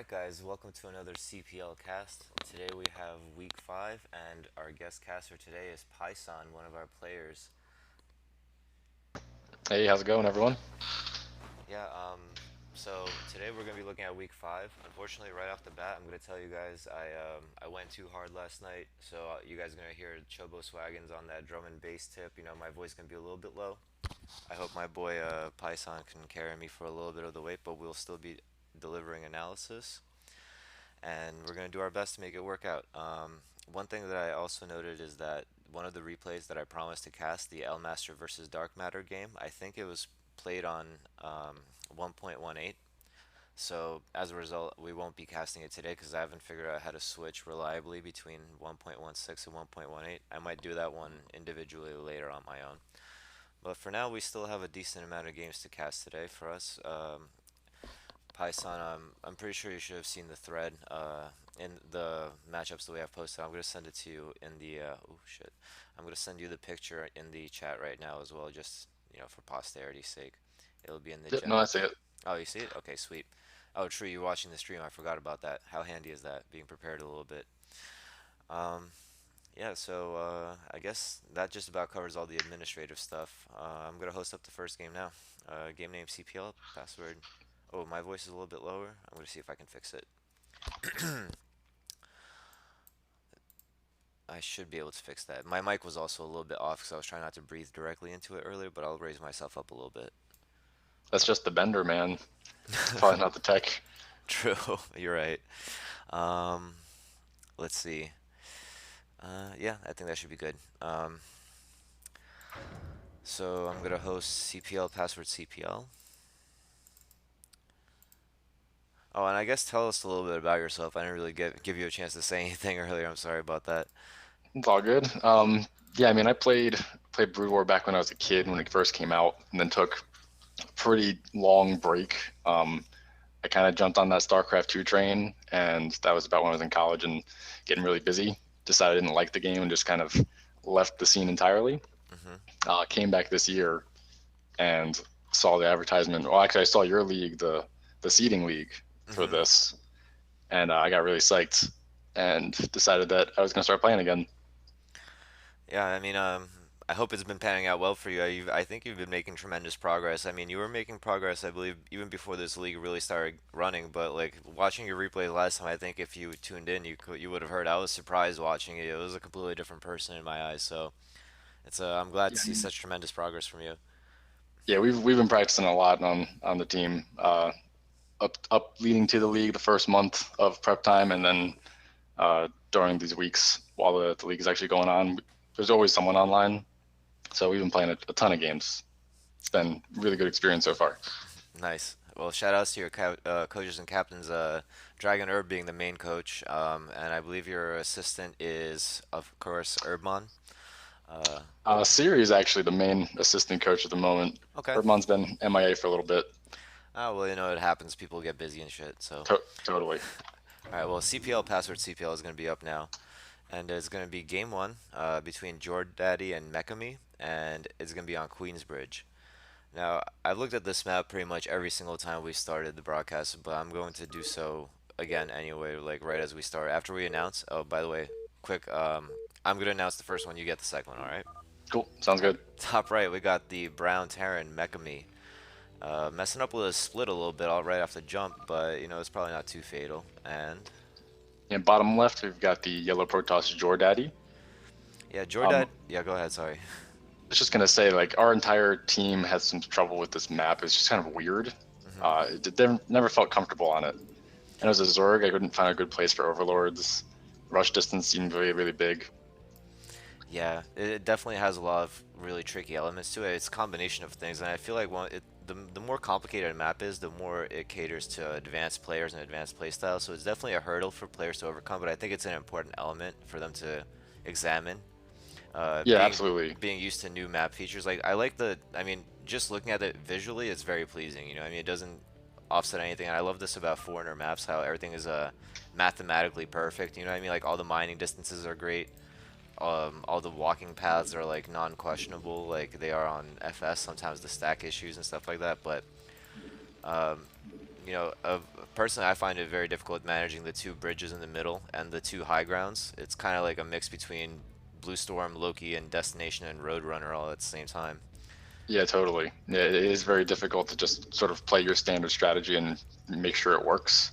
Alright guys, welcome to another CPL cast. Today we have week 5 and our guest caster today is Pyson, one of our players. Hey, how's it going, everyone? Yeah, so today we're going to be looking at week 5. Unfortunately, right off the bat, I'm going to tell you guys I went too hard last night, so you guys are going to hear Chobo Swaggins on that drum and bass tip. You know, my voice can be a little bit low. I hope my boy Pyson can carry me for a little bit of the weight, but we'll still be delivering analysis. And we're going to do our best to make it work out. One thing that I also noted is that one of the replays that I promised to cast, the El Master versus Dark Matter game, I think it was played on 1.18. So as a result, we won't be casting it today because I haven't figured out how to switch reliably between 1.16 and 1.18. I might do that one individually later on my own. But for now, we still have a decent amount of games to cast today for us. Python, I'm pretty sure you should have seen the thread in the matchups that we have posted. I'm gonna send it to you in the oh shit. I'm gonna send you the picture in the chat right now as well, just for posterity's sake. It'll be in the Yep, no, I general. see it. Oh, you see it? Okay, sweet. Oh, true. You're watching the stream. I forgot about that. How handy is that? Being prepared a little bit. Um, yeah. So I guess that just about covers all the administrative stuff. I'm gonna host up the first game now. Game name CPL. Password. Oh, my voice is a little bit lower. I'm gonna see if I can fix it. I should be able to fix that. My mic was also a little bit off because I was trying not to breathe directly into it earlier, but I'll raise myself up a little bit. That's just the bender, man. It's probably not the tech. True, you're right. Um, let's see. Yeah, I think that should be good. So I'm gonna host CPL password CPL. Oh, and I guess tell us a little bit about yourself. I didn't really give you a chance to say anything earlier. I'm sorry about that. It's all good. Yeah, I mean, I played Brood War back when I was a kid when it first came out, and then took a pretty long break. I kind of jumped on that StarCraft 2 train, and that was about when I was in college and getting really busy. Decided I didn't like the game and just kind of left the scene entirely. Hmm. Came back this year and saw the advertisement. Well, actually, I saw your league, the seeding league for Hmm. this, and I got really psyched and decided that I was going to start playing again. Yeah, I mean, I hope it's been panning out well for you. I think you've been making tremendous progress. I mean, you were making progress, I believe, even before this league really started running. But like watching your replay last time, I think if you tuned in, you would have heard. I was surprised watching it. It was a completely different person in my eyes. So I'm glad to Yeah, I see mean, such tremendous progress from you. yeah, we've been practicing a lot on the team. Up leading to the league the first month of prep time, and then during these weeks while the league is actually going on, there's always someone online. So we've been playing a ton of games. It's been a really good experience so far. Nice. Well, shout outs to your coaches and captains. Dragon Herb being the main coach, and I believe your assistant is, of course, Herbmon. Uh, Siri is actually the main assistant coach at the moment. okay. Erdman's been MIA for a little bit. Oh, well, it happens. People get busy and shit. So, Totally. all right. Well, CPL password CPL is going to be up now, and it's going to be game one between Daddy and Mekami, and it's going to be on Queensbridge. Now, I've looked at this map pretty much every single time we started the broadcast, but I'm going to do so again anyway, like right as we start. After we announce. Oh, by the way, quick. I'm going to announce the first one. You get the second one. All right. Cool. Sounds All right. good. Top right, we got the Brown Terran Mekami. Messing up with a split a little bit all right off the jump, but it's probably not too fatal. And And bottom left, we've got the yellow Protoss Jordaddy. yeah, Um, Jordad. Yeah, go ahead. Sorry. I was just gonna say, like, our entire team has some trouble with this map. It's just kind of weird. Hmm. Never felt comfortable on it. And as a Zerg, I couldn't find a good place for overlords. Rush distance seemed really, really big. Yeah, it definitely has a lot of really tricky elements to it. It's a combination of things, and I feel like the more complicated a map is, the more it caters to advanced players and advanced playstyles. So it's definitely a hurdle for players to overcome, but I think it's an important element for them to examine. Uh, Yeah, being absolutely. being used to new map features, like I like I mean, just looking at it visually, it's very pleasing. I mean, it doesn't offset anything, and I love this about foreigner maps, how everything is mathematically perfect. You know what I mean? Like all the mining distances are great, all the walking paths are like non-questionable like they are on FS. Sometimes the stack issues and stuff like that, but um, you know, personally, I find it very difficult managing the two bridges in the middle and the two high grounds. It's kind of like a mix between Blue Storm, Loki, and Destination and Roadrunner all at the same time. Yeah, totally. Yeah, it is very difficult to just sort of play your standard strategy and make sure it works.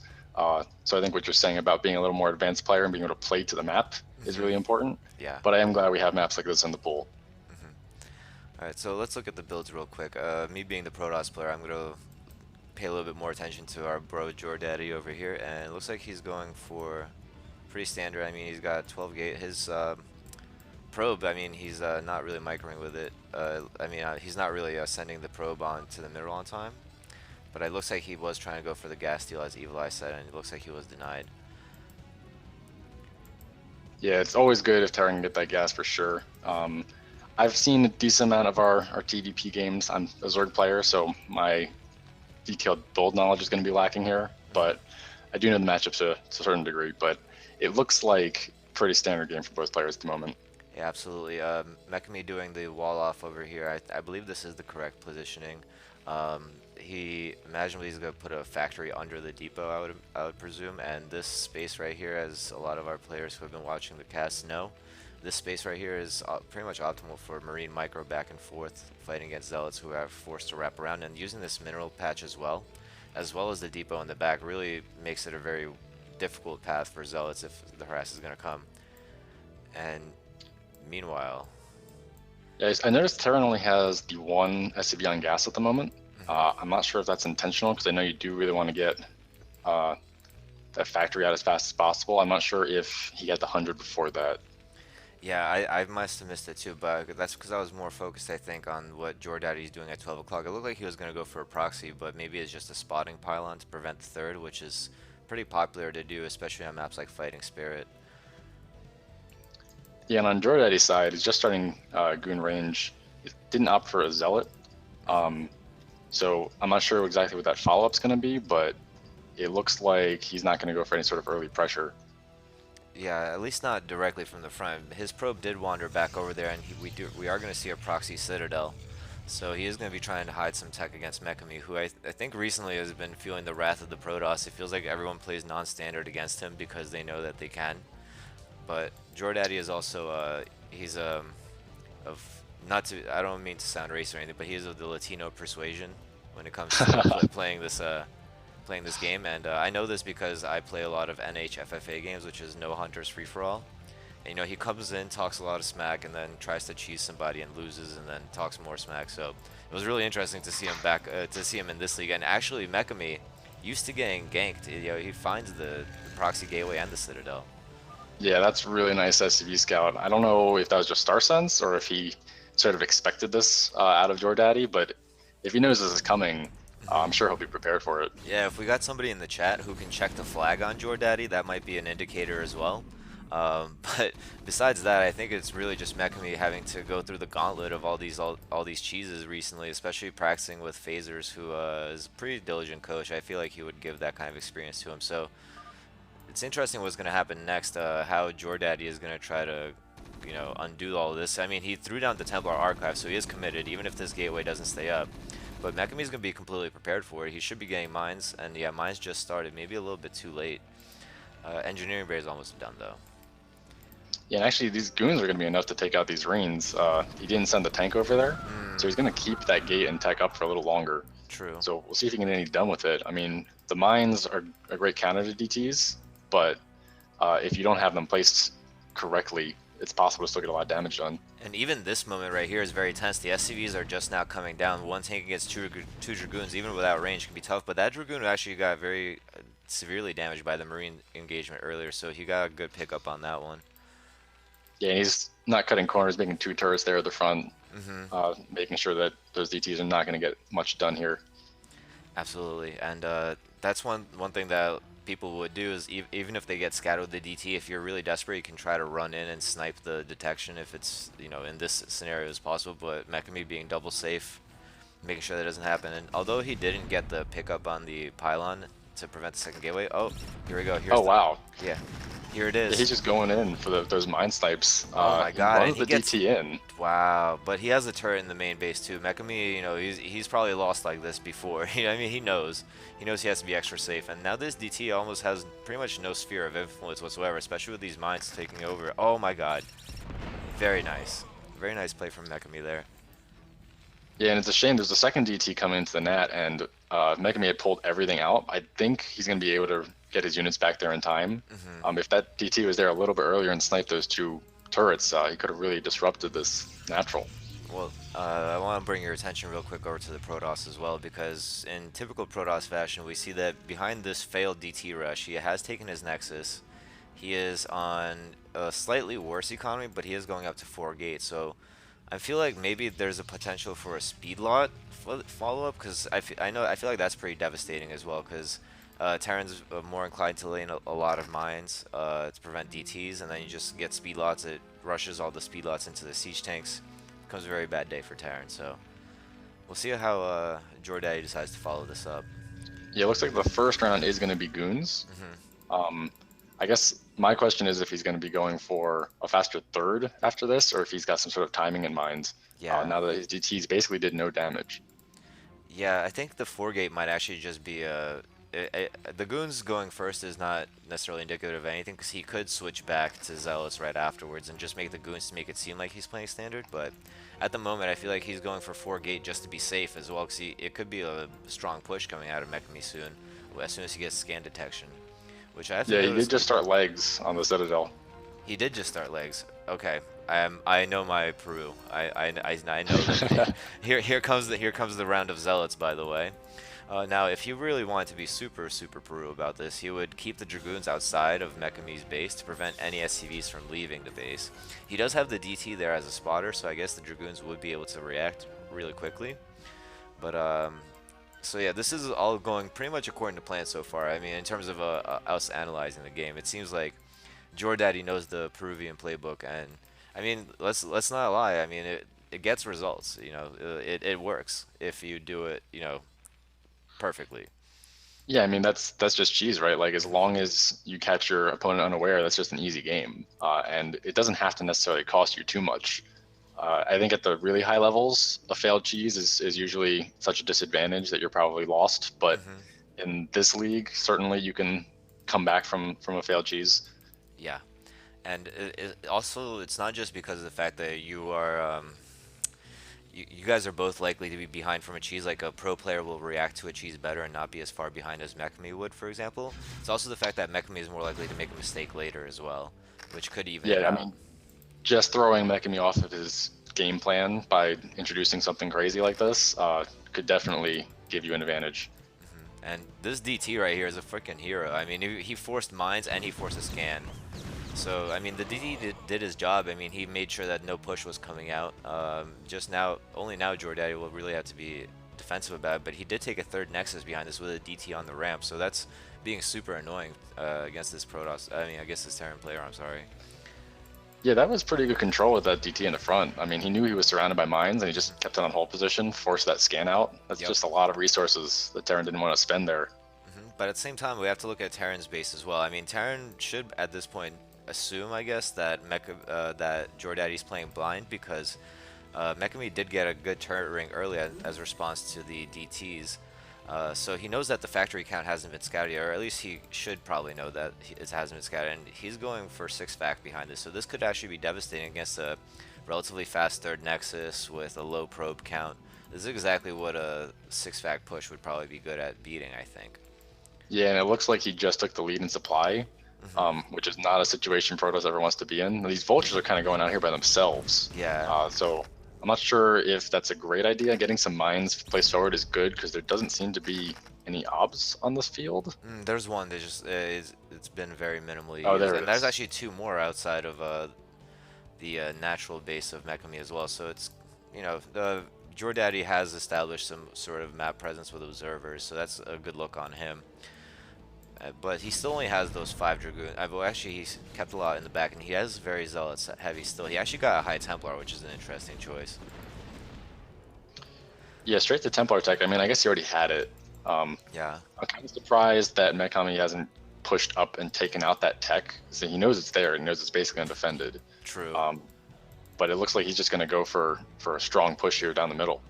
So I think what you're saying about being a little more advanced player and being able to play to the map is Hmm. really important. Yeah. But I am glad we have maps like this in the pool. Hmm. All right, so let's look at the builds real quick. Me being the Protoss player, I'm gonna pay a little bit more attention to our bro Jordaddy over here, and it looks like he's going for pretty standard. I mean, he's got 12 gate. His probe, I mean, he's not really microing with it. He's not really sending the probe on to the middle on time. But it looks like he was trying to go for the gas deal as Evil Eye said, and it looks like he was denied. Yeah, it's always good if Terran can get that gas for sure. I've seen a decent amount of our TDP games. I'm a Zerg player, so my detailed build knowledge is going to be lacking here. Hmm. But I do know the matchups to a certain degree. But it looks like pretty standard game for both players at the moment. Yeah, absolutely. Mekami doing the wall off over here. I believe this is the correct positioning. He imaginably he's gonna put a factory under the depot. I would presume, and this space right here, as a lot of our players who have been watching the cast know, this space right here is pretty much optimal for Marine micro back and forth fighting against zealots who are forced to wrap around. And using this mineral patch as well as the depot in the back, really makes it a very difficult path for zealots if the harass is gonna come. And meanwhile, Yeah, I noticed Terran only has the one SCV on gas at the moment. mhm. I'm not sure if that's intentional because I know you do really want to get uh, that factory out as fast as possible. I'm not sure if he had the 100 before that. Yeah, I must have missed it too, but that's because I was more focused, I think, on what Jordaddy's doing at 12 o'clock. It looked like he was going to go for a proxy, but maybe it's just a spotting pylon to prevent the third, which is pretty popular to do, especially on maps like Fighting Spirit. Yeah, and on Jordaddy's side, he's just starting Goon range. He didn't opt for a Zealot. Hmm. So I'm not sure exactly what that follow-up's going to be, but it looks like he's not going to go for any sort of early pressure. Yeah, at least not directly from the front. His probe did wander back over there, and we are going to see a proxy Citadel. So he is going to be trying to hide some tech against Mekami, who I think recently has been feeling the wrath of the Protoss. It feels like everyone plays non-standard against him because they know that they can. But Jordaddy is also he's of not to I don't mean to sound racist or anything, but he is of the Latino persuasion when it comes to playing this game. And I know this because I play a lot of NHFFA games, which is No Hunters Free for All. And, you know, he comes in, talks a lot of smack, and then tries to cheese somebody and loses, and then talks more smack. So it was really interesting to see him to see him in this league. And actually, Mekami, used to getting ganked, you know, he finds the proxy gateway and the Citadel. Yeah, that's really nice SCV scout. I don't know if that was just Star Sense or if he sort of expected this out of Jordaddy, but if he knows this is coming, I'm sure he'll be prepared for it. Yeah, if we got somebody in the chat who can check the flag on Jordaddy, that might be an indicator as well. But besides that, I think it's really just Mekami having to go through the gauntlet of all these cheeses recently, especially practicing with Phasers, who is a pretty diligent coach. I feel like he would give that kind of experience to him. So it's interesting what's going to happen next, how Jordaddy is going to try to, you know, undo all of this. I mean, he threw down the Templar Archive, so he is committed, even if this gateway doesn't stay up. But Mekami's going to be completely prepared for it. He should be getting mines, and yeah, mines just started, maybe a little bit too late. Engineering Bay is almost done, though. Yeah, and actually, these goons are going to be enough to take out these Reens. He didn't send the tank over there, so he's going to keep that gate and tech up for a little longer. True. So we'll see if he can get any done with it. I mean, the mines are a great counter to DTs, but if you don't have them placed correctly, it's possible to still get a lot of damage done. And even this moment right here is very tense. The SCVs are just now coming down. One tank against two Dragoons, even without range, can be tough. But that Dragoon actually got very severely damaged by the Marine engagement earlier, so he got a good pickup on that one. Yeah, and he's not cutting corners, making two turrets there at the front, Mm-hmm. making sure that those DTs are not going to get much done here. Absolutely, and that's one thing that people would do is even if they get scattered with the DT, if you're really desperate, you can try to run in and snipe the detection if it's, you know, in this scenario is possible. But Mekami being double safe, making sure that doesn't happen. And although he didn't get the pickup on the pylon to prevent the second gateway. Oh, here we go. Oh Here's the wow. yeah, here it Yeah, is. he's just going in for those mine snipes. Oh my He God, and runs he the gets DT in. wow, but he has a turret in the main base too. Mekami, he's probably lost like this before. I mean, he knows he has to be extra safe, and now this DT almost has pretty much no sphere of influence whatsoever, especially with these mines taking over. Oh my God, very nice play from Mekami there. Yeah, and it's a shame. There's a second DT coming into the net, and Megami had pulled everything out. I think he's going to be able to get his units back there in time. Hmm. If that DT was there a little bit earlier and sniped those two turrets, he could have really disrupted this natural. Well, I want to bring your attention real quick over to the Protoss as well, because in typical Protoss fashion, we see that behind this failed DT rush, he has taken his Nexus. He is on a slightly worse economy, but he is going up to 4 gates, so I feel like maybe there's a potential for a speed lot follow-up, because I feel like that's pretty devastating as well, because Terran's more inclined to lane a lot of mines to prevent DTs, and then you just get speed lots. It rushes all the speed lots into the siege tanks. Becomes a very bad day for Terran, so we'll see how Jordaddy decides to follow this up. Yeah, it looks like the first round is going to be goons. Hmm. Um, I guess my question is if he's going to be going for a faster third after this, or if he's got some sort of timing in mind. Yeah. Now that his DTs basically did no damage. Yeah, I think the 4 gate might actually just be the goons going first is not necessarily indicative of anything, because he could switch back to Zealots right afterwards and just make the goons to make it seem like he's playing standard, but at the moment I feel like he's going for 4 gate just to be safe as well, because it could be a strong push coming out of Mekami soon, as soon as he gets scan detection, which I have to Yeah, he notice. did just start legs on the Citadel. He did just start legs. Okay, I know my Peru. I know that. Here comes the round of zealots, by the way. Now, if he really wanted to be super Peru about this, he would keep the dragoons outside of Mekami's base to prevent any SCVs from leaving the base. He does have the DT there as a spotter, so I guess the dragoons would be able to react really quickly. But so yeah, this is all going pretty much according to plan so far. I mean, in terms of us analyzing the game, it seems like Jordaddy knows the Peruvian playbook, and I mean, let's not lie. I mean, it gets results. It works if you do it, perfectly. Yeah, I mean that's just cheese, right? Like as Hmm. long as you catch your opponent unaware, that's just an easy game, and it doesn't have to necessarily cost you too much. I think at the really high levels, a failed cheese is usually such a disadvantage that you're probably lost. But Hmm. in this league, certainly you can come back from a failed cheese. Yeah, and also it's not just because of the fact that you guys are both likely to be behind from a cheese. Like a pro player will react to a cheese better and not be as far behind as Mekami would, for example. It's also the fact that Mekami is more likely to make a mistake later as well, which could even it Yeah, I out. mean, just throwing Mekami off of his game plan by introducing something crazy like this could definitely give you an advantage. And this DT right here is a freaking hero. I mean, he forced mines and he forced a scan. So, I mean, the DT did his job. I mean, he made sure that no push was coming out. Just now, only now Jordaddy will really have to be defensive about it, but he did take a third Nexus behind this with a DT on the ramp, so that's being super annoying against this Protoss. I mean, against this Terran player, I'm sorry. Yeah, that was pretty good control with that DT in the front. I mean, he knew he was surrounded by mines and he just kept it on hold position, forced that scan out. That's Yep. just a lot of resources that Terran didn't want to spend there. But at the same time, we have to look at Terran's base as well. I mean, Terran should, at this point, assume, I guess, that that Jordaddy's playing blind, because Mekami did get a good turret ring early as a response to the DTs. So he knows that the factory count hasn't been scouted yet, or at least he should probably know that it hasn't been scouted, and he's going for 6 fact behind this. So this could actually be devastating against a relatively fast third Nexus with a low probe count. This is exactly what a 6 fact push would probably be good at beating, I think. Yeah, and it looks like he just took the lead in supply, Hmm. which is not a situation Protoss ever wants to be in. These vultures are kind of going out here by themselves. Yeah. So I'm not sure if that's a great idea. Getting some mines placed forward is good because there doesn't seem to be any obs on this field. There's one that just it's been very minimally Oh, used, there and it there's is. actually 2 more outside of the natural base of Mekami as well. So it's the Jordaddy has established some sort of map presence with observers, so that's a good look on him. But he still only has those 5 dragoon. Well, actually, he's kept a lot in the back, and he has very zealots heavy still. He actually got a high Templar, which is an interesting choice. Yeah, straight to Templar tech. I mean, I guess he already had it. Yeah, I'm kind of surprised that Mekami hasn't pushed up and taken out that tech. So he knows it's there. He knows it's basically undefended. true. Um, but it looks like he's just going to go for a strong push here down the middle.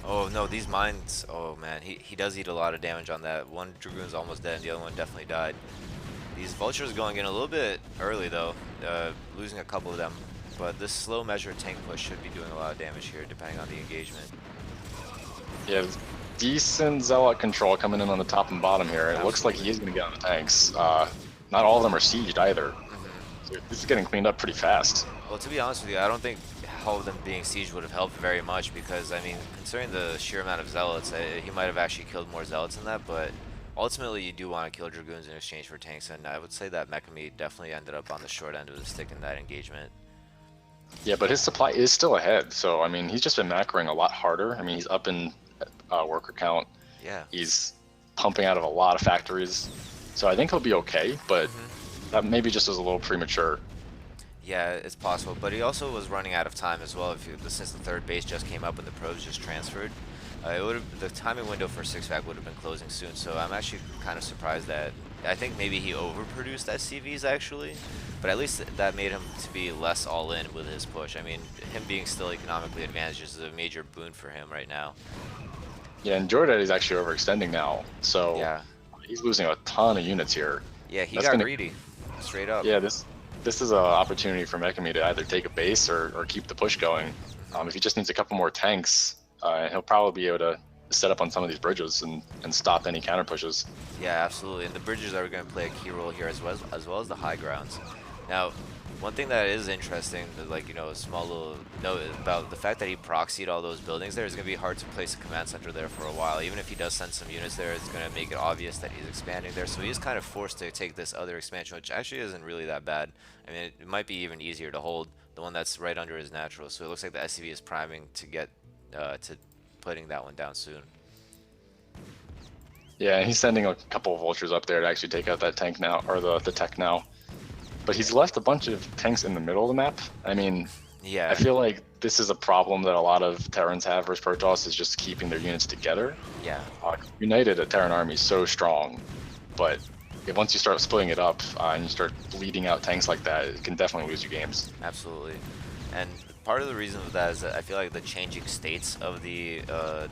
Oh no, these mines. Oh man, he does eat a lot of damage on that. One Dragoon's almost dead, and the other one definitely died. These vultures going in a little bit early though, losing a couple of them. But this slow measured tank push should be doing a lot of damage here, depending on the engagement. Yeah, decent Zealot control coming in on the top and bottom here. It looks like Absolutely. he is going to get on the tanks. Not all of them are sieged either. Hmm. So this is getting cleaned up pretty fast. Well, to be honest with you, I don't think all of them being sieged would have helped very much because, I mean, considering the sheer amount of zealots, he might have actually killed more zealots than that, but ultimately you do want to kill dragoons in exchange for tanks, and I would say that Mekami definitely ended up on the short end of the stick in that engagement. Yeah, but his supply is still ahead. So, I mean, he's just been macroing a lot harder. I mean, he's up in worker count. Yeah. He's pumping out of a lot of factories. So I think he'll be okay, but that maybe just was a little premature. Yeah, it's possible, but he also was running out of time as well. Since the third base just came up and the probes just transferred, the timing window for six pack would have been closing soon. So I'm actually kind of surprised that I think maybe he overproduced SCVs actually, but at least that made him to be less all in with his push. I mean, him being still economically advantaged is a major boon for him right now. Yeah, and Jordan is actually overextending now. So Yeah, he's losing a ton of units here. yeah, he That's got gonna, greedy, straight up. yeah, this is an opportunity for Mekami to either take a base or keep the push going. If he just needs a couple more tanks, he'll probably be able to set up on some of these bridges and stop any counter pushes. Yeah, absolutely. And the bridges are going to play a key role here as well as the high grounds. Now, one thing that is interesting, like, a small little note about the fact that he proxied all those buildings there is going to be hard to place a command center there for a while. Even if he does send some units there, it's going to make it obvious that he's expanding there. So he is kind of forced to take this other expansion, which actually isn't really that bad. I mean, it might be even easier to hold, the one that's right under his natural. So it looks like the SCV is priming to get to putting that one down soon. Yeah, and he's sending a couple of vultures up there to actually take out that tank now, or the tech now. But he's left a bunch of tanks in the middle of the map. I mean, I Yeah, feel like this is a problem that a lot of Terrans have versus Protoss is just keeping their units together. yeah. United, a Terran army is so strong, but once you start splitting it up and you start bleeding out tanks like that, it can definitely lose you games. Absolutely. And part of the reason for that is that I feel like the changing states of the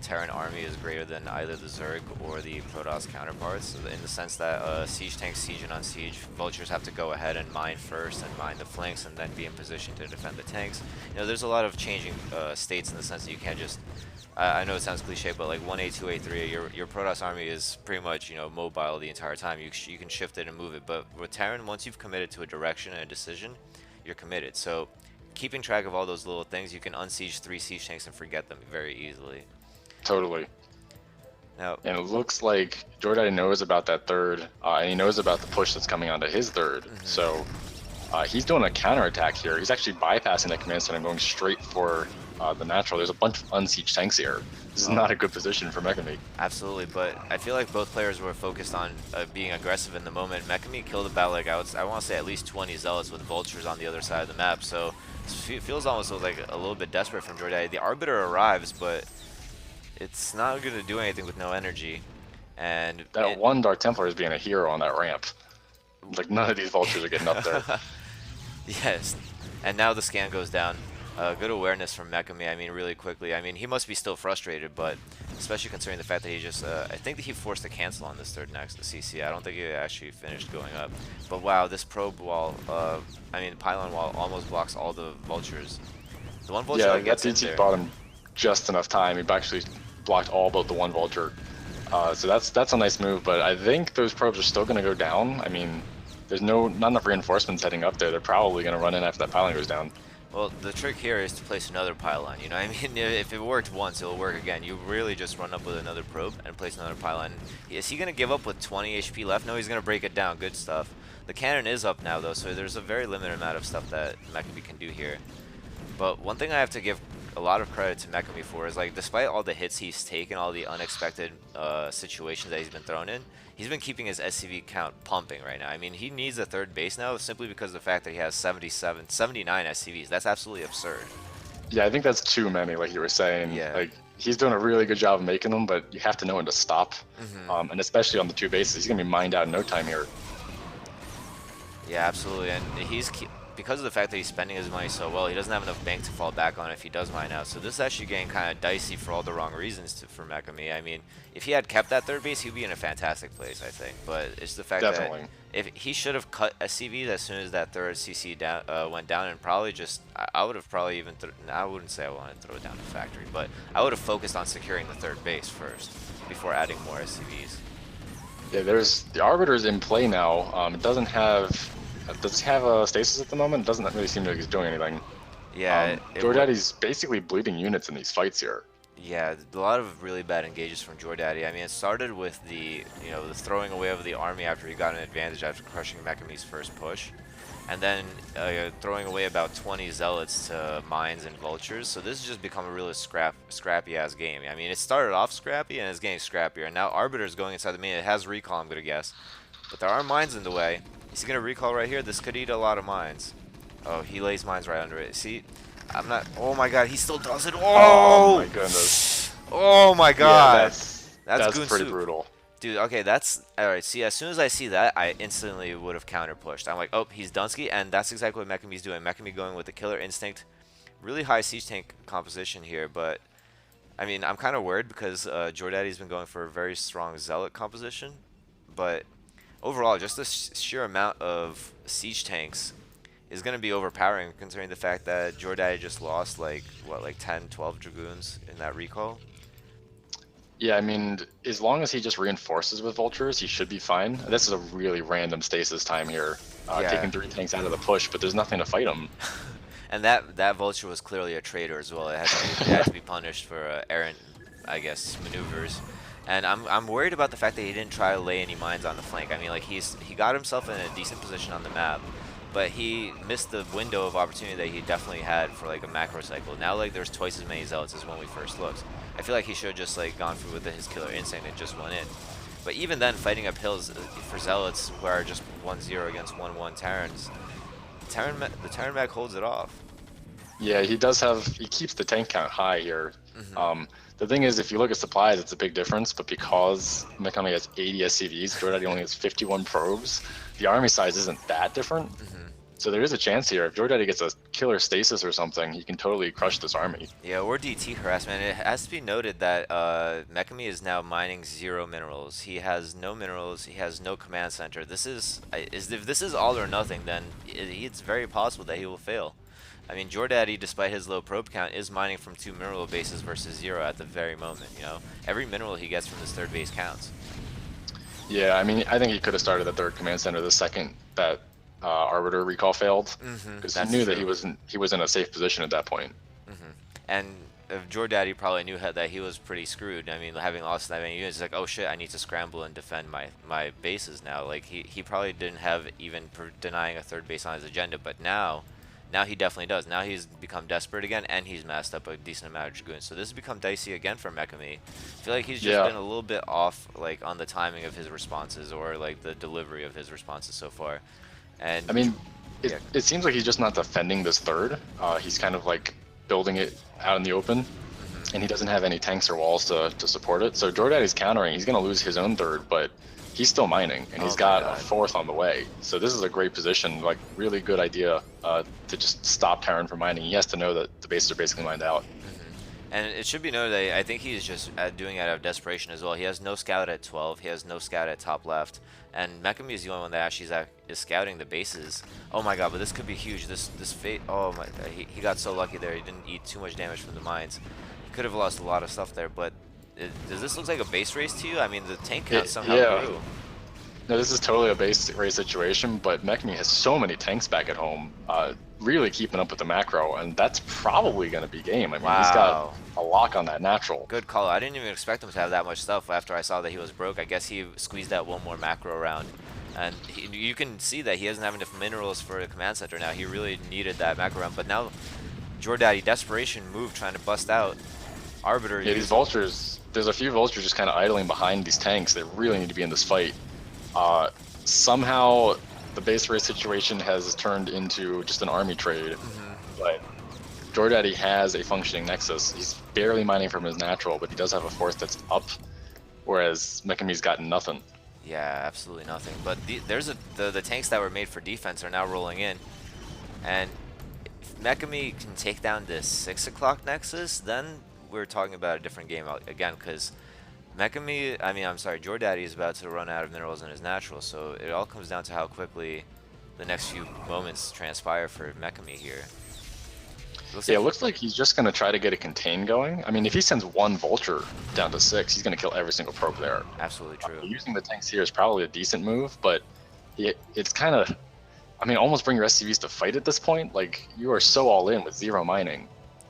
Terran army is greater than either the Zerg or the Protoss counterparts, in the sense that siege tanks siege and unsiege, vultures have to go ahead and mine first and mine the flanks and then be in position to defend the tanks. There's a lot of changing states in the sense that you can't just I know it sounds cliche, but like 1A, 2A, 3A, your Protoss army is pretty much, mobile the entire time. You can shift it and move it, but with Terran, once you've committed to a direction and a decision, you're committed. So keeping track of all those little things, you can unsiege 3 siege tanks and forget them very easily. Totally. Now, And it looks like Jordan knows about that third, and he knows about the push that's coming onto his third. So he's doing a counterattack here. He's actually bypassing that command center and going straight for the natural. There's a bunch of unsieged tanks here. This is not a good position for Mekami. absolutely, but I feel like both players were focused on being aggressive in the moment. Mekami killed about, like, I want to say at least 20 zealots with vultures on the other side of the map, so it feels almost like a little bit desperate from Jordan. The Arbiter arrives, but it's not going to do anything with no energy. And That one Dark Templar is being a hero on that ramp. Like, none of these vultures are getting up there. yes, and now the scan goes down. Good awareness from Mekami, I mean, really quickly. I mean, he must be still frustrated, but especially considering the fact that he just, I think that he forced a cancel on this third next to CC. I don't think he actually finished going up. But wow, this probe wall, pylon wall almost blocks all the vultures. The one vulture Yeah, that that gets in DT there. bought him just enough time. He actually blocked all but the one vulture. So that's a nice move, but I think those probes are still going to go down. I mean, there's not enough reinforcements heading up there. They're probably going to run in after that pylon goes down. Well, the trick here is to place another pylon, you know what I mean? If it worked once, it'll work again. You really just run up with another probe and place another pylon. Is he going to give up with 20 HP left? No, he's going to break it down. Good stuff. The cannon is up now, though, so there's a very limited amount of stuff that Mekami can do here. But one thing I have to give a lot of credit to Mekami for is, like, despite all the hits he's taken, all the unexpected situations that he's been thrown in, he's been keeping his SCV count pumping right now. I mean, he needs a third base now simply because of the fact that he has 79 SCVs. That's absolutely absurd. Yeah, I think that's too many, like you were saying. Yeah. Like, he's doing a really good job of making them, but you have to know when to stop. Hmm. And especially on the two bases, he's gonna be mined out in no time here. Yeah, absolutely. And because of the fact that he's spending his money so well, he doesn't have enough bank to fall back on if he does mine out. So this is actually getting kind of dicey for all the wrong reasons for Mekami. I mean, if he had kept that third base, he'd be in a fantastic place, I think. But it's the fact that Definitely. if he should have cut SCVs as soon as that third CC down went down, and probably just I would have probably even I wouldn't say I wanted to throw it down to factory, but I would have focused on securing the third base first before adding more SCVs. Yeah, there's the Arbiter's in play now. It doesn't have. Does it have a stasis at the moment? It doesn't really seem like he's doing anything. Yeah, it would. GoDaddy's basically bleeding units in these fights here. Yeah, a lot of really bad engages from Jordaddy. I mean, it started with the throwing away of the army after he got an advantage after crushing Mekami's first push, and then throwing away about 20 zealots to mines and vultures. So this has just become a really scrappy ass game. I mean, it started off scrappy and it's getting scrappier. And now Arbiter's going inside the main. It has recall, I'm gonna guess, but there are mines in the way. Is he gonna recall right here? This could eat a lot of mines. Oh, he lays mines right under it. See, I'm not. Oh my god, he still does it. Oh my Oh! goodness. Oh my Yeah, god! That's that's goon pretty soup. brutal. Dude, okay, that's. Alright, see, as soon as I see that, I instantly would have counter pushed. I'm like, oh, he's Dunsky, and that's exactly what Mekami's doing. Mekami going with the killer instinct. Really high siege tank composition here, but. I mean, I'm kind of worried because Jordaddy's been going for a very strong zealot composition, but overall, just the sheer amount of siege tanks is going to be overpowering considering the fact that Jordaddy just lost like what, like 10, 12 dragoons in that recall. Yeah, I mean, as long as he just reinforces with vultures, he should be fine. This is a really random stasis time here, Yeah. taking 3 tanks out of the push, but there's nothing to fight him. And that vulture was clearly a traitor as well. It had to be punished for errant, I guess, maneuvers. And I'm worried about the fact that he didn't try to lay any mines on the flank. I mean, like he got himself in a decent position on the map, but he missed the window of opportunity that he definitely had for like a macro cycle. Now like there's twice as many zealots as when we first looked. I feel like he should have just like gone through with his killer instinct and just went in. But even then, fighting up hills for zealots who are just 1-0 against 1-1 Terrans, the Terran mech holds it off. Yeah, he keeps the tank count high here. Hmm. The thing is, if you look at supplies, it's a big difference, but because Mech only has 80 SCVs, Jordaddy only has 51 probes, the army size isn't that different. Hmm. So there is a chance here. If Jordaddy gets a killer stasis or something, he can totally crush this army. Yeah, or DT harassment. It has to be noted that Mekami is now mining 0 minerals. He has no minerals. He has no command center. If this is all or nothing, then it's very possible that he will fail. I mean, Jordaddy, despite his low probe count, is mining from 2 mineral bases versus 0 at the very moment. You know, every mineral he gets from this third base counts. Yeah, I mean, I think he could have started the third command center the second that Arbiter recall failed, because he That's knew that true. he was in a safe position at that point. And Jordaddy probably knew that he was pretty screwed. I mean, having lost that many units, he's like, oh shit, I need to scramble and defend my bases now. Like he probably didn't have even denying a third base on his agenda, but now he definitely does. Now he's become desperate again, and he's massed up a decent amount of dragoons. So this has become dicey again for Mekami. I feel like he's just Yeah, been a little bit off, like on the timing of his responses or like the delivery of his responses so far. And I mean, yeah. it seems like he's just not defending this third. He's kind of like building it out in the open, and he doesn't have any tanks or walls to support it. So Jordaddy's countering. He's going to lose his own third, but he's still mining, and Oh he's my got a god. fourth on the way. So this is a great position, like really good idea to just stop Terran from mining. He has to know that the bases are basically mined out. And it should be noted that I think he's just doing it out of desperation as well. He has no scout at 12. He has no scout at top left. And Mekami is the only one that actually is scouting the bases. Oh my god, but this could be huge. This fate. Oh my, he got so lucky there. He didn't eat too much damage from the mines. He could have lost a lot of stuff there. But does this look like a base race to you? I mean, the tank count somehow Yeah, grew. no, this is totally a base race situation, but Mechmi has so many tanks back at home, really keeping up with the macro, and that's probably going to be game. I mean, he's got Wow. a lock on that natural. Good call. I didn't even expect him to have that much stuff after I saw that he was broke. I guess he squeezed out one more macro round. And you can see that he doesn't have enough minerals for the command center now. He really needed that macro round. But now, Jordaddy, desperation move trying to bust out. Arbiter Yeah, these vultures, there's a few vultures just kind of idling behind these tanks. They really need to be in this fight. Somehow, the base race situation has turned into just an army trade, but JoreDaddy has a functioning Nexus. He's barely mining from his natural, but he does have a force that's up, whereas Mekami's got nothing. Yeah, absolutely nothing. But the tanks that were made for defense are now rolling in, and if Mekami can take down this 6 o'clock Nexus, then we're talking about a different game again. Because I'm sorry, JoreDaddy is about to run out of minerals in his natural, so it all comes down to how quickly the next few moments transpire for Mekami here. It looks Yeah, like it he, looks like he's just going to try to get a contain going. I mean, if he sends one Vulture down to 6, he's going to kill every single probe there. absolutely true. Using the tanks here is probably a decent move, but it's kind of, I mean, almost bring your SCVs to fight at this point. Like, you are so all in with zero mining.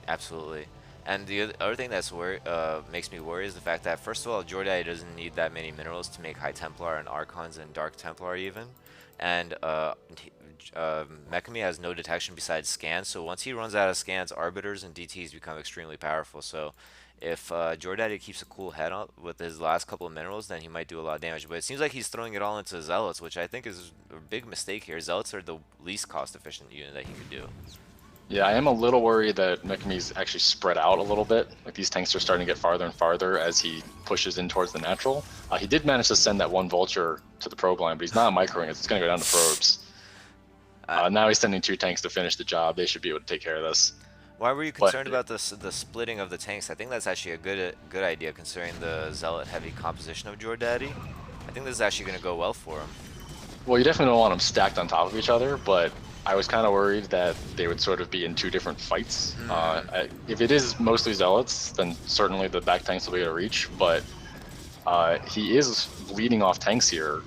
Absolutely. And the other thing makes me worry is the fact that, first of all, Jordai doesn't need that many minerals to make High Templar and Archons and Dark Templar even. And Mekami has no detection besides scans, so once he runs out of scans, Arbiters and DTs become extremely powerful. So if Jordai keeps a cool head up with his last couple of minerals, then he might do a lot of damage. But it seems like he's throwing it all into Zealots, which I think is a big mistake here. Zealots are the least cost-efficient unit that he could do. Yeah, I am a little worried that Mekami's actually spread out a little bit. Like, these tanks are starting to get farther and farther as he pushes in towards the natural. He did manage to send that one Vulture to the probe line, but he's not microing it. It's going to go down to probes. Now he's sending 2 tanks to finish the job. They should be able to take care of this. Why were you But concerned about the splitting of the tanks? I think that's actually a good idea considering the zealot heavy composition of Jordaddy. I think this is actually going to go well for him. well, you definitely don't want them stacked on top of each other, but I was kind of worried that they would sort of be in 2 different fights. If it is mostly zealots, then certainly the back tanks will be able to reach, but he is leading off tanks here.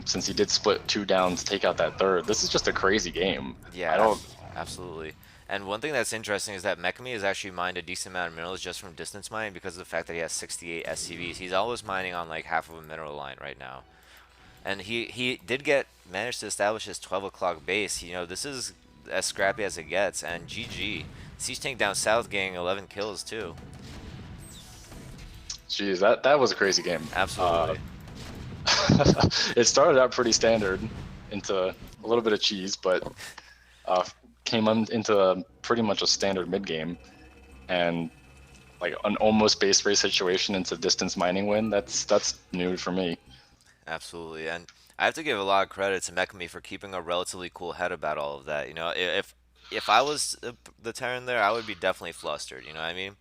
Since he did split 2 down to take out that third, this is just a crazy game. I Yeah, don't. absolutely. And one thing that's interesting is that Mekami has actually mined a decent amount of minerals just from distance mining because of the fact that he has 68 SCVs. He's always mining on like half of a mineral line right now. And he did manage to establish his 12 o'clock base. You know, this is as scrappy as it gets. And GG. Siege Tank down south getting 11 kills too. Geez, that was a crazy game. Absolutely. It started out pretty standard into a little bit of cheese, but came into pretty much a standard mid game, and like an almost base race situation into distance mining win. That's new for me. Absolutely, and I have to give a lot of credit to Mekami for keeping a relatively cool head about all of that. You know, if I was the Terran there, I would be definitely flustered. You know what I mean?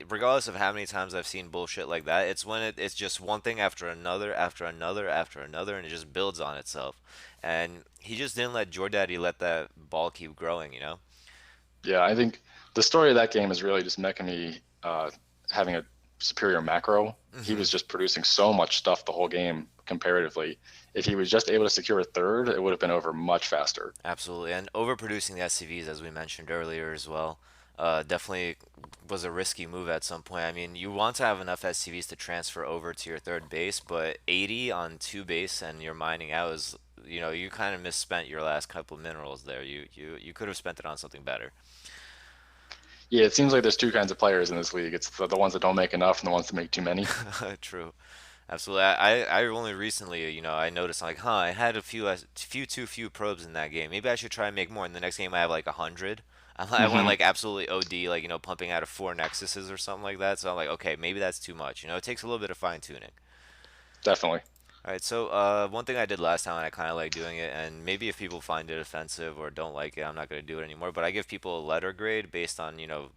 Regardless of how many times I've seen bullshit like that, it's when it's just one thing after another, after another, after another, and it just builds on itself. And he just didn't let Jordaddy let that ball keep growing. You know? Yeah, I think the story of that game is really just Mekami having a superior macro. He was just producing so much stuff the whole game comparatively. If he was just able to secure a third, it would have been over much faster. Absolutely, and overproducing the SCVs, as we mentioned earlier as well, definitely was a risky move at some point. I mean, you want to have enough SCVs to transfer over to your third base, but 80 on 2 base and you're mining out is, you know, you kind of misspent your last couple minerals there. You could have spent it on something better. Yeah, it seems like there's 2 kinds of players in this league. It's the ones that don't make enough and the ones that make too many. True. Absolutely. I only recently, you know, I noticed like, huh, I had too few probes in that game. Maybe I should try and make more. In the next game, I have like 100. I went Hmm. like absolutely OD, like, you know, pumping out of 4 Nexuses or something like that. So I'm like, okay, maybe that's too much. You know, it takes a little bit of fine tuning. Definitely. All right, so one thing I did last time, and I kind of like doing it, and maybe if people find it offensive or don't like it, I'm not going to do it anymore. But I give people a letter grade based on, you know,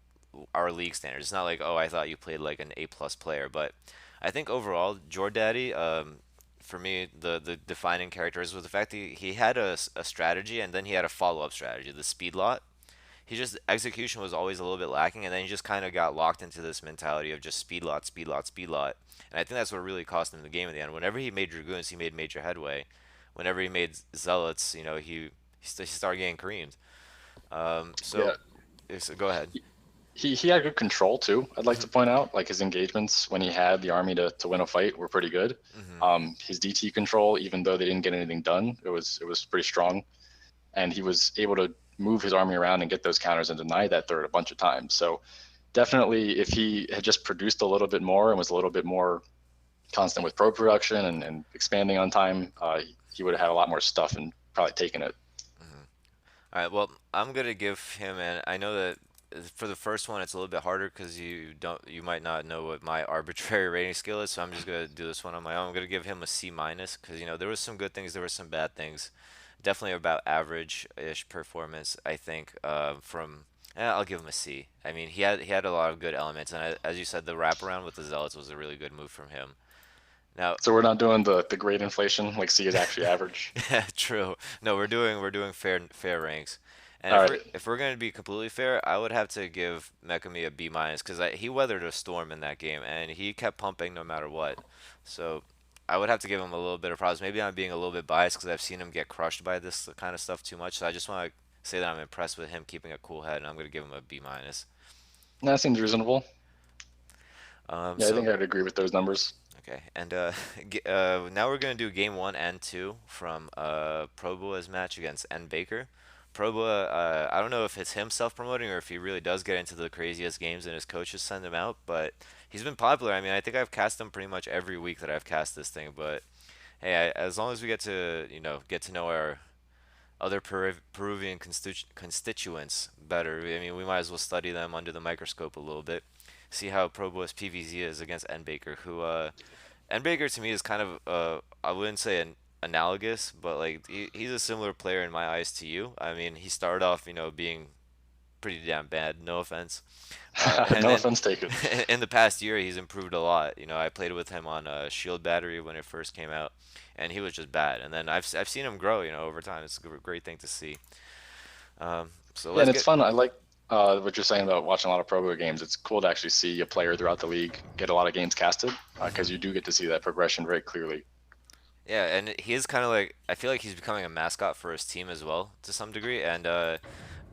our league standards. It's not like, oh, I thought you played like an A plus player, but I think overall, Jordaddy, for me, the defining characters was the fact that he had a strategy and then he had a follow up strategy, the speed lot. He just execution was always a little bit lacking, and then he just kind of got locked into this mentality of just speed lot, speed lot, speed lot, and I think that's what really cost him the game in the end. Whenever he made dragoons, he made major headway. Whenever he made zealots, you know, he started getting creamed. Yeah. So go ahead. He had good control too. I'd like to point out, like his engagements when he had the army to win a fight were pretty good. Hmm. His DT control, even though they didn't get anything done, it was pretty strong, and he was able to move his army around and get those counters and deny that third a bunch of times. So definitely, if he had just produced a little bit more and was a little bit more constant with pro production and expanding on time, he would have had a lot more stuff and probably taken it. All right, well, I'm gonna give him, and I know that for the first one it's a little bit harder because you might not know what my arbitrary rating scale is, so I'm just gonna do this one on my own. I'm gonna give him a C minus because there was some good things, there were some bad things. Definitely about average-ish performance, I think. I'll give him a C. I mean, he had a lot of good elements, and as you said, the wraparound with the Zealots was a really good move from him. Now, So we're not doing the grade inflation, like C is actually average. yeah, true. No, we're doing fair ranks. And All if we're right. if we're gonna be completely fair, I would have to give Mekami a B minus because he weathered a storm in that game and he kept pumping no matter what. So I would have to give him a little bit of props. Maybe I'm being a little bit biased because I've seen him get crushed by this kind of stuff too much. So I just want to say that I'm impressed with him keeping a cool head, and I'm gonna give him a B minus. That seems reasonable. Yeah, I So think I'd agree with those numbers. okay, and now we're gonna do game one and two from Proboa's match against N Baker. Proboa, I don't know if it's him self-promoting or if he really does get into the craziest games and his coaches send him out, but he's been popular. I mean, I think I've cast him pretty much every week that I've cast this thing. But hey, as long as we get to know our other Peruvian constituents better, I mean, we might as well study them under the microscope a little bit, see how Proboa's PVZ is against N Baker, who and Baker to me is kind of I wouldn't say an analogous, but like he's a similar player in my eyes to you. I mean, he started off, being pretty damn bad, no offense. And No then offense taken. in the past year, he's improved a lot. I played with him on Shield Battery when it first came out, and he was just bad. And then I've seen him grow, over time. It's a great thing to see. So Yeah, let's and it's get. fun. I like what you're saying about watching a lot of Pro Bowl games. It's cool to actually see a player throughout the league get a lot of games casted because Mhm. you do get to see that progression very clearly. Yeah, and he is kind of like I feel like he's becoming a mascot for his team as well to some degree, and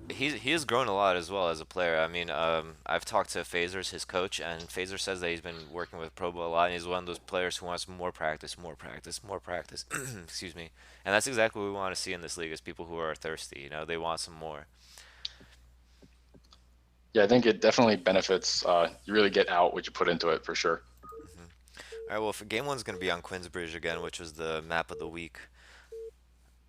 he has grown a lot as well as a player. I mean, I've talked to Phasers, his coach, and Phaser says that he's been working with Probo a lot, and he's one of those players who wants more practice, more practice, more practice. Excuse me, and that's exactly what we want to see in this league is people who are thirsty. They want some more. Yeah, I think it definitely benefits. You really get out what you put into it for sure. Hmm. All right, well, for game one's gonna be on Queensbridge again, which was the map of the week.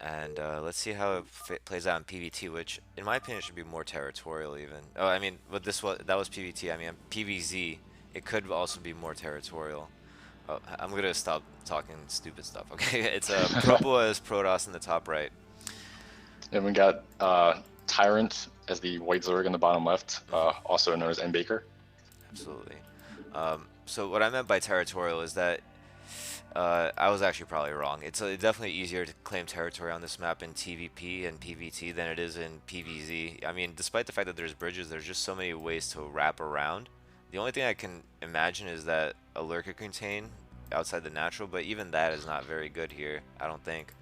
And let's see how it plays out in PvT, which, in my opinion, should be more territorial even. Oh, I mean, but that was PvT. I mean, PvZ, it could also be more territorial. Oh, I'm gonna stop talking stupid stuff. Okay, it's Propoa is Protoss in the top right. And we got Tyrant as the white Zerg in the bottom left, Hmm. also known as N Baker. Absolutely. So what I meant by territorial is that I was actually probably wrong. It's definitely easier to claim territory on this map in TVP and PVT than it is in PVZ. I mean, despite the fact that there's bridges, there's just so many ways to wrap around. The only thing I can imagine is that a lurker contain outside the natural, but even that is not very good here, I don't think.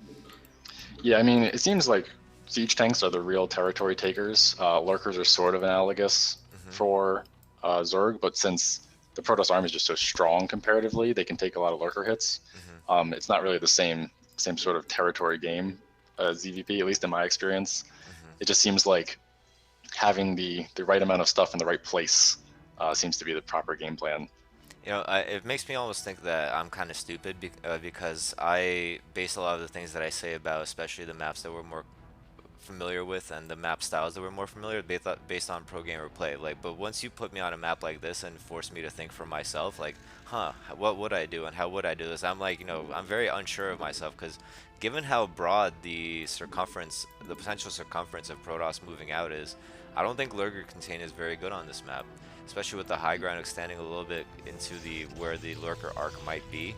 Yeah, I mean, it seems like siege tanks are the real territory takers. Lurkers are sort of analogous Hmm. for Zerg, but since the Protoss army is just so strong comparatively, they can take a lot of lurker hits. Hmm. It's not really the same sort of territory game as ZVP, at least in my experience. Hmm. It just seems like having the right amount of stuff in the right place seems to be the proper game plan. It makes me almost think that I'm kind of stupid because I base a lot of the things that I say about, especially the maps that we're more familiar with and the map styles that we're more familiar with based on pro gamer play. Like, but once you put me on a map like this and force me to think for myself, like, what would I do and how would I do this? I'm like, I'm very unsure of myself because given how broad the potential circumference of Protoss moving out is, I don't think Lurker Contain is very good on this map, especially with the high ground extending a little bit into the where the Lurker arc might be.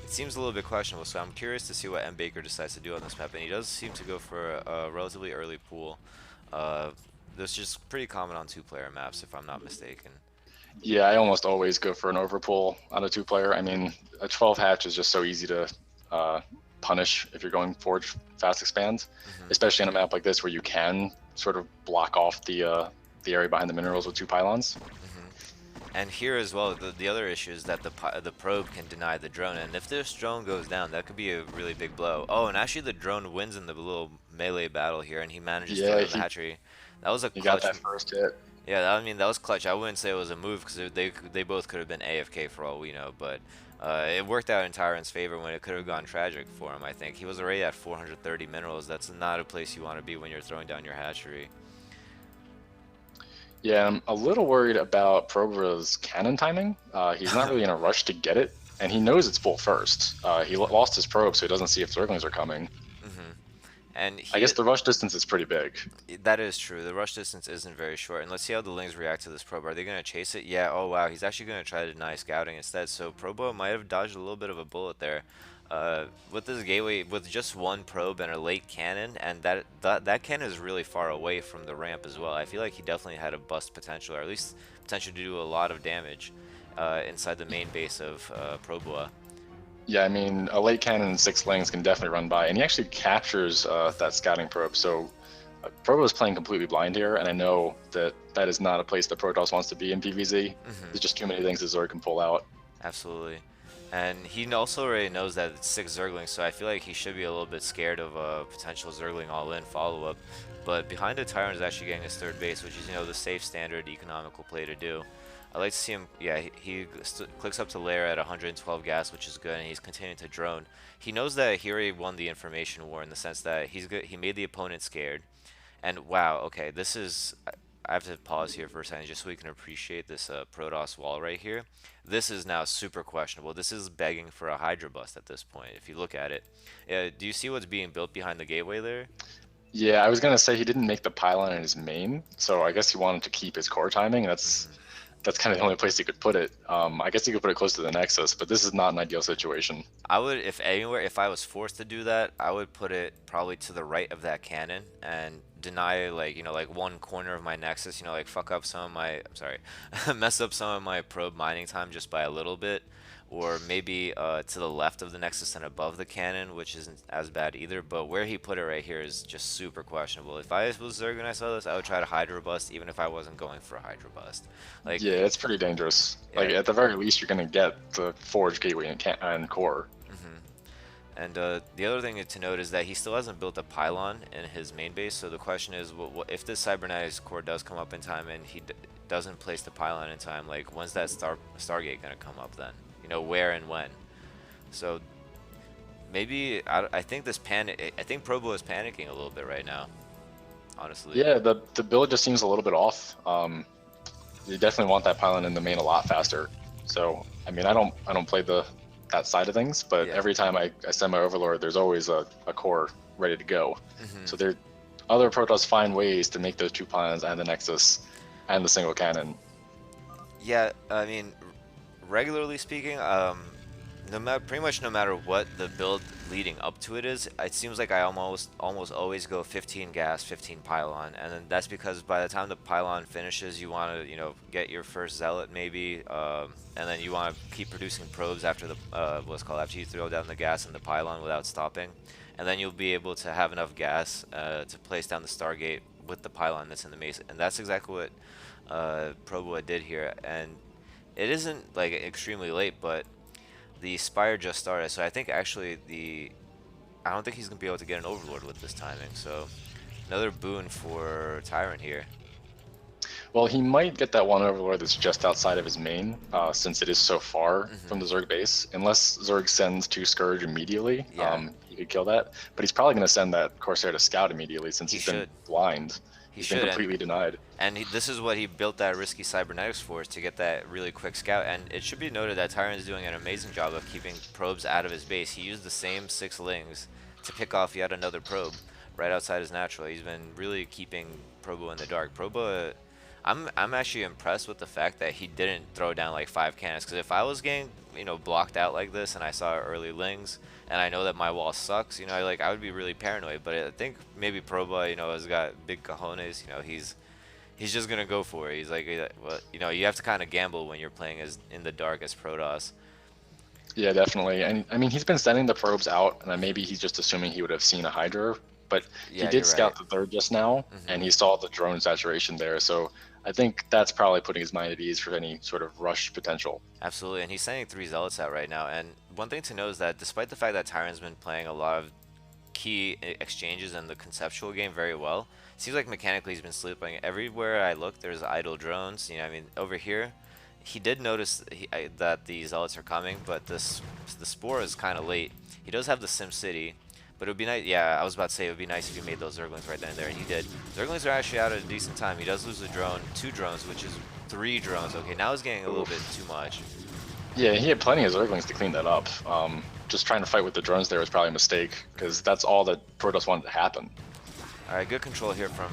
It seems a little bit questionable, so I'm curious to see what M. Baker decides to do on this map, and he does seem to go for a relatively early pool. Uh, that's just pretty common on two-player maps, if I'm not mistaken. Yeah, I almost always go for an overpull on a two-player. I mean, a 12 hatch is just so easy to uh, punish if you're going forge fast expand, Hmm. especially on a map like this where you can sort of block off the area behind the minerals with two pylons. Hmm. And here as well, the other issue is that the probe can deny the drone, and if this drone goes down, that could be a really big blow. Oh, and actually the drone wins in the little melee battle here, and he manages to Yeah, land the hatchery. That was a he got clutch. that first hit. Yeah, I mean that was clutch. I wouldn't say it was a move because they both could have been AFK for all we know, but It worked out in Tyron's favor when it could have gone tragic for him, I think. He was already at 430 minerals. That's not a place you want to be when you're throwing down your hatchery. Yeah, I'm a little worried about Probra's cannon timing. He's not really in a rush to get it, and he knows it's full first. He lost his probe, so he doesn't see if Zerglings are coming. Hmm. And I guess the rush distance is pretty big. that is true. The rush distance isn't very short. And let's see how the Lings react to this probe. Are they going to chase it? Yeah. Oh, wow. He's actually going to try to deny scouting instead. So Probo might have dodged a little bit of a bullet there. With this gateway, with just one probe and a late cannon, and that cannon is really far away from the ramp as well. I feel like he definitely had a bust potential, or at least potential to do a lot of damage inside the main base of Proboa. Yeah, I mean, a late cannon and 6 lanes can definitely run by, and he actually captures that scouting probe. So Probo is playing completely blind here, and I know that that is not a place that Protoss wants to be in PvZ. Hmm. There's just too many things that Zerg can pull out. Absolutely. And he also already knows that it's 6 Zerglings, so I feel like he should be a little bit scared of a potential Zergling all-in follow-up. But behind the Tyrant is actually getting his third base, which is, the safe, standard, economical play to do. I like to see him, yeah, he clicks up to lair at 112 gas, which is good, and he's continuing to drone. He knows that he already won the information war in the sense that he's good, he made the opponent scared. And wow, okay, this is. I have to pause here for a second just so we can appreciate this Protoss wall right here. This is now super questionable. This is begging for a Hydra bust at this point, if you look at it. Do you see what's being built behind the gateway there? Yeah, I was gonna say he didn't make the pylon in his main, so I guess he wanted to keep his core timing. And Hmm. that's kind of the only place he could put it. I guess he could put it close to the Nexus, but this is not an ideal situation. I would, if anywhere, if I was forced to do that, I would put it probably to the right of that cannon and deny, like, like one corner of my nexus, like fuck up some of my, I'm sorry, mess up some of my probe mining time just by a little bit, or maybe to the left of the nexus and above the cannon, which isn't as bad either. But where he put it right here is just super questionable. If I was Zerg and I saw this, I would try to Hydra bust, even if I wasn't going for a Hydra bust. Like, Yeah, it's pretty dangerous. Like yeah. at the very least, you're gonna get the Forge Gateway and core. Hmm. And the other thing to note is that he still hasn't built a pylon in his main base. So the question is, what if this Cybernetics core does come up in time and he doesn't place the pylon in time? Like, when's that Stargate gonna come up then? Where and when? So maybe I think this panic. I think Probo is panicking a little bit right now. Honestly. Yeah, the build just seems a little bit off. You definitely want that pylon in the main a lot faster. So I mean, I don't play that side of things, but Yeah. every time I send my Overlord, there's always a core ready to go. Hmm. So there, other Protoss find ways to make those 2 pylons and the Nexus and the single cannon. Yeah. I mean, regularly speaking, no matter pretty much no matter what the build leading up to it is, it seems like I almost always go 15 gas, 15 pylon, and then that's because by the time the pylon finishes, you want to get your first zealot maybe, and then you want to keep producing probes after the what's called after you throw down the gas and the pylon without stopping, and then you'll be able to have enough gas to place down the Stargate with the pylon that's in the maze, and that's exactly what Proboa did here, and it isn't like extremely late, but the Spire just started, so I think actually I don't think he's gonna be able to get an Overlord with this timing. So another boon for Tyrant here. Well, he might get that one Overlord that's just outside of his main, since it is so far Hmm. from the Zerg base. Unless Zerg sends 2 Scourge immediately, Yeah, he could kill that. But he's probably going to send that Corsair to scout immediately since he he's been should. blind. He He's been should, and completely denied. this is what he built that risky cybernetics for, is to get that really quick scout. And it should be noted that Tyrant is doing an amazing job of keeping probes out of his base. He used the same 6 Lings to pick off yet another probe right outside his natural. He's been really keeping Probo in the dark. Probo, I'm actually impressed with the fact that he didn't throw down like 5 cannons. Because if I was getting blocked out like this and I saw early Lings and I know that my wall sucks, I would be really paranoid. But I think maybe Proba, has got big cojones. He's just gonna go for it. He's like, well, you have to kind of gamble when you're playing as in the dark as Protoss. Yeah, definitely. And I mean, he's been sending the probes out, and maybe he's just assuming he would have seen a Hydra. But he Yeah, did you're right. scout the third just now, Hmm. and he saw the drone saturation there. So I think that's probably putting his mind at ease for any sort of rush potential. Absolutely, and he's sending 3 Zealots out right now. And one thing to know is that despite the fact that Tyrant's been playing a lot of key exchanges in the conceptual game very well, it seems like mechanically he's been sleeping. Everywhere I look, there's idle drones. I mean, over here, he did notice that the zealots are coming, but the spore is kind of late. He does have the Sim City, but it would be nice. Yeah, I was about to say it would be nice if he made those Zerglings right then and there, and he did. Zerglings are actually out at a decent time. He does lose a drone, 2 drones, which is 3 drones. Okay, now it's getting a little bit Oof. too much. Yeah, he had plenty of Zerglings to clean that up. Just trying to fight with the drones there was probably a mistake because that's all that Protoss wanted to happen. All right, good control here from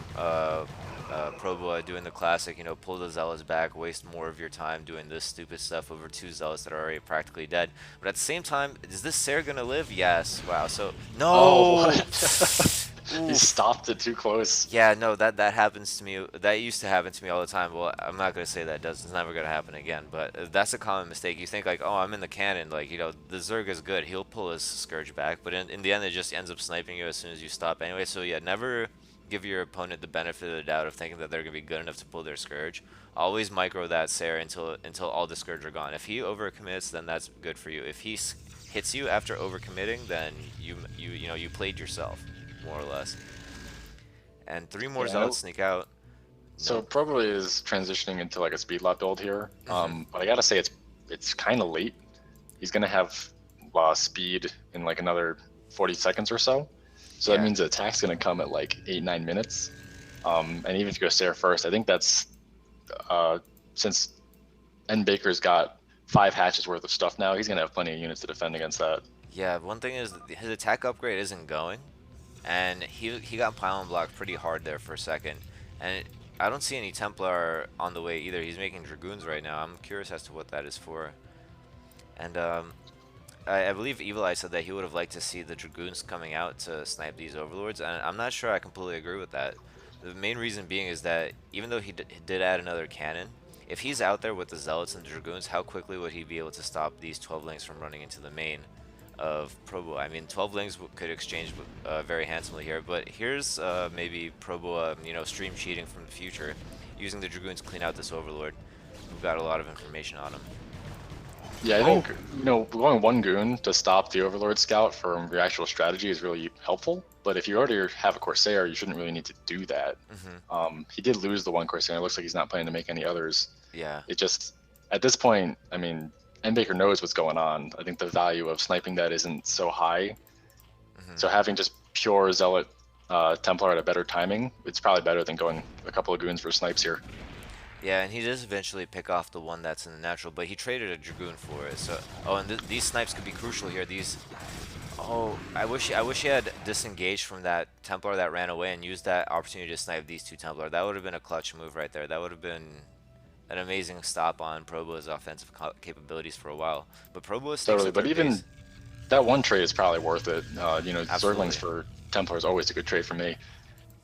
Proboa doing the classic, pull the zealots back, waste more of your time doing this stupid stuff over 2 zealots that are already practically dead. But at the same time, is this Sarah gonna live? Yes. Wow. So Oh, no. what? He Oof. stopped it too close. Yeah, no, that happens to me. That used to happen to me all the time. Well, I'm not gonna say that does. It's never gonna happen again. But that's a common mistake. You think like, oh, I'm in the cannon. Like, the Zerg is good. He'll pull his Scourge back. But in the end, it just ends up sniping you as soon as you stop anyway. So yeah, never give your opponent the benefit of the doubt of thinking that they're gonna be good enough to pull their Scourge. Always micro that Sarah until all the Scourge are gone. If he overcommits, then that's good for you. If he hits you after overcommitting, then you played yourself, more or less. And 3 more Yeah, zealots sneak out. so Nope. probably is transitioning into like a speed lot build here. Hmm. But I gotta say it's kind of late. He's gonna have speed in like another 40 seconds or so. So that Yeah. means the attack's gonna come at like 8-9 minutes. And even if you go Sarah first, I think that's uh, since N Baker's got 5 hatches worth of stuff now, he's gonna have plenty of units to defend against that. Yeah, one thing is his attack upgrade isn't going, and he got pylon blocked pretty hard there for a second. And I don't see any Templar on the way either. He's making Dragoons right now. I'm curious as to what that is for. And I believe Evil Eye said that he would have liked to see the Dragoons coming out to snipe these Overlords, and I'm not sure I completely agree with that. The main reason being is that even though he did add another cannon, if he's out there with the Zealots and the Dragoons, how quickly would he be able to stop these 12 links from running into the main of Proboa? I mean, 12 links could exchange very handsomely here, but here's maybe Proboa, stream cheating from the future, using the Dragoons to clean out this Overlord. We've got a lot of information on him. Yeah, I Oh! think going one goon to stop the Overlord Scout from your actual strategy is really helpful. But if you already have a Corsair, you shouldn't really need to do that. Hmm. He did lose the one Corsair. It looks like he's not planning to make any others. Yeah. It just at this point, I mean, M Baker knows what's going on. I think the value of sniping that isn't so high. Hmm. So having just pure Zealot Templar at a better timing, it's probably better than going a couple of goons for snipes here. Yeah, and he does eventually pick off the one that's in the natural, but he traded a Dragoon for it. So, oh, and these snipes could be crucial here. Oh, I wish he had disengaged from that Templar that ran away and used that opportunity to snipe these 2 Templar. That would have been a clutch move right there. That would have been an amazing stop on Probo's offensive capabilities for a while. But Probo stakes Totally, a but third even base. that one trade is probably worth it. Zerglings Absolutely. for Templar is always a good trade for me.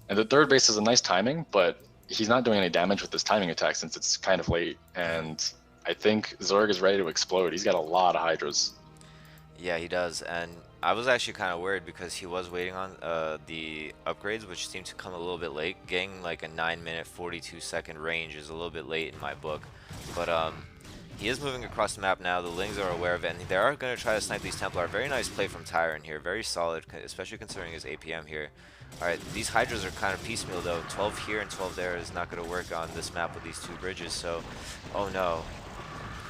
And the third base is a nice timing, but he's not doing any damage with this timing attack since it's kind of late. Hmm. And I think Zerg is ready to explode. He's got a lot of Hydras. Yeah, he does, and I was actually kind of worried because he was waiting on the upgrades, which seemed to come a little bit late. Getting like a 9-minute, 42-second range is a little bit late in my book, but he is moving across the map now. The Lings are aware of it, and they are going to try to snipe these Templar. Very nice play from Tyrant here, very solid, especially considering his APM here. All right, these Hydras are kind of piecemeal though. 12 here and 12 there is not going to work on this map with these 2 bridges. So, oh no,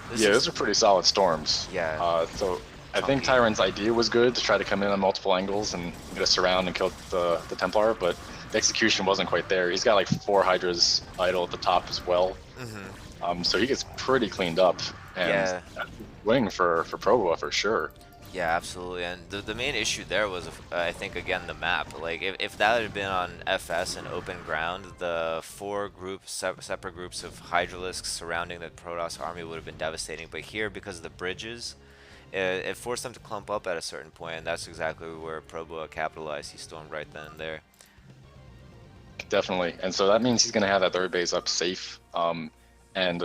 this Yeah, those is are pretty solid storms. yeah, So I think chunky. Tyrant's idea was good to try to come in on multiple angles and get a surround and kill the Templar, but the execution wasn't quite there. He's got like 4 Hydras idle at the top as well. Hmm. So he gets pretty cleaned up, and Yeah. that's a win for Provoa for sure. Yeah, absolutely. And the main issue there was, I think, again, the map. Like, if that had been on FS and open ground, the 4 separate groups of Hydralisks surrounding the Protoss army would have been devastating. But here, because of the bridges, it forced them to clump up at a certain point, and that's exactly where Proboa capitalized. He stormed right then and there. Definitely. And so that means he's going to have that third base up safe. And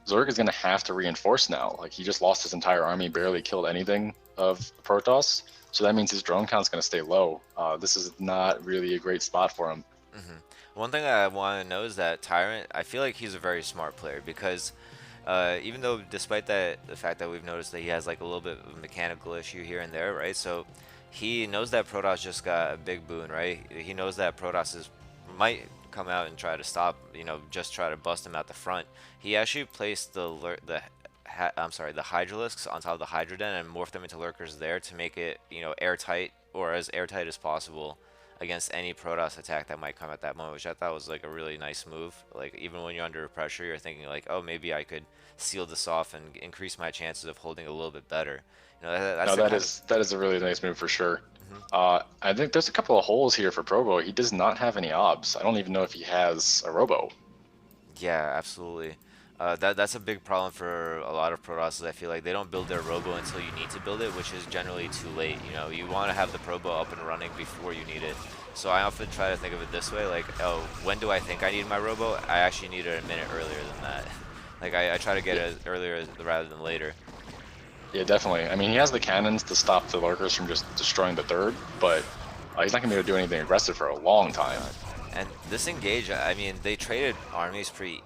Zerg is going to have to reinforce now. Like, he just lost his entire army, barely killed anything of Protoss. So that means his drone count's going to stay low. This is not really a great spot for him. Hmm. One thing I want to know is that Tyrant, I feel like he's a very smart player because even though despite the fact that we've noticed that he has like a little bit of a mechanical issue here and there, right? So he knows that Protoss just got a big boon, right? He knows that Protoss is might come out and try to stop, just try to bust him at the front. He actually placed I'm sorry, the Hydralisks on top of the Hydroden and morphed them into lurkers there to make it, airtight or as airtight as possible against any Protoss attack that might come at that moment, which I thought was like a really nice move. Like even when you're under pressure, you're thinking like, oh, maybe I could seal this off and increase my chances of holding a little bit better. That's No, the that kind of. is a really nice move for sure. Mhm. I think there's a couple of holes here for Probo. He does not have any obs. I don't even know if he has a Robo. Yeah, absolutely. That's a big problem for a lot of Protosses. I feel like they don't build their Robo until you need to build it, which is generally too late. You want to have the Probo up and running before you need it. So I often try to think of it this way, like, oh, when do I think I need my Robo? I actually need it a minute earlier than that. Like I try to get Yeah, it earlier rather than later. yeah, definitely. I mean, he has the cannons to stop the lurkers from just destroying the third, but he's not gonna be able to do anything aggressive for a long Oh my time. god. And this engage, I mean, they traded armies pretty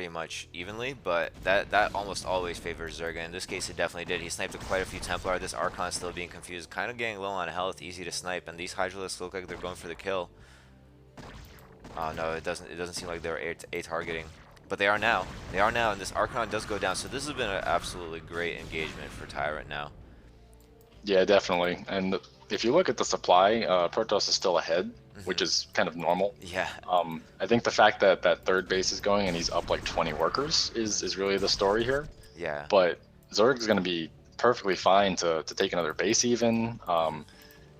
much evenly, but that almost always favors Zerga. In this case, it definitely did. He sniped quite a few Templar. This Archon still being confused, kind of getting low on health, easy to snipe, and these Hydralisks look like they're going for the kill. Oh no, it doesn't. It doesn't seem like they're a targeting, but they are now. They are now, and this Archon does go down. So this has been an absolutely great engagement for Tyrant now. Yeah, definitely. And if you look at the supply, Protoss is still ahead, which Hmm. is kind of normal. Yeah, I think the fact that that third base is going and he's up like 20 workers is really the story here. yeah, But Zerg is going to be perfectly fine to take another base even. hmm,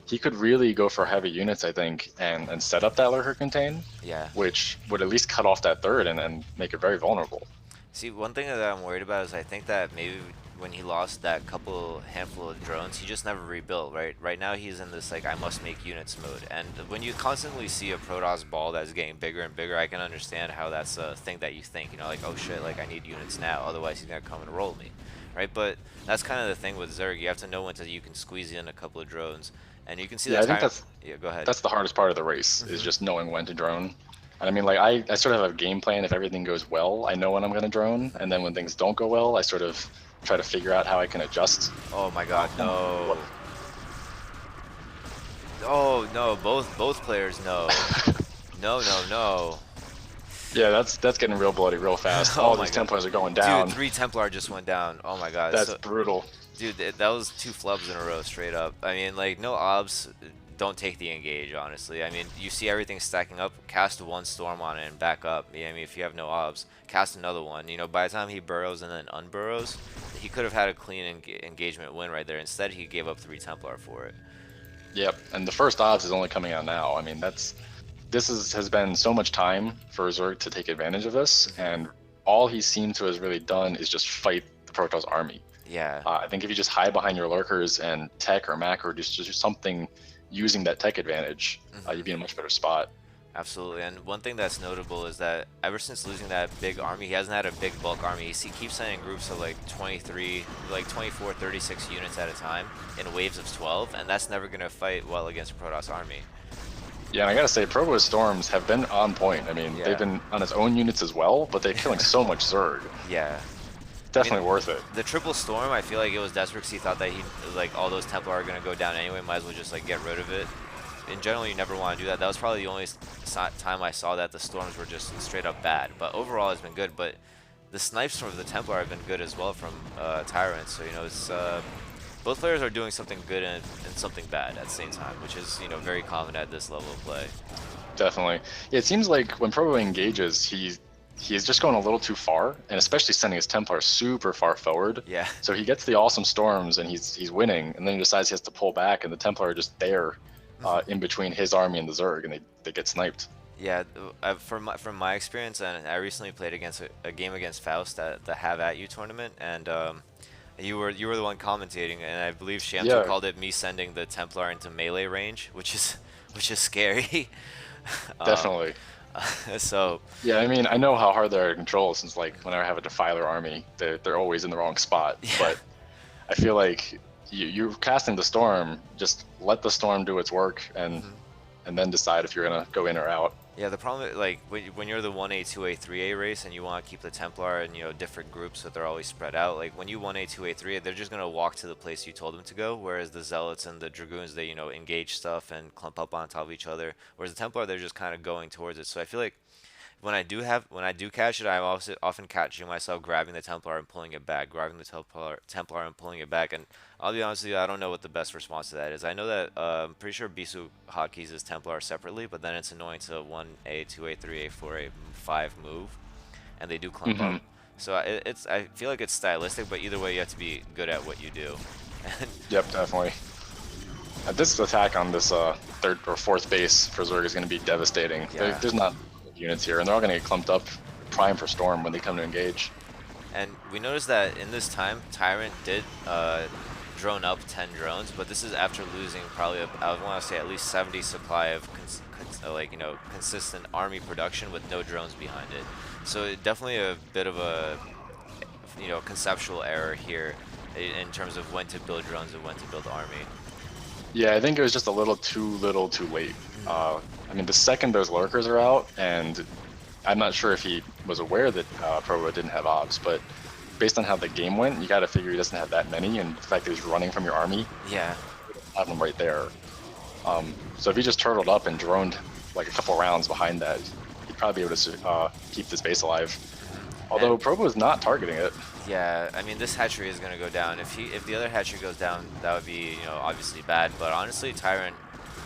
He could really go for heavy units, I think, and set up that lurker contain, yeah. which would at least cut off that third and make it very vulnerable. See, one thing that I'm worried about is I think that maybe when he lost that handful of drones, he just never rebuilt, right? Right now he's in this like I must make units mode. And when you constantly see a Protoss ball that's getting bigger and bigger, I can understand how that's a thing that you think, like, oh shit, like I need units now, otherwise he's gonna come and roll me. Right? But that's kind of the thing with Zerg. You have to know when you can squeeze in a couple of drones. And you can see Yeah, that I think Tyrant. Yeah, go ahead. that's the hardest part of the race is Hmm. just knowing when to drone. And I mean, like I sort of have a game plan. If everything goes well, I know when I'm going to drone, and then when things don't go well, I sort of try to figure out how I can adjust. Oh my god, What? no. Oh no, both players no. No, no, no. Yeah, that's getting real bloody real fast. Oh All my these god. Templars are going Dude, down. 3 Templar just went down. Oh my god. That's So, brutal. dude, that was 2 flubs in a row straight up. I mean, like, no obs, don't take the engage, honestly. I mean, you see everything stacking up, cast one storm on it and back up. Yeah, I mean, if you have no obs, cast another one. By the time he burrows and then unburrows, he could have had a clean engagement win right there. Instead, he gave up 3 Templar for it. Yep, and the first odds is only coming out now. I mean, has been so much time for Zerg to take advantage of this, Hmm. and all he seemed to has really done is just fight the Protoss army. Yeah. I think if you just hide behind your lurkers and tech or mac or just do something using that tech advantage, Hmm. you'd be in a much better spot. Absolutely, and one thing that's notable is that ever since losing that big army, he hasn't had a big bulk army. He keeps sending groups of like 23, like 24, 36 units at a time in waves of 12, and that's never going to fight well against a Protoss army. Yeah, and I gotta say, Protoss Storms have been on point. I mean, they've Yeah, been on his own units as well, but they're killing so much Zerg. yeah. I mean, Definitely worth it. the triple storm, I feel like it was desperate because he thought that like all those Templar are going to go down anyway, might as well just like get rid of it. In general, you never want to do that. That was probably the only time I saw that the storms were just straight up bad. But overall, it's been good. But the snipes from the Templar have been good as well from Tyrant. So it's both players are doing something good and something bad at the same time, which is very common at this level of play. Definitely. Yeah, it seems like when Probo engages, he's just going a little too far, and especially sending his Templar super far forward. Yeah. So he gets the awesome storms and he's winning, and then he decides he has to pull back, and the Templar are just there, in between his army and the Zerg, and they get sniped. Yeah, from my experience, and I recently played against a game against Faust at the Have At You tournament, and you were the one commentating, and I believe Shamsu Yeah, called it me sending the Templar into melee range, which is scary. um, definitely. so Yeah, I mean, I know how hard they're to control since like whenever I have a Defiler army, they're always in the wrong spot. yeah. But I feel like you're casting the storm, just let the storm do its work, Mhm. and then decide if you're gonna go in or out. Yeah, the problem is, like when you're the 1A, 2A, 3A race and you want to keep the Templar in different groups so they're always spread out. Like when you 1A, 2A, 3A, they're just gonna walk to the place you told them to go. Whereas the Zealots and the Dragoons, they engage stuff and clump up on top of each other. Whereas the Templar, they're just kind of going towards it. So I feel like When I do catch it, I'm also often catching myself grabbing the Templar and pulling it back, grabbing the Templar and pulling it back. And I'll be honest with you, I don't know what the best response to that is. I know that I'm pretty sure Bisu hotkeys is Templar separately, but then it's annoying to 1A, 2A, 3A, 4A, 5 move, and they do clump Hmm. up. So I feel like it's stylistic, but either way, you have to be good at what you do. And Yep, definitely. This attack on this third or fourth base for Zerg is going to be devastating. yeah, There's not units here, and they're all going to get clumped up, prime for Storm when they come to engage. and we noticed that in this time, Tyrant did drone up 10 drones, but this is after losing probably, I want to say at least 70 supply of consistent army production with no drones behind it. So definitely a bit of a, conceptual error here in terms of when to build drones and when to build army. Yeah, I think it was just a little too late. I mean, the second those lurkers are out, and I'm not sure if he was aware that Provo didn't have obs, but based on how the game went, you got to figure he doesn't have that many, and the fact that he's running from your army, Yeah, have him right there. So if he just turtled up and droned like a couple rounds behind that, he'd probably be able to keep this base alive. Although and Provo is not targeting it. yeah, I mean this hatchery is gonna go down. If the other hatchery goes down, that would be obviously bad. But honestly, Tyrant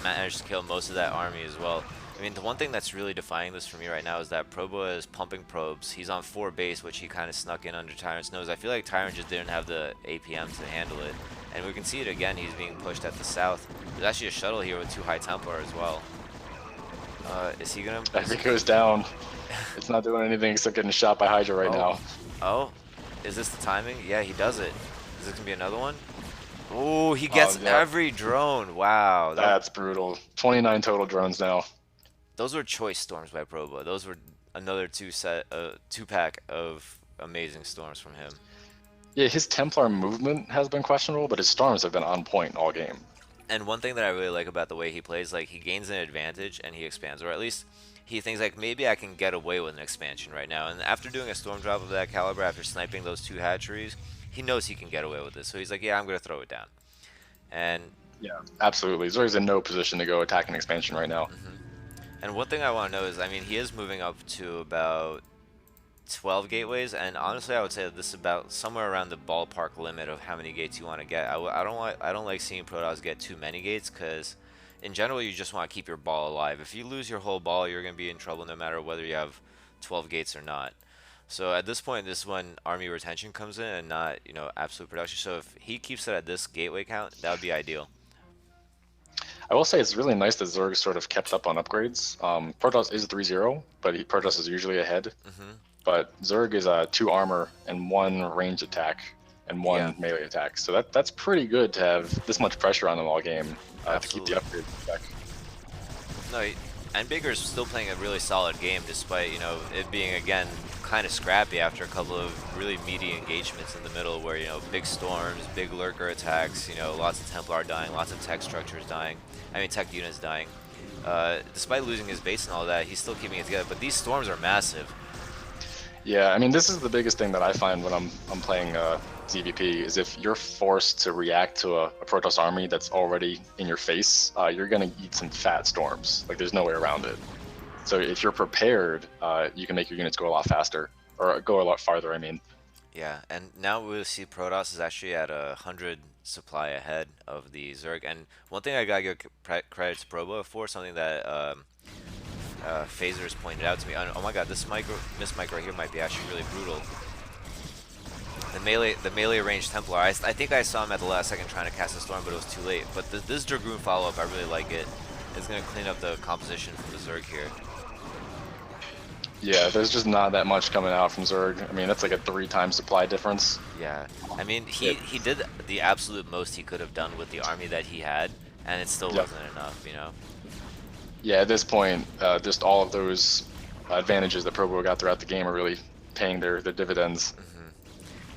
managed to kill most of that army as well. I mean the one thing that's really defining this for me right now is that Probo is pumping probes. He's on 4 base, which he kind of snuck in under Tyrant's nose. I feel like Tyrant just didn't have the APM to handle it, and we can see it again. He's being pushed at the south. There's actually a shuttle here with 2 High Templar as well. Is he gonna? If it goes down, it's not doing anything except getting shot by Hydra right Oh, now. oh, is this the timing? Yeah, he does it. Is this gonna be another one? Oh, he gets Yeah, every drone. Wow. that's brutal. 29 total drones now. Those were choice storms by Probo. Those were another two pack of amazing storms from him. Yeah, his Templar movement has been questionable, but his storms have been on point all game. And one thing that I really like about the way he plays, like he gains an advantage and he expands, or at least he thinks like maybe I can get away with an expansion right now. And after doing a storm drop of that caliber, after sniping those 2 hatcheries, he knows he can get away with it. So he's like, yeah, I'm gonna throw it down. And Yeah, absolutely. Zerg's in no position to go attack an expansion right now. And one thing I want to know is, I mean, he is moving up to about 12 gateways, and honestly, I would say that this is about somewhere around the ballpark limit of how many gates you want to get. I don't like seeing Protoss get too many gates because, in general, you just want to keep your ball alive. If you lose your whole ball, you're going to be in trouble no matter whether you have 12 gates or not. So at this point, this is when army retention comes in and not, absolute production. So if he keeps it at this gateway count, that would be ideal. I will say it's really nice that Zerg sort of kept up on upgrades. Protoss is 3-0, but Protoss is usually ahead. But Zerg is 2 armor and 1 range attack and 1 Yeah, melee attack. So that's pretty good to have this much pressure on them all game to keep the absolutely. upgrade back. No, and Baker's still playing a really solid game despite, it being again kind of scrappy after a couple of really meaty engagements in the middle where, big storms, big lurker attacks, lots of Templar dying, lots of tech structures dying, tech units dying. Despite losing his base and all that, he's still keeping it together, but these storms are massive. Yeah, I mean this is the biggest thing that I find when I'm playing ZVP is if you're forced to react to a Protoss army that's already in your face, you're gonna eat some fat storms. Like there's no way around it. So if you're prepared, you can make your units go a lot faster or go a lot farther. I mean, Yeah, and now we'll see Protoss is actually at 100 supply ahead of the Zerg. And one thing I gotta give credit to Probo for, something that Phaser has pointed out to me. Oh my god, this mic right here might be actually really brutal. The melee range Templar. I think I saw him at the last second trying to cast a storm, but it was too late. But this Dragoon follow-up, I really like it. It's gonna clean up the composition from the Zerg here. yeah, there's just not that much coming out from Zerg. I mean, that's like a 3-time supply difference. Yeah, I mean Yep. he did the absolute most he could have done with the army that he had, and it still Yep. wasn't enough. Yeah, at this point, just all of those advantages that Probo got throughout the game are really paying their dividends.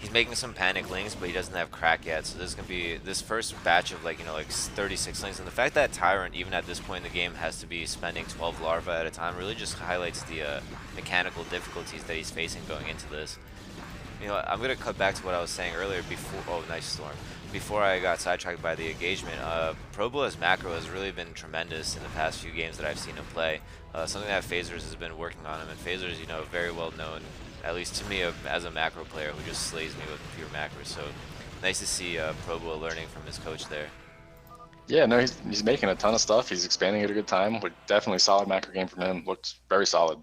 He's making some panic links, but he doesn't have crack yet. So this is gonna be this first batch of like 36 links, and the fact that Tyrant even at this point in the game has to be spending 12 larvae at a time really just highlights the mechanical difficulties that he's facing going into this. I'm gonna cut back to what I was saying earlier before. Oh, nice storm. Before I got sidetracked by the engagement, Probo's macro has really been tremendous in the past few games that I've seen him play. Something that Phasers has been working on him, and Phasers, very well known, at least to me, as a macro player who just slays me with pure macros. So nice to see Probo learning from his coach there. Yeah, no, he's making a ton of stuff. He's expanding at a good time. But definitely solid macro game from him. Looked very solid.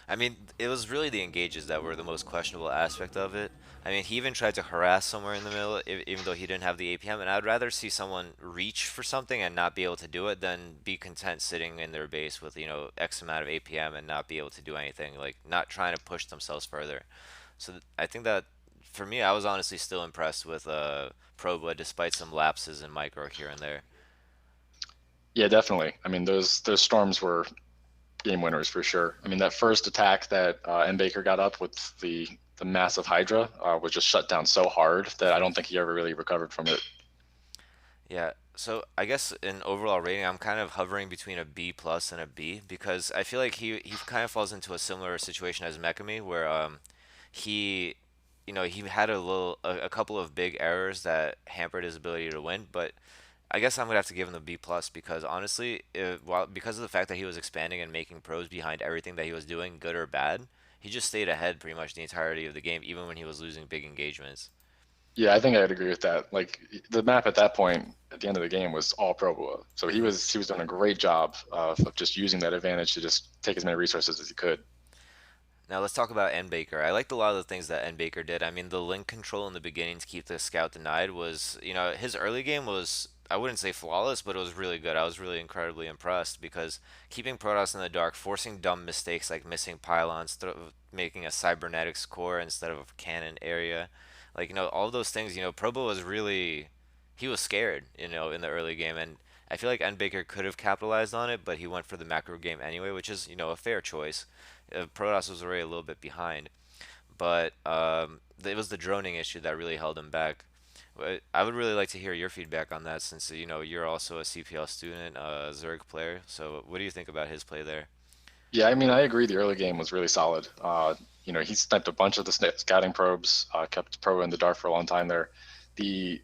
I mean, it was really the engages that were the most questionable aspect of it. I mean, he even tried to harass somewhere in the middle, even though he didn't have the APM. And I'd rather see someone reach for something and not be able to do it than be content sitting in their base with, X amount of APM and not be able to do anything, like not trying to push themselves further. So I think that for me, I was honestly still impressed with Proba despite some lapses in micro here and there. Yeah, definitely. I mean, those storms were game winners for sure. I mean, that first attack that M Baker got up with the massive Hydra was just shut down so hard that I don't think he ever really recovered from it. Yeah, so I guess in overall rating, I'm kind of hovering between a B plus and a B because I feel like he kind of falls into a similar situation as Mekami, where he he had a couple of big errors that hampered his ability to win, but I guess I'm gonna have to give him the B plus because honestly, because of the fact that he was expanding and making pros behind everything that he was doing, good or bad, he just stayed ahead pretty much the entirety of the game, even when he was losing big engagements. Yeah, I think I'd agree with that. Like the map at that point at the end of the game was all Proboa, so he was doing a great job of just using that advantage to just take as many resources as he could. Now let's talk about N Baker. I liked a lot of the things that N Baker did. I mean, the link control in the beginning to keep the scout denied was, his early game was, I wouldn't say flawless, but it was really good. I was really incredibly impressed because keeping Protoss in the dark, forcing dumb mistakes like missing pylons, making a cybernetics core instead of a cannon area, like, all of those things, Probo was really, he was scared, in the early game, and I feel like N Baker could have capitalized on it, but he went for the macro game anyway, which is, a fair choice. Protoss was already a little bit behind, but it was the droning issue that really held him back. I would really like to hear your feedback on that, since you're also a CPL student, a Zerg player. So, what do you think about his play there? Yeah, I mean, I agree. The early game was really solid. He sniped a bunch of the scouting probes, kept Probo in the dark for a long time there. The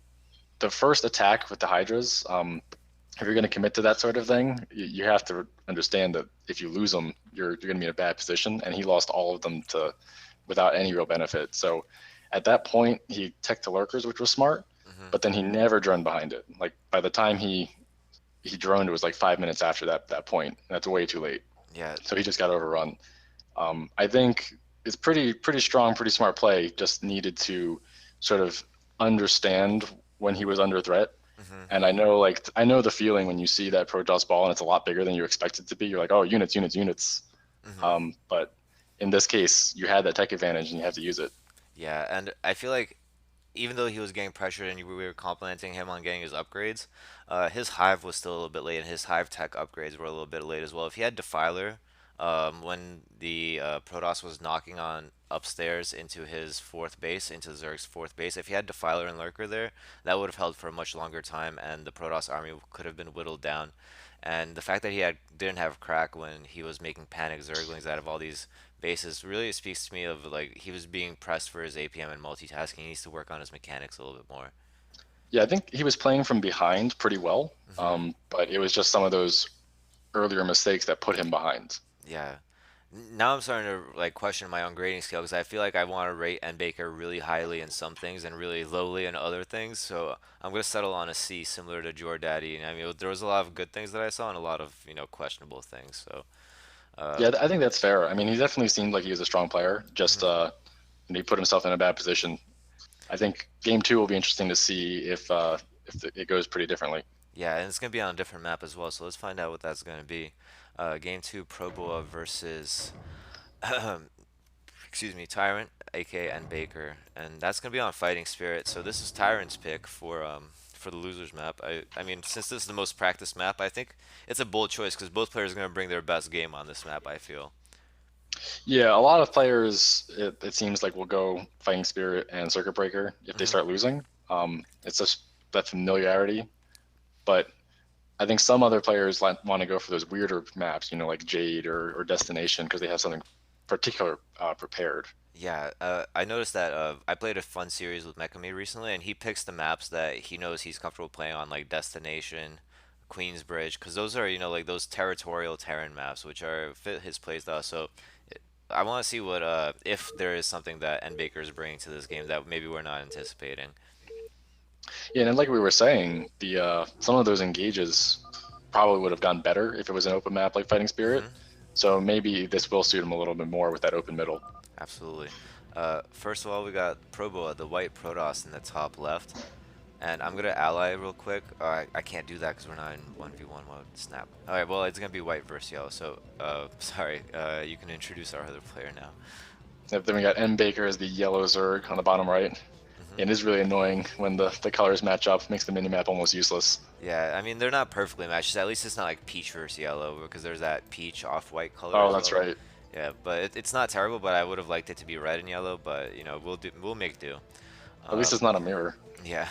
the first attack with the Hydras, if you're going to commit to that sort of thing, you have to understand that if you lose them, you're going to be in a bad position. And he lost all of them to without any real benefit. So at that point, he teched to lurkers, which was smart, Hmm. but then he never droned behind it. Like by the time he droned, it was like 5 minutes after that point. That's way too late. Yeah. So he just got overrun. I think it's pretty strong, pretty smart play. Just needed to sort of understand when he was under threat. Hmm. And I know the feeling when you see that Protoss ball and it's a lot bigger than you expect it to be. You're like, oh, units, units, units. Hmm. But in this case, you had that tech advantage and you have to use it. Yeah, and I feel like even though he was getting pressured and we were complimenting him on getting his upgrades, his hive was still a little bit late, and his hive tech upgrades were a little bit late as well. If he had Defiler, when the Protoss was knocking on upstairs into his fourth base, into Zerg's fourth base, if he had Defiler and Lurker there, that would have held for a much longer time, and the Protoss army could have been whittled down. And the fact that didn't have crack when he was making panic Zerglings out of all these bases really speaks to me of like he was being pressed for his APM and multitasking. He needs to work on his mechanics a little bit more. Yeah, I think he was playing from behind pretty well, Hmm. but it was just some of those earlier mistakes that put him behind. Yeah. Now I'm starting to like question my own grading scale because I feel like I want to rate N Baker really highly in some things and really lowly in other things. So I'm gonna settle on a C, similar to Jordaddy. And I mean, there was a lot of good things that I saw and a lot of questionable things. So. Uh, Yeah, I think that's fair. I mean, he definitely seemed like he was a strong player. Just mhm. he put himself in a bad position. I think game two will be interesting to see if it goes pretty differently. Yeah, and it's gonna be on a different map as well. So let's find out what that's gonna be. Game two, Proboa versus, excuse me, Tyrant, AK, and Baker, and that's gonna be on Fighting Spirit. So this is Tyrant's pick for the losers map. I mean, since this is the most practiced map, I think it's a bold choice because both players are gonna bring their best game on this map. I feel. Yeah, a lot of players it seems like will go Fighting Spirit and Circuit Breaker if they Hmm. start losing. It's just that familiarity, but I think some other players want to go for those weirder maps, like Jade or Destination, because they have something particular prepared. Yeah, I noticed that I played a fun series with Mekami recently, and he picks the maps that he knows he's comfortable playing on, like Destination, Queensbridge, because those are, like those territorial Terran maps, which are fit his playstyle. So I want to see what if there is something that N Baker is bringing to this game that maybe we're not anticipating. Yeah, and like we were saying, the some of those engages probably would have gone better if it was an open map like Fighting Spirit. Hmm. So maybe this will suit him a little bit more with that open middle. Absolutely. First of all, we got Proboa, the white Protoss in the top left. And I'm gonna ally real quick. I can't do that because we're not in 1v1 mode. Snap. Alright, well, it's gonna be white versus yellow. So, sorry. You can introduce our other player now. Yep, then we got M Baker as the yellow Zerg on the bottom right. Hmm. It is really annoying when the colors match up, makes the minimap almost useless. Yeah, I mean, they're not perfectly matched. At least it's not like peach versus yellow because there's that peach off-white color Oh, as that's well. right. Yeah, but it's not terrible, but I would have liked it to be red and yellow, but, we'll make do. At least Um, it's not a mirror. yeah.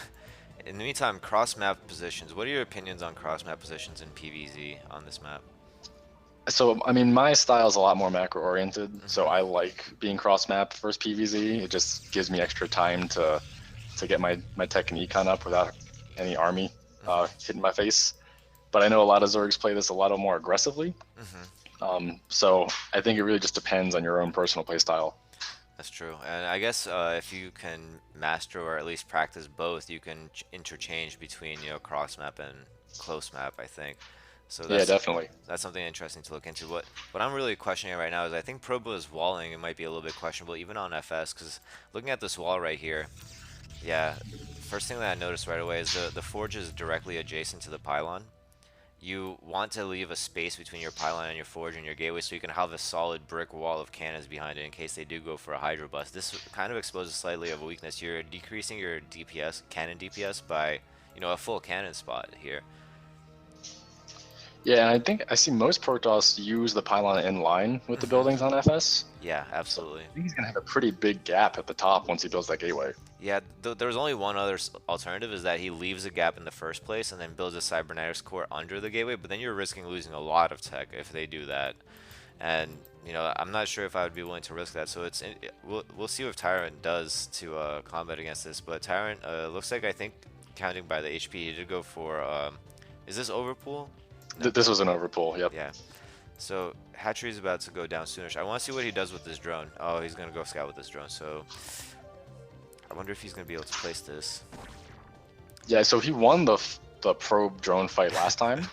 In the meantime, cross-map positions. What are your opinions on cross-map positions in PvZ on this map? So, I mean, my style is a lot more macro oriented, so Hmm. I like being cross map versus PVZ. It just gives me extra time to get my tech and econ up without any army Hmm. hitting my face. But I know a lot of Zergs play this a lot more aggressively. Hmm. So I think it really just depends on your own personal play style. That's true. And I guess if you can master or at least practice both, you can interchange between, cross map and close map, I think. So Yeah, that's definitely. that's something interesting to look into. What I'm really questioning right now is I think Probo's walling it might be a little bit questionable even on FS because looking at this wall right here, yeah, first thing that I noticed right away is the forge is directly adjacent to the pylon. You want to leave a space between your pylon and your forge and your gateway so you can have a solid brick wall of cannons behind it in case they do go for a hydro bust. This kind of exposes slightly of a weakness. You're decreasing your DPS, cannon DPS by, a full cannon spot here. Yeah, and I think I see most Protoss use the pylon in line with the Hmm. buildings on FS. Yeah, So absolutely. I think he's gonna have a pretty big gap at the top once he builds that gateway. Yeah, there's only one other alternative is that he leaves a gap in the first place and then builds a cybernetics core under the gateway, but then you're risking losing a lot of tech if they do that. And I'm not sure if I would be willing to risk that. So we'll see what Tyrant does to combat against this. But Tyrant looks like I think counting by the HP, he did go for is this overpool? No. This was an overpull. Yep. Yeah. So Hatchery's about to go down soonish. I want to see what he does with this drone. Oh, he's gonna go scout with this drone. So I wonder if he's gonna be able to place this. Yeah, so he won the probe drone fight last time,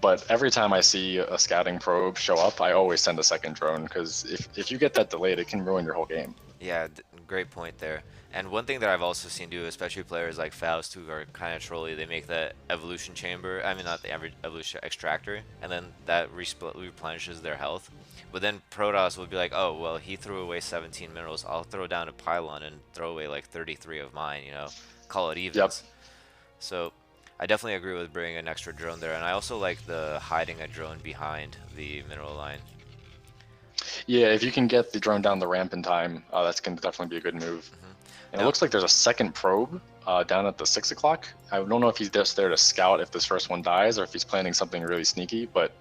but every time I see a scouting probe show up, I always send a second drone because if you get that delayed, it can ruin your whole game. Yeah, great point there. And one thing that I've also seen do, especially players like Faust who are kind of trolly, they make the evolution chamber, I mean not the evolution extractor, and then that replenishes their health. But then Protoss would be like, oh, well, he threw away 17 minerals, I'll throw down a pylon and throw away like 33 of mine, call it Yep. evens. So I definitely agree with bringing an extra drone there, and I also like the hiding a drone behind the mineral line. Yeah, if you can get the drone down the ramp in time, that's going to definitely be a good move. Hmm. And it Now, looks like there's a second probe down at the 6 o'clock. I don't know if he's just there to scout if this first one dies or if he's planning something really sneaky, but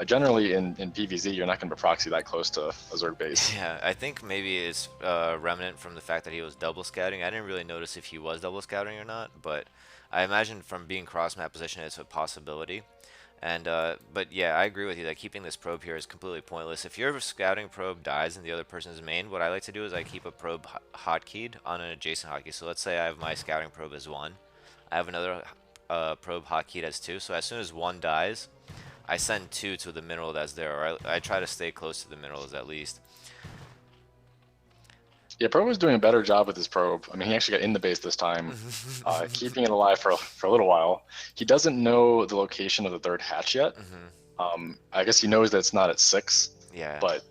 generally in PvZ, you're not going to proxy that close to a Zerg base. yeah, I think maybe it's remnant from the fact that he was double scouting. I didn't really notice if he was double scouting or not, but I imagine from being cross map position, it's a possibility. And but yeah, I agree with you that keeping this probe here is completely pointless. If your scouting probe dies in the other person's main, what I like to do is I keep a probe hotkeyed on an adjacent hotkey. So let's say I have my scouting probe as 1, I have another probe hotkeyed as 2. So as soon as 1 dies, I send 2 to the mineral that's there, or I try to stay close to the minerals at least. Yeah, Probe was doing a better job with his probe. I mean, he actually got in the base this time, keeping it alive for a little while. He doesn't know the location of the third hatch yet. Hmm. I guess he knows that it's not at 6, Yeah. but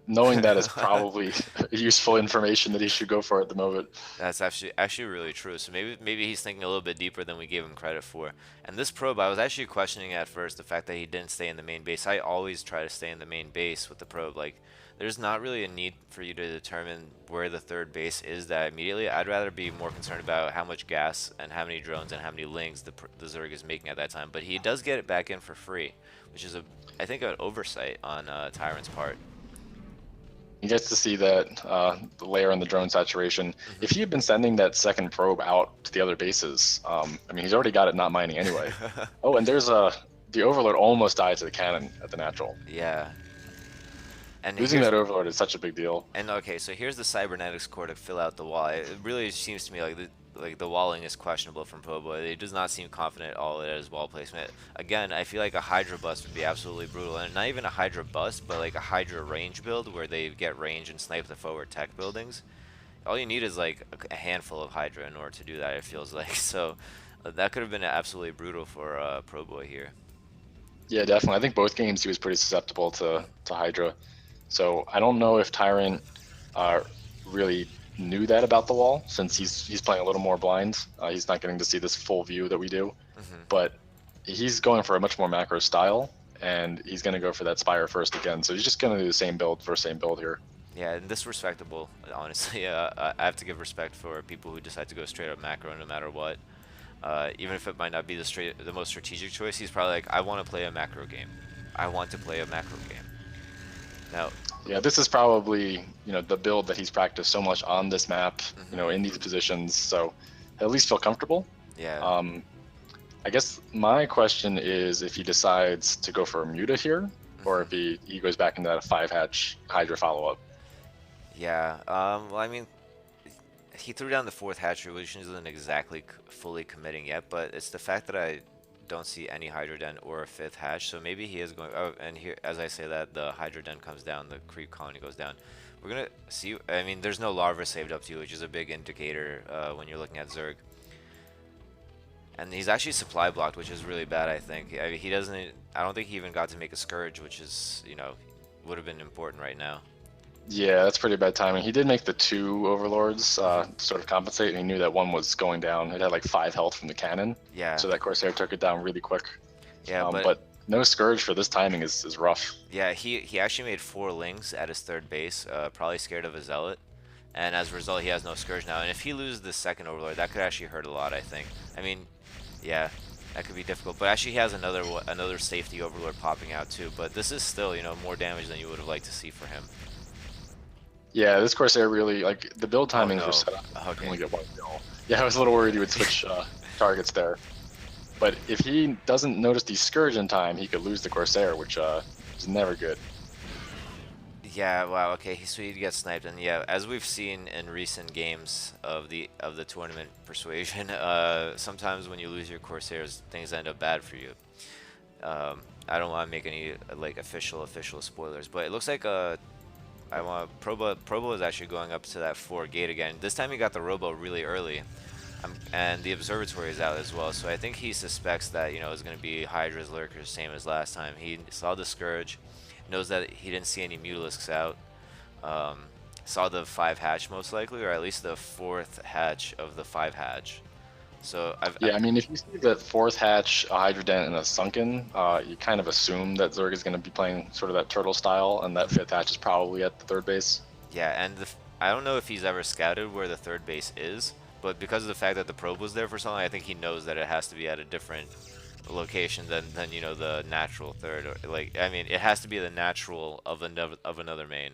knowing that is probably useful information that he should go for at the moment. That's actually really true. So maybe he's thinking a little bit deeper than we gave him credit for. And this probe, I was actually questioning at first the fact that he didn't stay in the main base. I always try to stay in the main base with the probe. Like, there's not really a need for you to determine where the third base is that immediately. I'd rather be more concerned about how much gas and how many drones and how many lings the Zerg is making at that time. But he does get it back in for free, which is I think an oversight on Tyrant's part. He gets to see that the layer on the drone saturation. If he Hmm. had been sending that second probe out to the other bases, I mean, he's already got it not mining anyway. Oh, and there's the Overlord almost died to the cannon at the natural. Yeah, and Losing here's that Overlord is such a big deal. and okay, so here's the cybernetics core to fill out the wall. It really seems to me like the walling is questionable from Pobo. He does not seem confident at all at his wall placement. Again, I feel like a Hydra bust would be absolutely brutal, and not even a Hydra bust, but like a Hydra range build where they get range and snipe the forward tech buildings. All you need is like a handful of Hydra in order to do that. It feels like so. That could have been absolutely brutal for Pro Boy here. Yeah, definitely. I think both games he was pretty susceptible to Hydra. So I don't know if Tyrant uh, really knew that about the wall, since he's playing a little more blind. He's not getting to see this full view that we do, Hmm. but he's going for a much more macro style, and he's going to go for that Spire first again. So he's just going to do the same build for same build here. Yeah, and this respectable, honestly. I have to give respect for people who decide to go straight up macro no matter what. Even if it might not be the most strategic choice, he's probably like, I want to play a macro game. I want to play a macro game. Now, Yeah, this is probably the build that he's practiced so much on this map, hmm, in these positions. So he'll at least feel comfortable. yeah, Um, I guess my question is if he decides to go for a Muta here, or if hmm, he goes back into that 5-hatch Hydra follow up. yeah. Well, I mean, he threw down the fourth hatchery, which isn't exactly fully committing yet, but it's the fact that I don't see any Hydra Den or a fifth hatch, so maybe he is going. Oh, and here, as I say that, the Hydra Den comes down, the creep colony goes down. We're gonna see. I mean, there's no larva saved up to you, which is a big indicator when you're looking at Zerg. And he's actually supply blocked, which is really bad, I think. I mean, he doesn't. I don't think he even got to make a Scourge, which is, would have been important right now. Yeah, that's pretty bad timing. He did make the two Overlords Hmm. to sort of compensate, and he knew that one was going down. It had like 5 health from the cannon, Yeah, so that Corsair took it down really quick. yeah, but But no Scourge for this timing is rough. yeah, he actually made 4 lings at his third base, probably scared of a zealot, and as a result, he has no Scourge now. And if he loses the second Overlord, that could actually hurt a lot, I think. I mean, yeah, that could be difficult. But actually, he has another safety Overlord popping out too. But this is still, more damage than you would have liked to see for him. Yeah, this Corsair really, like, the build Oh timings were no. set up to Okay. only get one kill. Yeah, I was a little worried he would switch targets there. But if he doesn't notice the Scourge in time, he could lose the Corsair, which is never good. Yeah, wow, okay, so he gets sniped, and yeah, as we've seen in recent games of the tournament persuasion, sometimes when you lose your Corsairs, things end up bad for you. I don't want to make any like official spoilers, but it looks like I want Probo is actually going up to that 4 gate again. This time he got the Robo really early, and the observatory is out as well. So I think he suspects that it's going to be Hydra's lurkers, same as last time. He saw the Scourge, knows that he didn't see any Mutalisks out. Um, saw the 5 hatch most likely, or at least the fourth hatch of the 5 hatch. So Yeah, I mean, if you see that fourth hatch, a Hydra Dent, and a Sunken, you kind of assume that Zerg is going to be playing sort of that turtle style, and that mhm. fifth hatch is probably at the third base. Yeah, and I don't know if he's ever scouted where the third base is, but because of the fact that the probe was there for so long, I think he knows that it has to be at a different location than the natural third. Or, like, I mean, it has to be the natural of another main.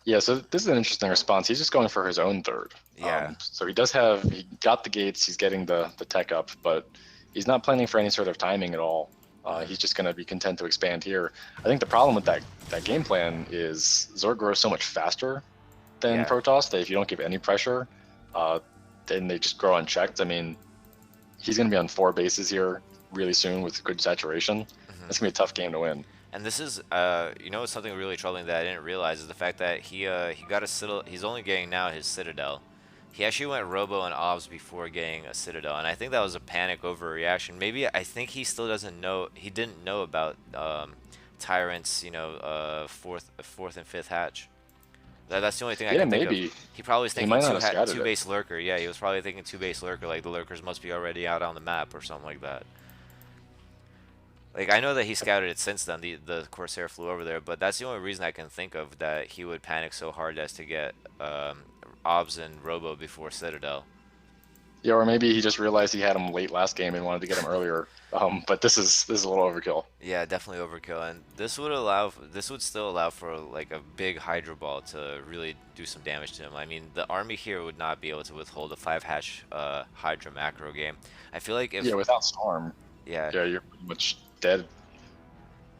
Yeah, so this is an interesting response. He's just going for his own third. Yeah. So he got the gates, he's getting the tech up, but he's not planning for any sort of timing at all. He's Hmm. just going to be content to expand here. I think the problem with that game plan is Zerg grows so much faster than Yeah. Protoss that if you don't give any pressure, uh, then they just grow unchecked. I mean, he's going to be on 4 bases here really soon with good saturation. Hmm. That's going to be a tough game to win. And this is, something really troubling that I didn't realize is the fact that he got a citadel. He's only getting now his citadel. He actually went Robo and Obs before getting a citadel, and I think that was a panic overreaction. Maybe I think he still doesn't know. He didn't know about Tyrant's, fourth and fifth hatch. That's the only thing I Yeah, can think of. maybe He probably was he thinking might not have scouted two it. base lurker. Yeah, he was probably thinking 2 base lurker. Like the lurkers must be already out on the map or something like that. Like I know that he scouted it since then. The Corsair flew over there, but that's the only reason I can think of that he would panic so hard as to get Obs and Robo before Citadel. Yeah, or maybe he just realized he had him late last game and wanted to get him earlier. But this is a little overkill. Yeah, definitely overkill, and this would still allow for like a big Hydra Ball to really do some damage to him. I mean, the army here would not be able to withhold a 5 hash Hydra macro game. I feel like Yeah, if without Storm, yeah, yeah, you're pretty much dead.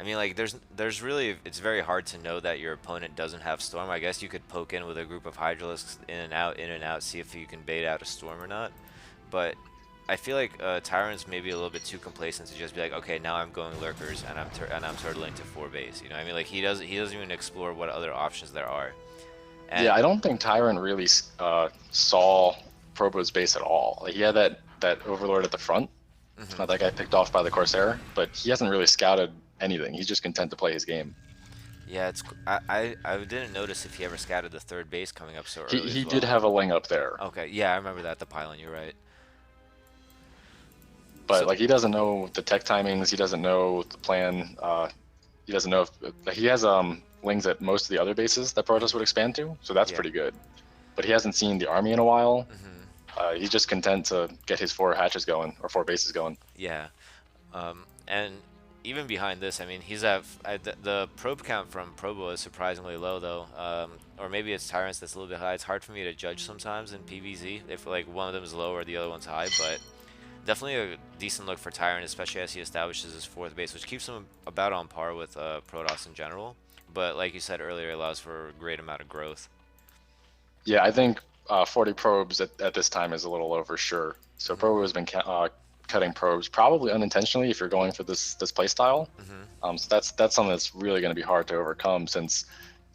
I mean like there's really it's very hard to know that your opponent doesn't have Storm. I guess you could poke in with a group of Hydralisks in and out, see if you can bait out a Storm or not. But I feel like Tyrant's maybe a little bit too complacent to just be like, okay, now I'm going lurkers and I'm turtling to 4 base. You know, what I mean, like he doesn't even explore what other options there are. Yeah, And I don't think Tyrant really saw Probo's base at all. Like, he had that Overlord at the front mhm. that got picked off by the Corsair, but he hasn't really scouted anything. He's just content to play his game. Yeah, I didn't notice if he ever scattered the third base coming up so He early as he did well. have a Ling up there, Okay, yeah, I remember that the pylon. You're right. but So like he doesn't know the tech timings. He doesn't know the plan. He doesn't know if like, he has Lings at most of the other bases that Protoss mhm, would expand to, so that's yeah, pretty good. But he hasn't seen the army in a while. mhm, He's just content to get his 4 hatches going or 4 bases going. yeah. And even behind this, I mean, the probe count from Probo is surprisingly low though. Or maybe it's Tyrants that's a little bit high. It's hard for me to judge sometimes in PvZ if like one of them is low or the other one's high, but definitely a decent look for Tyrant, especially as he establishes his fourth base, which keeps him about on par with Protoss in general. But like you said earlier, allows for a great amount of growth. Yeah, I think 40 probes at this time is a little low for sure. So Hmm. Probo has been cutting probes probably unintentionally if you're going for this play style. Hmm. So that's something that's really going to be hard to overcome since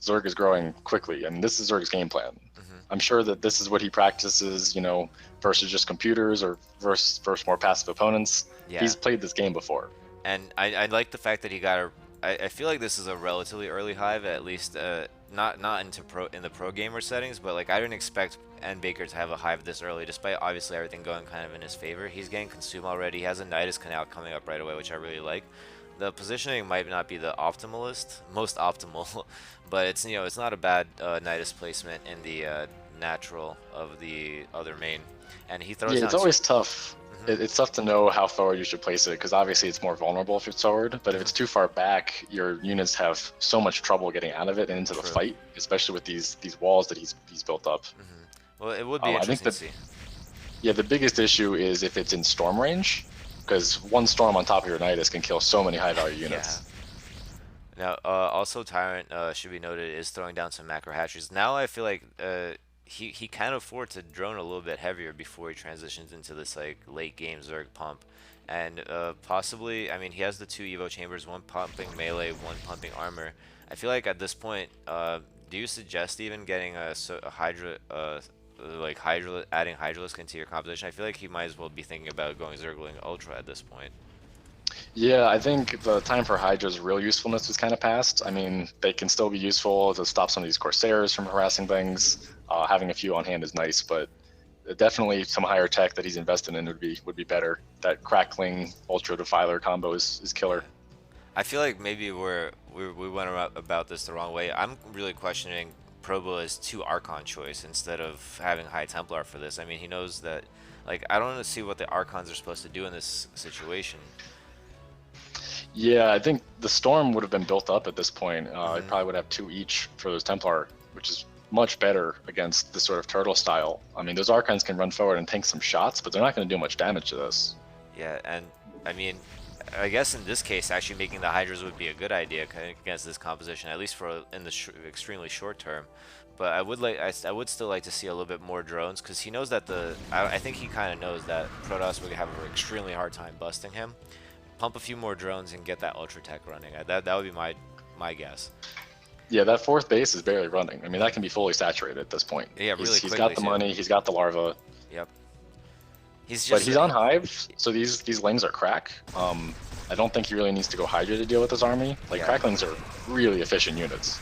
Zerg is growing quickly. I mean, this is Zerg's game plan. Hmm. I'm sure that this is what he practices, versus just computers or versus more passive opponents. Yeah. He's played this game before. And I like the fact that he got a. I feel like this is a relatively early hive, at least not in the pro gamer settings, but like I didn't expect N Baker to have a hive this early, despite obviously everything going kind of in his favor. He's getting consumed already. He has a Nidus Canal coming up right away, which I really like. The positioning might not be the most optimal, but it's not a bad Nidus placement in the natural of the other main, and he throws Yeah, down it's two. always tough. Hmm. It's tough to know how forward you should place it because obviously it's more vulnerable if it's forward. But if it's Hmm. too far back, your units have so much trouble getting out of it and into the True. fight, especially with these walls that he's built up. Hmm. Well, it would be I think interesting to that see. yeah, the biggest issue is if it's in storm range, because one storm on top of your Nidus can kill so many high value Yeah. units. Now, also Tyrant should be noted is throwing down some macro hatcheries. Now I feel like he can afford to drone a little bit heavier before he transitions into this like late game Zerg pump, and possibly I mean he has the two Evo chambers, one pumping melee, one pumping armor. I feel like at this point, do you suggest even getting a Hydra like Hydra adding Hydralisk into your composition? I feel like he might as well be thinking about going Zergling Ultra at this point. Yeah, I think the time for Hydra's real usefulness was kind of past. I Hmm. mean, they can still be useful to stop some of these Corsairs from harassing things. Having a few on hand is nice, but definitely some higher tech that he's invested in would be better. That crackling ultra defiler combo is killer. Yeah. I feel like maybe we went about this the wrong way. I'm really questioning Probo's two Archon choice instead of having High Templar for this. I mean, he knows that. Like, I don't see what the Archons are supposed to do in this situation. Yeah, I think the storm would have been built up at this point. It Hmm. probably would have 2 each for those Templar, which is much better against this sort of turtle style. I mean, those Archons can run forward and tank some shots, but they're not going to do much damage to this. Yeah, and I mean, I guess in this case, actually making the Hydras would be a good idea against this composition, at least for in the extremely short term. But I would still like to see a little bit more drones because he knows that I think he kind of knows that Protoss would have an extremely hard time busting him. Pump a few more drones and get that Ultra Tech running. That would be my guess. Yeah, that 4th base is barely running. I mean, that can be fully saturated at this point. Yeah, He's really he's got quickly the too. money, he's got the larva, Yep. He's but just he's on Hive, so these Lings are crack. I don't think he really needs to go Hydra to deal with his army. Like yeah. Cracklings are really efficient units,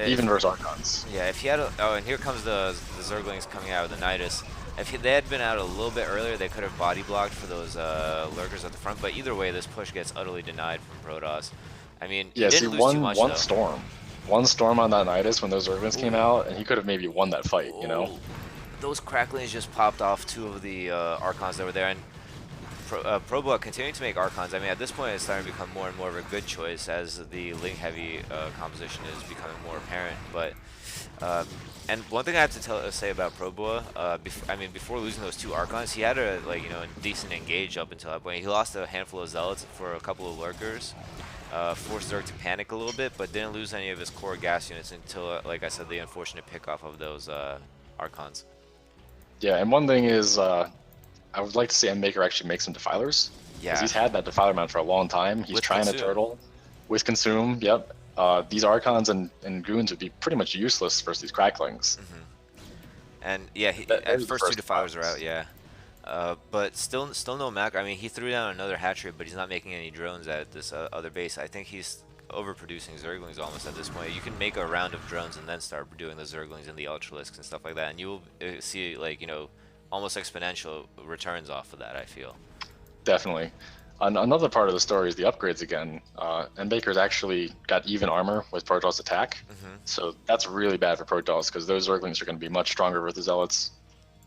even versus Archons. Yeah, if he had oh, and here comes the Zerglings coming out of the Nidus. If they had been out a little bit earlier, they could have body blocked for those lurkers at the front. But either way, this push gets utterly denied from Protoss. I mean, he Yeah, see, didn't lose too much one though. storm, one storm on that Nidus when those Zerglings came Ooh, out, and he could have maybe won that fight. oh, those cracklings just popped off two of the Archons that were there, and Proboa continuing to make Archons. I mean, at this point, it's starting to become more and more of a good choice as the Link heavy composition is becoming more apparent. But and one thing I have to say about Proboa, I mean, before losing those two Archons, he had a decent engage up until that point. He lost a handful of Zealots for a couple of Lurkers, forced Zerg to panic a little bit, but didn't lose any of his core gas units until, like I said, the unfortunate pickoff of those Archons. Yeah, and one thing is, I would like to see M Baker actually make some defilers. Because Yeah, he's had that defiler mount for a long time. He's with trying to Consume. turtle with Consume, yep. These Archons and Goons would be pretty much useless versus these Cracklings. And yeah, at first two defilers are out, yeah. But still no Mac. I mean, he threw down another hatchery, but he's not making any drones at this other base. I think he's overproducing Zerglings almost at this point. You can make a round of drones and then start doing the Zerglings and the Ultralisks and stuff like that, and you will see, like, almost exponential returns off of that, I feel. Definitely. Another part of the story is the upgrades again. And Baker's actually got even armor with Protoss attack, so that's really bad for Protoss because those Zerglings are going to be much stronger with the Zealots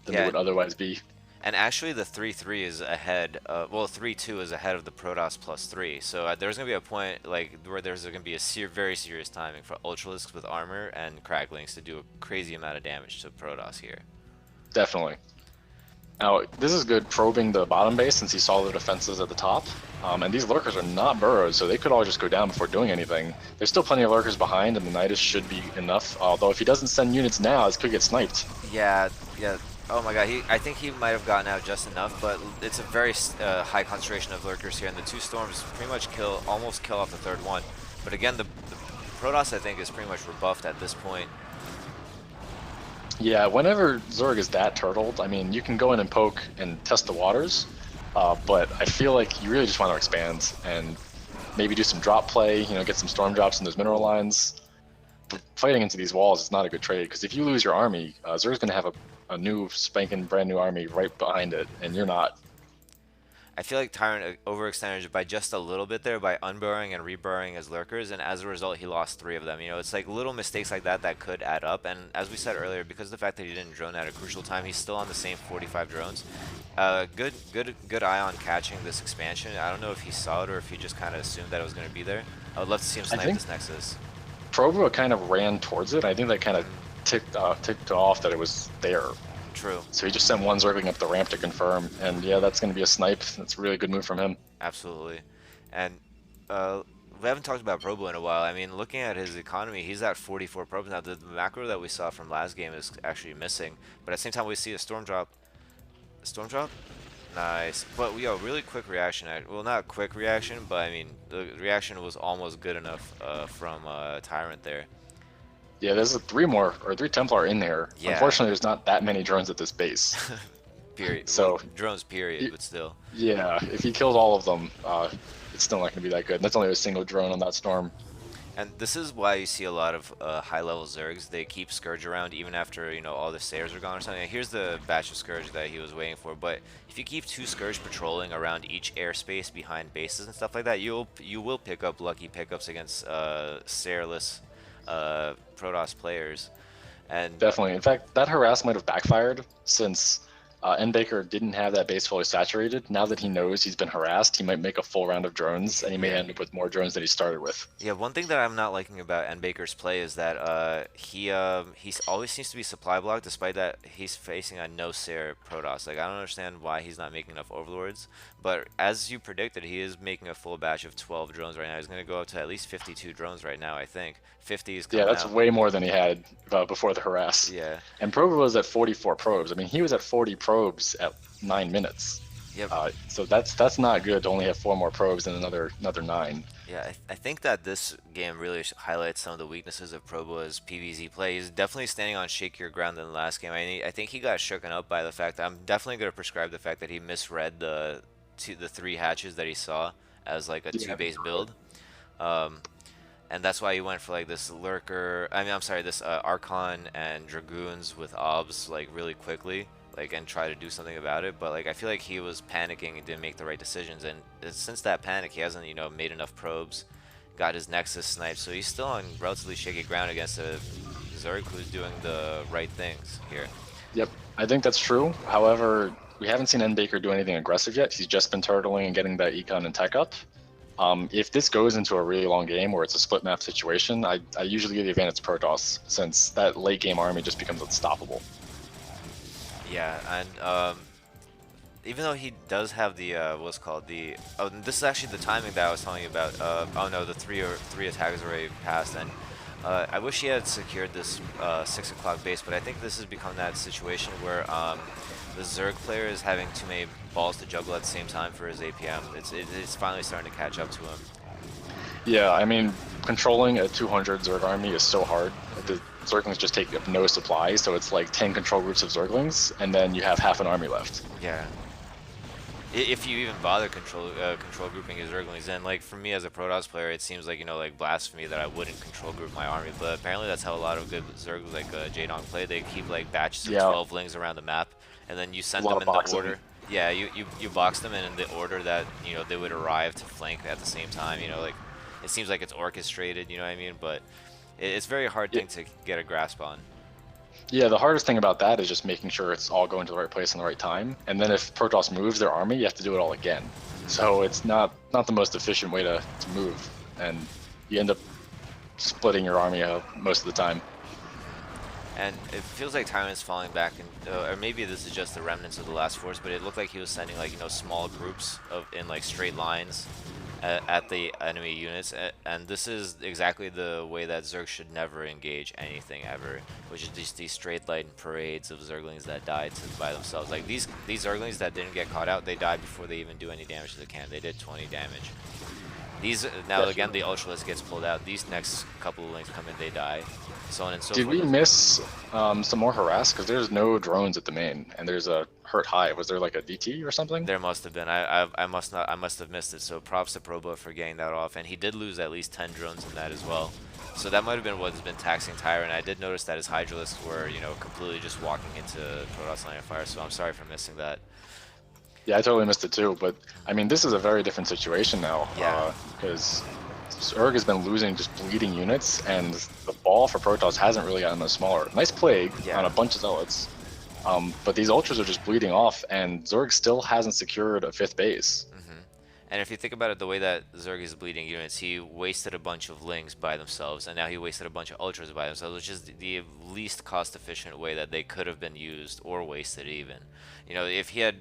than they would otherwise be. And actually, the 3-3 is ahead. Well, 3-2 is ahead of the Protoss +3. So there's gonna be a point like where there's gonna be a very serious timing for Ultralisks with armor and Cracklings to do a crazy amount of damage to Protoss here. Definitely. Now, this is good probing the bottom base since he saw the defenses at the top. And these lurkers are not burrows, so they could all just go down before doing anything. There's still plenty of lurkers behind, and the Nidus should be enough. Although if he doesn't send units now, this could get sniped. Yeah, yeah. Oh my god, I think he might have gotten out just enough, but it's a very high concentration of lurkers here, and the two storms pretty much almost kill off the third one. But again, the Protoss, I think, is pretty much rebuffed at this point. Yeah, whenever Zerg is that turtled, I mean, you can go in and poke and test the waters, but I feel like you really just want to expand and maybe do some drop play, get some storm drops in those mineral lines. But fighting into these walls is not a good trade, because if you lose your army, Zerg's going to have a new spanking brand new army right behind it, and you're not. I feel like Tyrant overextended by just a little bit there by unburrowing and reburrowing his lurkers, and as a result, he lost 3 of them. It's like little mistakes like that that could add up, and as we said earlier, because of the fact that he didn't drone at a crucial time, he's still on the same 45 drones. Good eye on catching this expansion. I don't know if he saw it or if he just kind of assumed that it was going to be there. I would love to see him snipe this Nexus. Provo kind of ran towards it. I think that kind of ticked off that it was there. True. So he just sent one Zergling up the ramp to confirm, and yeah, that's going to be a snipe. That's a really good move from him. Absolutely. And we haven't talked about Probo in a while. I mean, looking at his economy, he's at 44 probes. Now, the macro that we saw from last game is actually missing, but at the same time, we see a storm drop. Storm drop? Nice. But, really quick reaction. Well, not quick reaction, but I mean, the reaction was almost good enough from Tyrant there. Yeah, there's three Templar in there. Yeah. Unfortunately, there's not that many drones at this base. Period. So well, drones, period, but still. Yeah, if he kills all of them, it's still not going to be that good. That's only a single drone on that storm. And this is why you see a lot of high-level Zergs. They keep Scourge around even after, all the Stairs are gone or something. And here's the batch of Scourge that he was waiting for. But if you keep 2 Scourge patrolling around each airspace behind bases and stuff like that, you will pick up lucky pickups against Stairless Protoss players. And definitely. In fact, that harass might have backfired since N Baker didn't have that base fully saturated. Now that he knows he's been harassed, he might make a full round of drones, and he may end up with more drones than he started with. Yeah, one thing that I'm not liking about N Baker's play is that he always seems to be supply blocked, despite that he's facing a no-Sair Protoss. Like, I don't understand why he's not making enough Overlords. But as you predicted, he is making a full batch of 12 drones right now. He's going to go up to at least 52 drones right now, I think. 50 is coming Yeah, that's out. way more than he had before the harass. Yeah. And Probe was at 44 probes. I mean, he was at 40 probes at 9 minutes. Yep. So that's not good to only have 4 more probes and another 9. Yeah, I think that this game really highlights some of the weaknesses of Probo's PvZ play. He's definitely standing on shakier ground than the last game. I think he got shooken up by the fact that I'm definitely going to prescribe the fact that he misread the 3 hatches that he saw as like a 2-base build. And that's why he went for like this Lurker, this Archon and Dragoons with Obs like really quickly, like, and try to do something about it. But like, I feel like he was panicking and didn't make the right decisions, and since that panic he hasn't made enough probes, got his Nexus sniped, so he's still on relatively shaky ground against a Zerg who's doing the right things here. Yep, I think that's true. However, we haven't seen N Baker do anything aggressive yet. He's just been turtling and getting that econ and tech up. If this goes into a really long game where it's a split map situation, I usually give the advantage to Protoss since that late game army just becomes unstoppable. Yeah, and even though he does have the what's called the this is actually the timing that I was telling you about. Oh no, the three attackers already passed, and I wish he had secured this 6 o'clock base, but I think this has become that situation where the Zerg player is having too many balls to juggle at the same time for his APM. It's finally starting to catch up to him. Yeah, I mean, controlling a 200 Zerg army is so hard. The Zerglings just take up no supplies, so it's like 10 control groups of Zerglings, and then you have half an army left. Yeah. If you even bother control grouping his Zerglings, and like for me as a Protoss player, it seems like like blasphemy that I wouldn't control group my army. But apparently that's how a lot of good Zerg like Jaedong play. They keep like batches of Yeah, 12 lings around the map, and then you a send lot them of in the boxing. order. Yeah, you box them in the order that they would arrive to flank at the same time. Like it seems like it's orchestrated. You know what I mean? But it's a very hard Yeah, thing to get a grasp on. yeah, the hardest thing about that is just making sure it's all going to the right place in the right time. And then if Protoss moves their army, you have to do it all again. So it's not the most efficient way to move, and you end up splitting your army most of the time. And it feels like Tyrant's falling back, or maybe this is just the remnants of the last force, but it looked like he was sending like small groups in like straight lines at the enemy units, and this is exactly the way that Zerg should never engage anything ever, which is just these straight line parades of Zerglings that died by themselves. Like these Zerglings that didn't get caught out, they died before they even do any damage to the cannon. They did 20 damage. These now again Definitely. the Ultralisk gets pulled out. These next couple of links come in, they die, so on and so Did forth. we miss some more harass? Because there's no drones at the main, and there's a hurt high. Was there like a DT or something? There must have been. I must not. I must have missed it. So props to Probo for getting that off, and he did lose at least 10 drones in that as well. So that might have been what has been taxing Tyrant. I did notice that his Hydralisks were, completely just walking into Protoss line of fire. So I'm sorry for missing that. Yeah, I totally missed it too. But I mean, this is a very different situation now Yeah, because Zerg has been losing just bleeding units, and the ball for Protoss hasn't really gotten much smaller. Nice plague on yeah. a bunch of zealots, but these ultras are just bleeding off, and Zerg still hasn't secured a fifth base. hmm And if you think about it, the way that Zerg is bleeding units, he wasted a bunch of Lings by themselves, and now he wasted a bunch of Ultras by themselves, which is the least cost-efficient way that they could have been used, or wasted even. If he had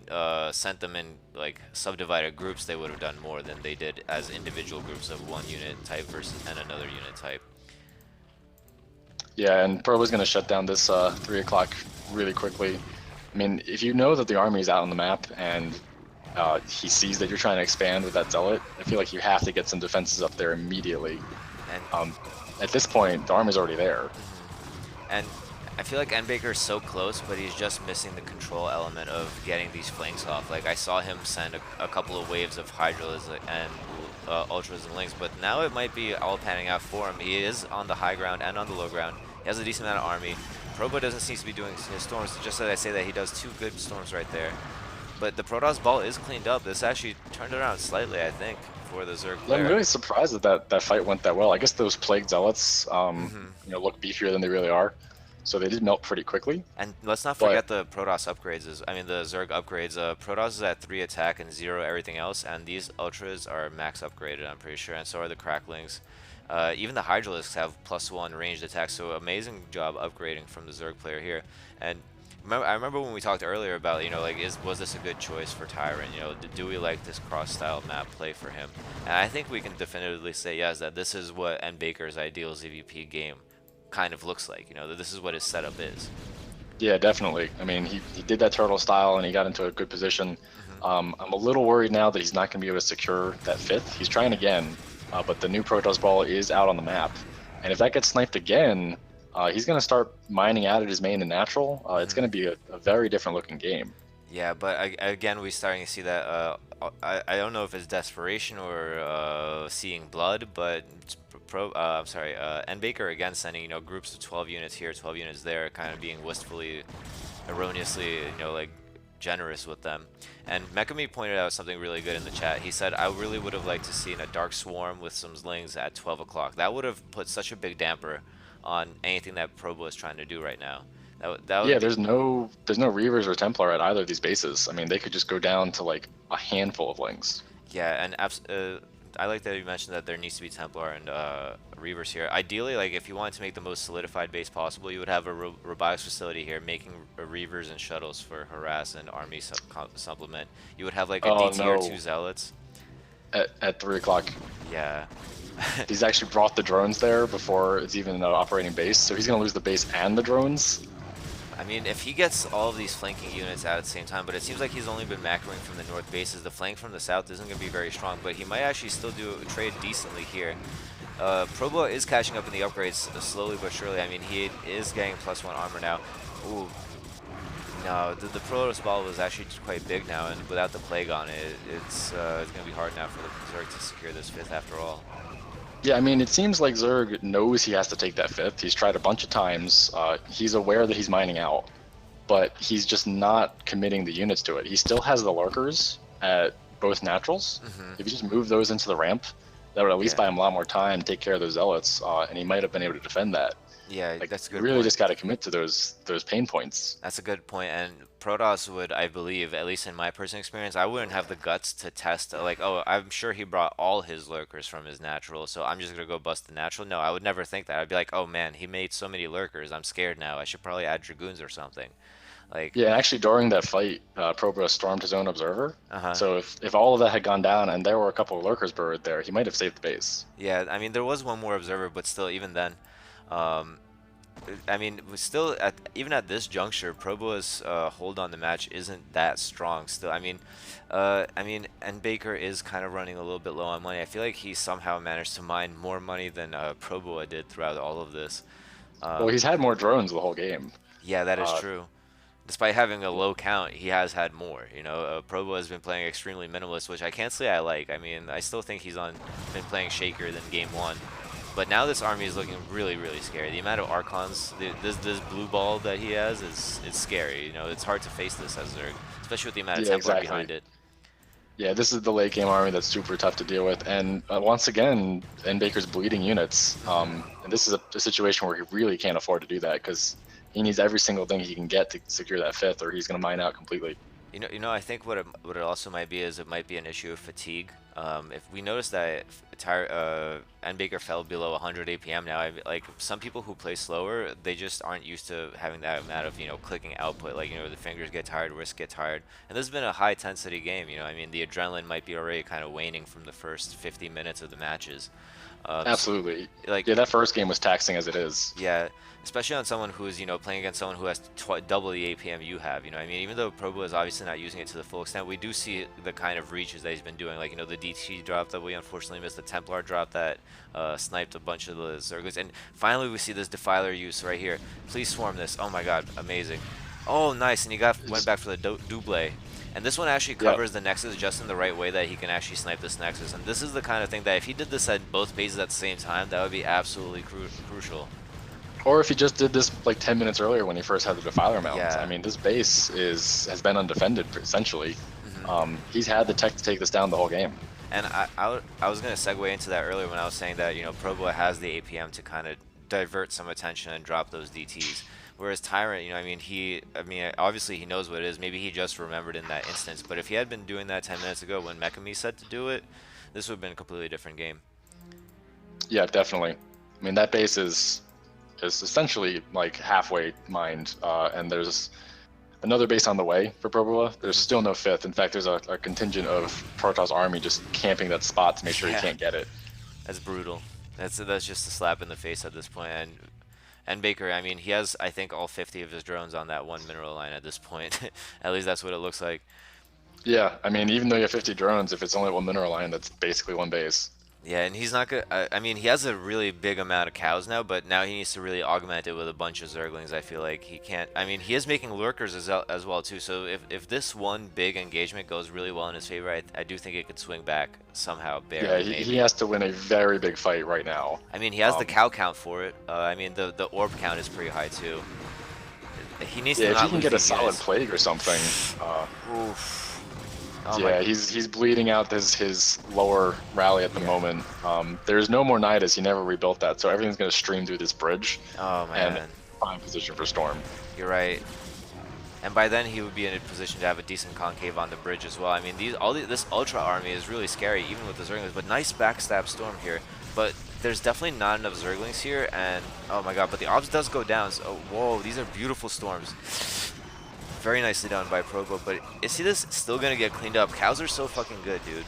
sent them in like subdivided groups, they would have done more than they did as individual groups of one unit type versus and another unit type. Yeah, and Probo's going to shut down this 3 o'clock really quickly. I mean, if you know that the army is out on the map and he sees that you're trying to expand with that zealot, I feel like you have to get some defenses up there immediately. And Um, at this point, the army's already there. mhm. And I feel like Baker is so close, but he's just missing the control element of getting these flanks off. Like I saw him send a couple of waves of Hydras and Ultras and Links, but now it might be all panning out for him. He is on the high ground and on the low ground. He has a decent amount of army. Probo doesn't seem to be doing his storms. Just as I say that, he does two good storms right there. But the Protoss ball is cleaned up. This actually turned around slightly, I think, for the Zerg I'm player. really surprised that that fight went that well. I guess those plague zealots, hmm look beefier than they really are, so they did melt pretty quickly. And let's not But forget the Protoss upgrades. I mean, the Zerg upgrades. Protoss is at 3 attack and 0 everything else, and these Ultras are max upgraded, I'm pretty sure, and so are the Cracklings. Even the Hydralisks have +1 ranged attack, so amazing job upgrading from the Zerg player here. And I remember when we talked earlier about, like, was this a good choice for Tyrant? Do we like this cross-style map play for him? And I think we can definitively say yes, that this is what N Baker's ideal ZVP game kind of looks like. That this is what his setup is. yeah, definitely. I mean, he did that turtle style and he got into a good position. hmm I'm a little worried now that he's not going to be able to secure that fifth. He's trying again, but the new Protoss ball is out on the map, and if that gets sniped again, he's going to start mining out at his main and natural. It's hmm going to be a very different looking game. Yeah, but again, we're starting to see that. I don't know if it's desperation or seeing blood, but I'm sorry, N Baker again sending groups of 12 units here, 12 units there, kind of being wistfully, erroneously like generous with them. And Mekami pointed out something really good in the chat. He said, I really would have liked to seen a Dark Swarm with some Zlings at 12 o'clock. That would have put such a big damper on anything that Probo is trying to do right now. That would Yeah, be. there's no Reavers or Templar at either of these bases. I mean, they could just go down to like a handful of links. Yeah, and I like that you mentioned that there needs to be Templar and Reavers here. Ideally, like if you wanted to make the most solidified base possible, you would have a robotics facility here making Reavers and shuttles for harass and army supplement. You would have like a Oh DT or two no, zealots. at 3 o'clock. Yeah. He's actually brought the drones there before it's even an operating base, so he's gonna lose the base and the drones. I mean, if he gets all of these flanking units out at the same time, but it seems like he's only been macroing from the north bases. The flank from the south isn't going to be very strong, but he might actually still do trade decently here. Probo is catching up in the upgrades slowly but surely. I mean, he is getting +1 armor now. Ooh, no, the Protoss ball was actually quite big now, and without the plague on it, it's going to be hard now for the Zerg to secure this 5th after all. Yeah, I mean, it seems like Zerg knows he has to take that 5th. He's tried a bunch of times. He's aware that he's mining out, but he's just not committing the units to it. He still has the lurkers at both naturals. If you just move those into the ramp, that would at least Yeah. buy him a lot more time, take care of those zealots, and he might have been able to defend that. Yeah, Like, that's a you good really point. just got to commit to those pain points. That's a good point, and Protoss would, I believe, at least in my personal experience, I wouldn't have the guts to test, like, oh, I'm sure he brought all his lurkers from his natural, so I'm just gonna go bust the natural. No, I would never think that. I'd be like, oh man, he made so many lurkers, I'm scared now. I should probably add dragoons or something. Like, Yeah, and actually during that fight, Probra stormed his own observer. uh-huh. So if all of that had gone down and there were a couple of lurkers buried there, he might have saved the base. Yeah, I mean, there was one more observer, but still, even then, um, I mean, still at even at this juncture, Probo's hold on the match isn't that strong. Still, I mean, and Baker is kind of running a little bit low on money. I feel like he somehow managed to mine more money than Proboa did throughout all of this. Well, Um, he's had more drones the whole game. yeah, that is Uh, true. Despite having a low count, he has had more. You know, Probo has been playing extremely minimalist, which I can't say I like. I mean, I still think he's been playing shakier than game one. But now this army is looking really, really scary. The amount of Archons, this blue ball that he has is it's scary. You know, it's hard to face this as Zerg, especially with the amount of yeah, Templar exactly. behind it. Yeah, this is the late game army that's super tough to deal with. And once again, N Baker's bleeding units. And this is a situation where he really can't afford to do that because he needs every single thing he can get to secure that 5th, or he's going to mine out completely. I think what it also might be is it might be an issue of fatigue. If we notice that N Baker fell below 100 APM now, like some people who play slower, they just aren't used to having that amount of clicking output. Like the fingers get tired, wrists get tired, and this has been a high intensity game. I mean the adrenaline might be already kind of waning from the first 50 minutes of the matches. So, Absolutely. like Yeah, that first game was taxing as it is. yeah, especially on someone who's, playing against someone who has double the APM you have, I mean, even though Probo is obviously not using it to the full extent, we do see the kind of reaches that he's been doing, like, the DT drop that we unfortunately missed, the Templar drop that sniped a bunch of the Zerglings, and finally we see this Defiler use right here. Please swarm this. Oh my god, amazing. Oh, nice, and he went back for the double. And this one actually Yep. covers the Nexus just in the right way that he can actually snipe this Nexus. And this is the kind of thing that if he did this at both bases at the same time, that would be absolutely crucial. Or if he just did this like 10 minutes earlier when he first had the Defiler mount. I Yeah. mean, this base has been undefended essentially. hmm He's had the tech to take this down the whole game. And I was going to segue into that earlier when I was saying that, Probo has the APM to kind of divert some attention and drop those DTs. Whereas Tyrant, I mean, obviously he knows what it is. Maybe he just remembered in that instance. But if he had been doing that 10 minutes ago when Mekami said to do it, this would have been a completely different game. Yeah, definitely. I mean, that base is essentially like halfway mined, and there's another base on the way for Probola. There's still no 5th. In fact, there's a contingent of Protoss army just camping that spot to make sure he Yeah, can't get it. that's brutal. That's just a slap in the face at this point. And Baker, I mean, he has, I think, all 50 of his drones on that one mineral line at this point. At least that's what it looks like. Yeah, I mean, even though you have 50 drones, if it's only one mineral line, that's basically one base. Yeah, and he's not good. I mean, he has a really big amount of cows now, but now he needs to really augment it with a bunch of Zerglings. I feel like he can't. I mean, he is making lurkers as well too. So if this one big engagement goes really well in his favor, I do think it could swing back somehow, Yeah, barely he maybe. has to win a very big fight right now. I mean, he has the Um, cow count for it. I mean, the orb count is pretty high too. He needs yeah, to if he not can lose get a these solid units. plague or something, Oof. Oh my. yeah, he's bleeding out his lower rally at the Yeah. moment. There's no more Nidus. He never rebuilt that, so everything's going to stream through this bridge Oh and man. prime position for Storm. You're right. And by then he would be in a position to have a decent concave on the bridge as well. I mean, this Ultra army is really scary, even with the Zerglings. But nice backstab storm here. But there's definitely not enough Zerglings here, and oh my god! But the Obs does go down. So whoa, these are beautiful storms. Very nicely done by Probo. But is see this still gonna get cleaned up? Cows are so fucking good, dude.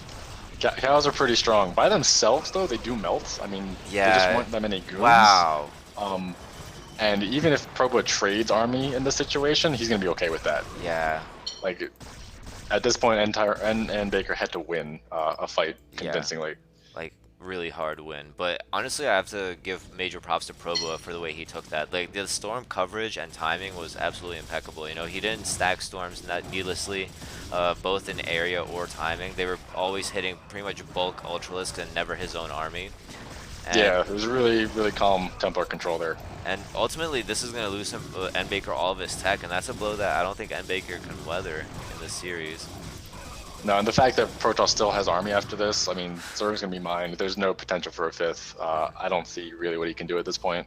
Cows are pretty strong. By themselves, though, they do melt. I mean, they just Yeah. weren't that many goons. Wow. Um, and even if Probo trades army in this situation, he's going to be okay with that. Yeah. Like, at this point, and Baker had to win a fight Yeah. convincingly. Like really hard win. But honestly, I have to give major props to Probo for the way he took that. Like the storm coverage and timing was absolutely impeccable. You know, he didn't stack storms not needlessly, both in area or timing. They were always hitting pretty much bulk Ultralisk and never his own army. And Yeah, it was really, really calm Templar control there. and ultimately, this is going to lose him, N Baker, all of his tech, and that's a blow that I don't think N Baker can weather in this series. No, and the fact that Protoss still has army after this, I mean, Zerg's going to be mine. There's no potential for a fifth. I don't see really what he can do at this point.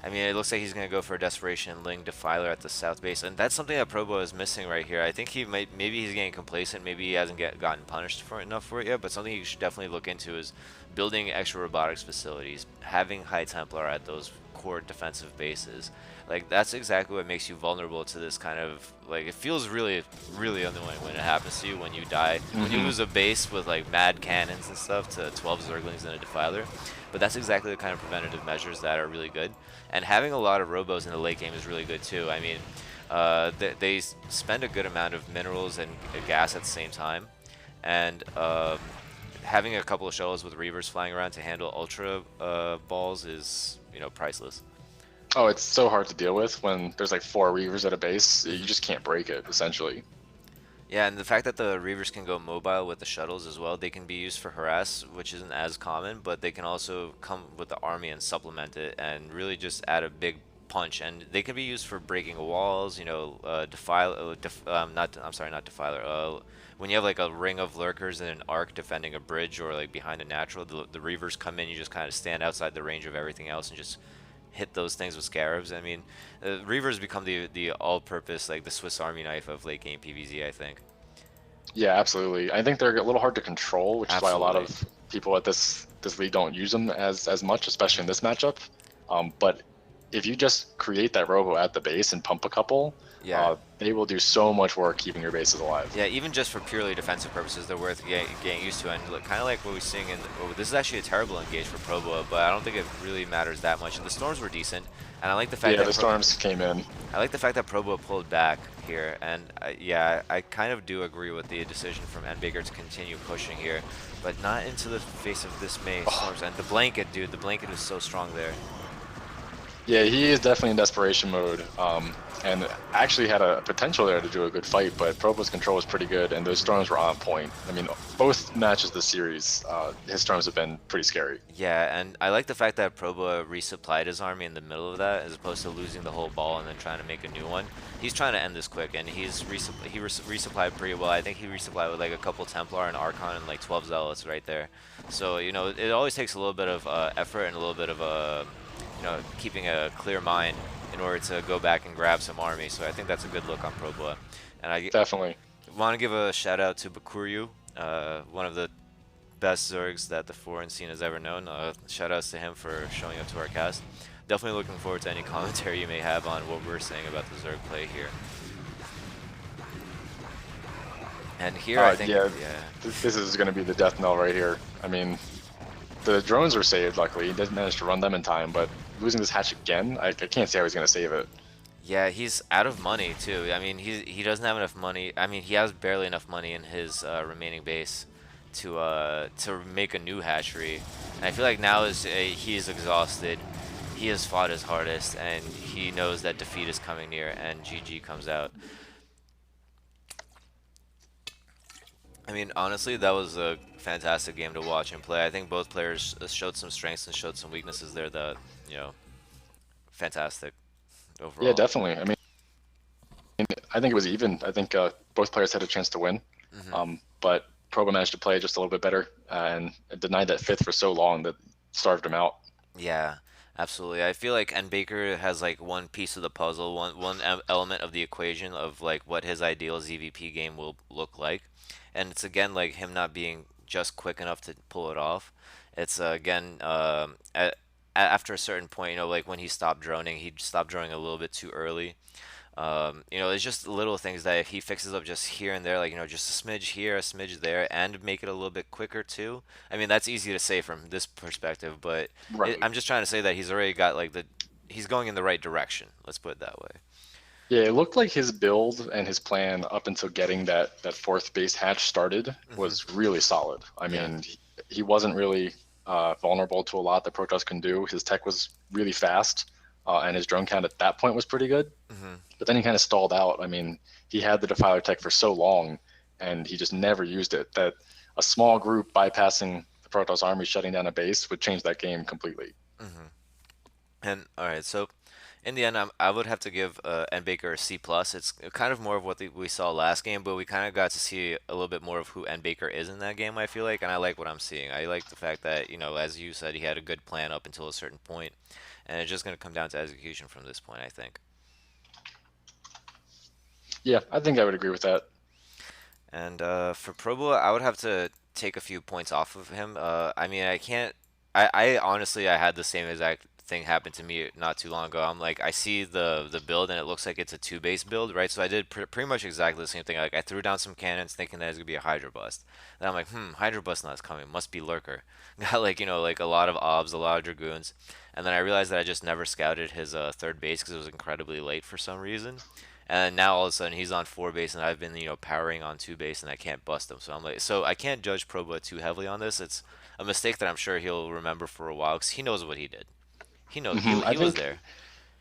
I mean, it looks like he's going to go for a Desperation Ling Defiler at the south base, and that's something that Probo is missing right here. I think maybe he's getting complacent, maybe he hasn't gotten punished for enough for it yet, but something you should definitely look into is building extra robotics facilities, having High Templar at those core defensive bases. Like, that's exactly what makes you vulnerable to this kind of, like, it feels really, really annoying when it happens to you, when you die. When you lose a base with, like, mad cannons and stuff to 12 Zerglings and a Defiler. But that's exactly the kind of preventative measures that are really good. And having a lot of robos in the late game is really good too. I mean, they spend a good amount of minerals and gas at the same time. And having a couple of shuttles with Reavers flying around to handle Ultra balls is, you know, priceless. Oh, it's so hard to deal with when there's like 4 Reavers at a base. You just can't break it, essentially. Yeah, and the fact that the Reavers can go mobile with the shuttles as well, they can be used for harass, which isn't as common, but they can also come with the army and supplement it and really just add a big punch. And they can be used for breaking walls, you know, not, I'm sorry, not defiler. When you have like a ring of lurkers and an arc defending a bridge or like behind a natural, the Reavers come in, you just kind of stand outside the range of everything else and just hit those things with scarabs. I mean, Reavers become the all-purpose, like the Swiss Army knife of late game PvZ, I think. Yeah, absolutely. I think they're a little hard to control, which is why a lot Absolutely. of people at this league don't use them as much, especially in this matchup. But if you just create that robo at the base and pump a couple, Yeah. they will do so much work keeping your bases alive. Yeah, even just for purely defensive purposes, they're worth getting used to. And kind of like what we're seeing in, oh, this is actually a terrible engage for Proboa, but I don't think it really matters that much. And the storms were decent, and I like the fact Yeah, that the storms came in. I like the fact that Proboa pulled back here. And yeah, I kind of do agree with the decision from N Baker to continue pushing here, but not into the face of this many storms. And the blanket, dude, the blanket is so strong there. Yeah, he is definitely in desperation mode, and actually had a potential there to do a good fight, but Probo's control was pretty good, and those storms were on point. I mean, both matches this series, his storms have been pretty scary. Yeah, and I like the fact that Proba resupplied his army in the middle of that, as opposed to losing the whole ball and then trying to make a new one. He's trying to end this quick, and resupplied pretty well. I think he resupplied with like a couple Templar and Archon and like 12 Zealots right there. So, you know, it always takes a little bit of effort and a little bit of you know, keeping a clear mind in order to go back and grab some army. So I think that's a good look on Proboa. And I Definitely. want to give a shout out to Bakuryu, one of the best Zergs that the foreign scene has ever known. Shout outs to him for showing up to our cast. Definitely looking forward to any commentary you may have on what we're saying about the Zerg play here. And here I think, Yeah, yeah, this is going to be the death knell right here. I mean, the drones were saved, luckily. He didn't manage to run them in time, but losing this hatch again, I can't see how he's going to save it. yeah, he's out of money too. I mean, he doesn't have enough money. I mean, he has barely enough money in his remaining base to make a new hatchery. And I feel like now he is exhausted. He has fought his hardest, and he knows that defeat is coming near, and GG comes out. I mean, honestly, that was a fantastic game to watch and play. I think both players showed some strengths and showed some weaknesses there that, you know, fantastic Yeah, overall. definitely. I mean, I think it was even. I think both players had a chance to win, Hmm. but Probo managed to play just a little bit better and denied that fifth for so long that starved him out. Yeah. Absolutely. I feel like N Baker has like one piece of the puzzle, one element of the equation of like what his ideal ZVP game will look like. And it's again like him not being just quick enough to pull it off. It's again after a certain point, like when he stopped droning a little bit too early. It's just little things that if he fixes up just here and there, like, just a smidge here, a smidge there, and make it a little bit quicker too. I mean, that's easy to say from this perspective, but Right. I'm just trying to say that he's already got like he's going in the right direction. Let's put it that way. Yeah, it looked like his build and his plan up until getting that fourth base hatch started Hmm. was really solid. I Yeah. mean, he wasn't really vulnerable to a lot that Protoss can do. His tech was really fast, and his drone count at that point was pretty good. Hmm. But then he kind of stalled out. I mean, he had the Defiler tech for so long, and he just never used it. That a small group bypassing the Protoss army, shutting down a base, would change that game completely. Hmm. And all right, so in the end, I would have to give N Baker a C plus. It's kind of more of what we saw last game, but we kind of got to see a little bit more of who N Baker is in that game. I feel like, and I like what I'm seeing. I like the fact that as you said, he had a good plan up until a certain point, and it's just going to come down to execution from this point, I think. Yeah, I think I would agree with that. And for Probo, I would have to take a few points off of him. I mean, I can't. I honestly, I had the same exact thing happen to me not too long ago. I'm like, I see the build and it looks like it's a two base build, right? So I did pretty much exactly the same thing. Like I threw down some cannons thinking that it's gonna be a Hydra Bust. And I'm like, Hydra Bust not coming. Must be Lurker. Got like like a lot of obs, a lot of dragoons, and then I realized that I just never scouted his third base because it was incredibly late for some reason. And now all of a sudden he's on four base and I've been, powering on two base and I can't bust him. So I'm like, so I can't judge Proba too heavily on this. It's a mistake that I'm sure he'll remember for a while because he knows what he did. He knows I he was think there.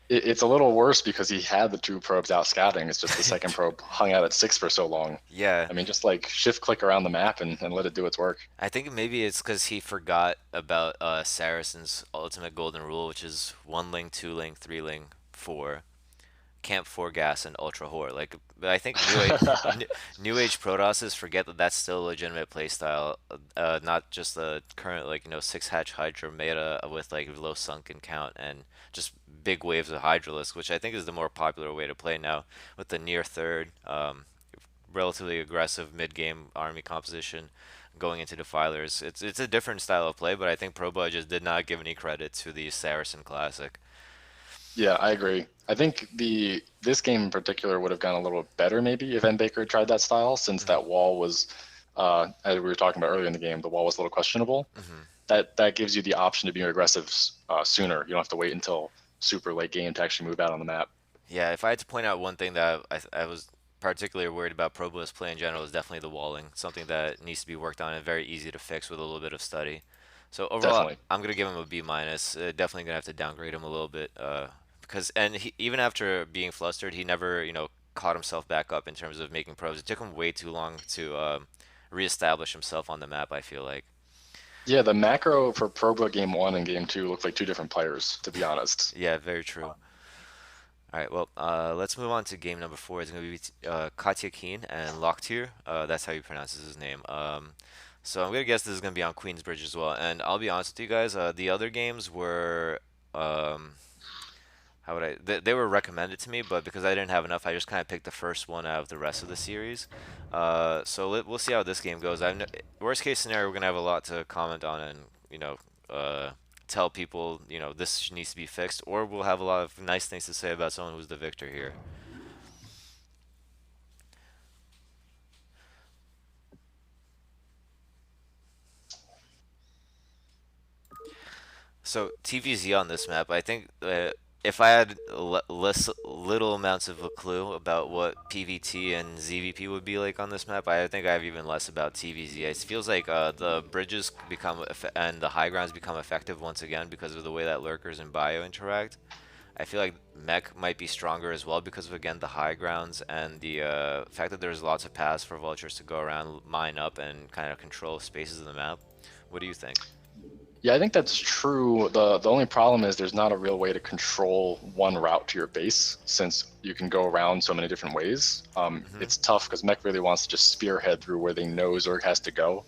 it's a little worse because he had the two probes out scouting. It's just the second probe hung out at six for so long. Yeah, I mean, just like shift click around the map and let it do its work. I think maybe it's because he forgot about Saracen's ultimate golden rule, which is one ling, two ling, three ling, four. Camp Four Gas and Ultra Horde. Like, but I think New Age Protosses forget that that's still a legitimate playstyle, not just the current like six hatch Hydra meta with like low sunken count and just big waves of Hydralisk, which I think is the more popular way to play now with the near third, relatively aggressive mid game army composition. Going into Defilers, it's a different style of play, but I think Proba just did not give any credit to the Saracen Classic. Yeah, I agree. I think the this game in particular would have gone a little better maybe if M Baker tried that style, since Hmm. that wall was, as we were talking about earlier in the game, the wall was a little questionable. Hmm. That gives you the option to be aggressive sooner. You don't have to wait until super late game to actually move out on the map. Yeah, if I had to point out one thing that I was particularly worried about Pro Blues play in general is definitely the walling, something that needs to be worked on and very easy to fix with a little bit of study. So overall, Definitely. I'm gonna give him a B minus. Definitely gonna have to downgrade him a little bit because even after being flustered, he never caught himself back up in terms of making probes. It took him way too long to reestablish himself on the map. I feel like. Yeah, the macro for Proba game one and game two look like two different players, to be honest. Yeah, very true. All right, well, let's move on to game number four. It's going to be Katya Keen and Locktier. That's how you pronounce his name. So I'm going to guess this is going to be on Queensbridge as well. And I'll be honest with you guys, the other games were, um, how would they were recommended to me, but because I didn't have enough, I just kind of picked the first one out of the rest of the series. So we'll see how this game goes. Worst case scenario, we're going to have a lot to comment on and, uh, tell people, this needs to be fixed, or we'll have a lot of nice things to say about someone who's the victor here. So TVZ on this map, I think if I had less little amounts of a clue about what PVT and ZVP would be like on this map, I think I have even less about TVZ. It feels like the bridges and the high grounds become effective once again because of the way that lurkers and bio interact. I feel like mech might be stronger as well because of again the high grounds and the fact that there's lots of paths for vultures to go around, mine up, and kind of control spaces of the map. What do you think? Yeah, I think that's true. The only problem is there's not a real way to control one route to your base since you can go around so many different ways. Hmm. It's tough because mech really wants to just spearhead through where they know Zerg has to go.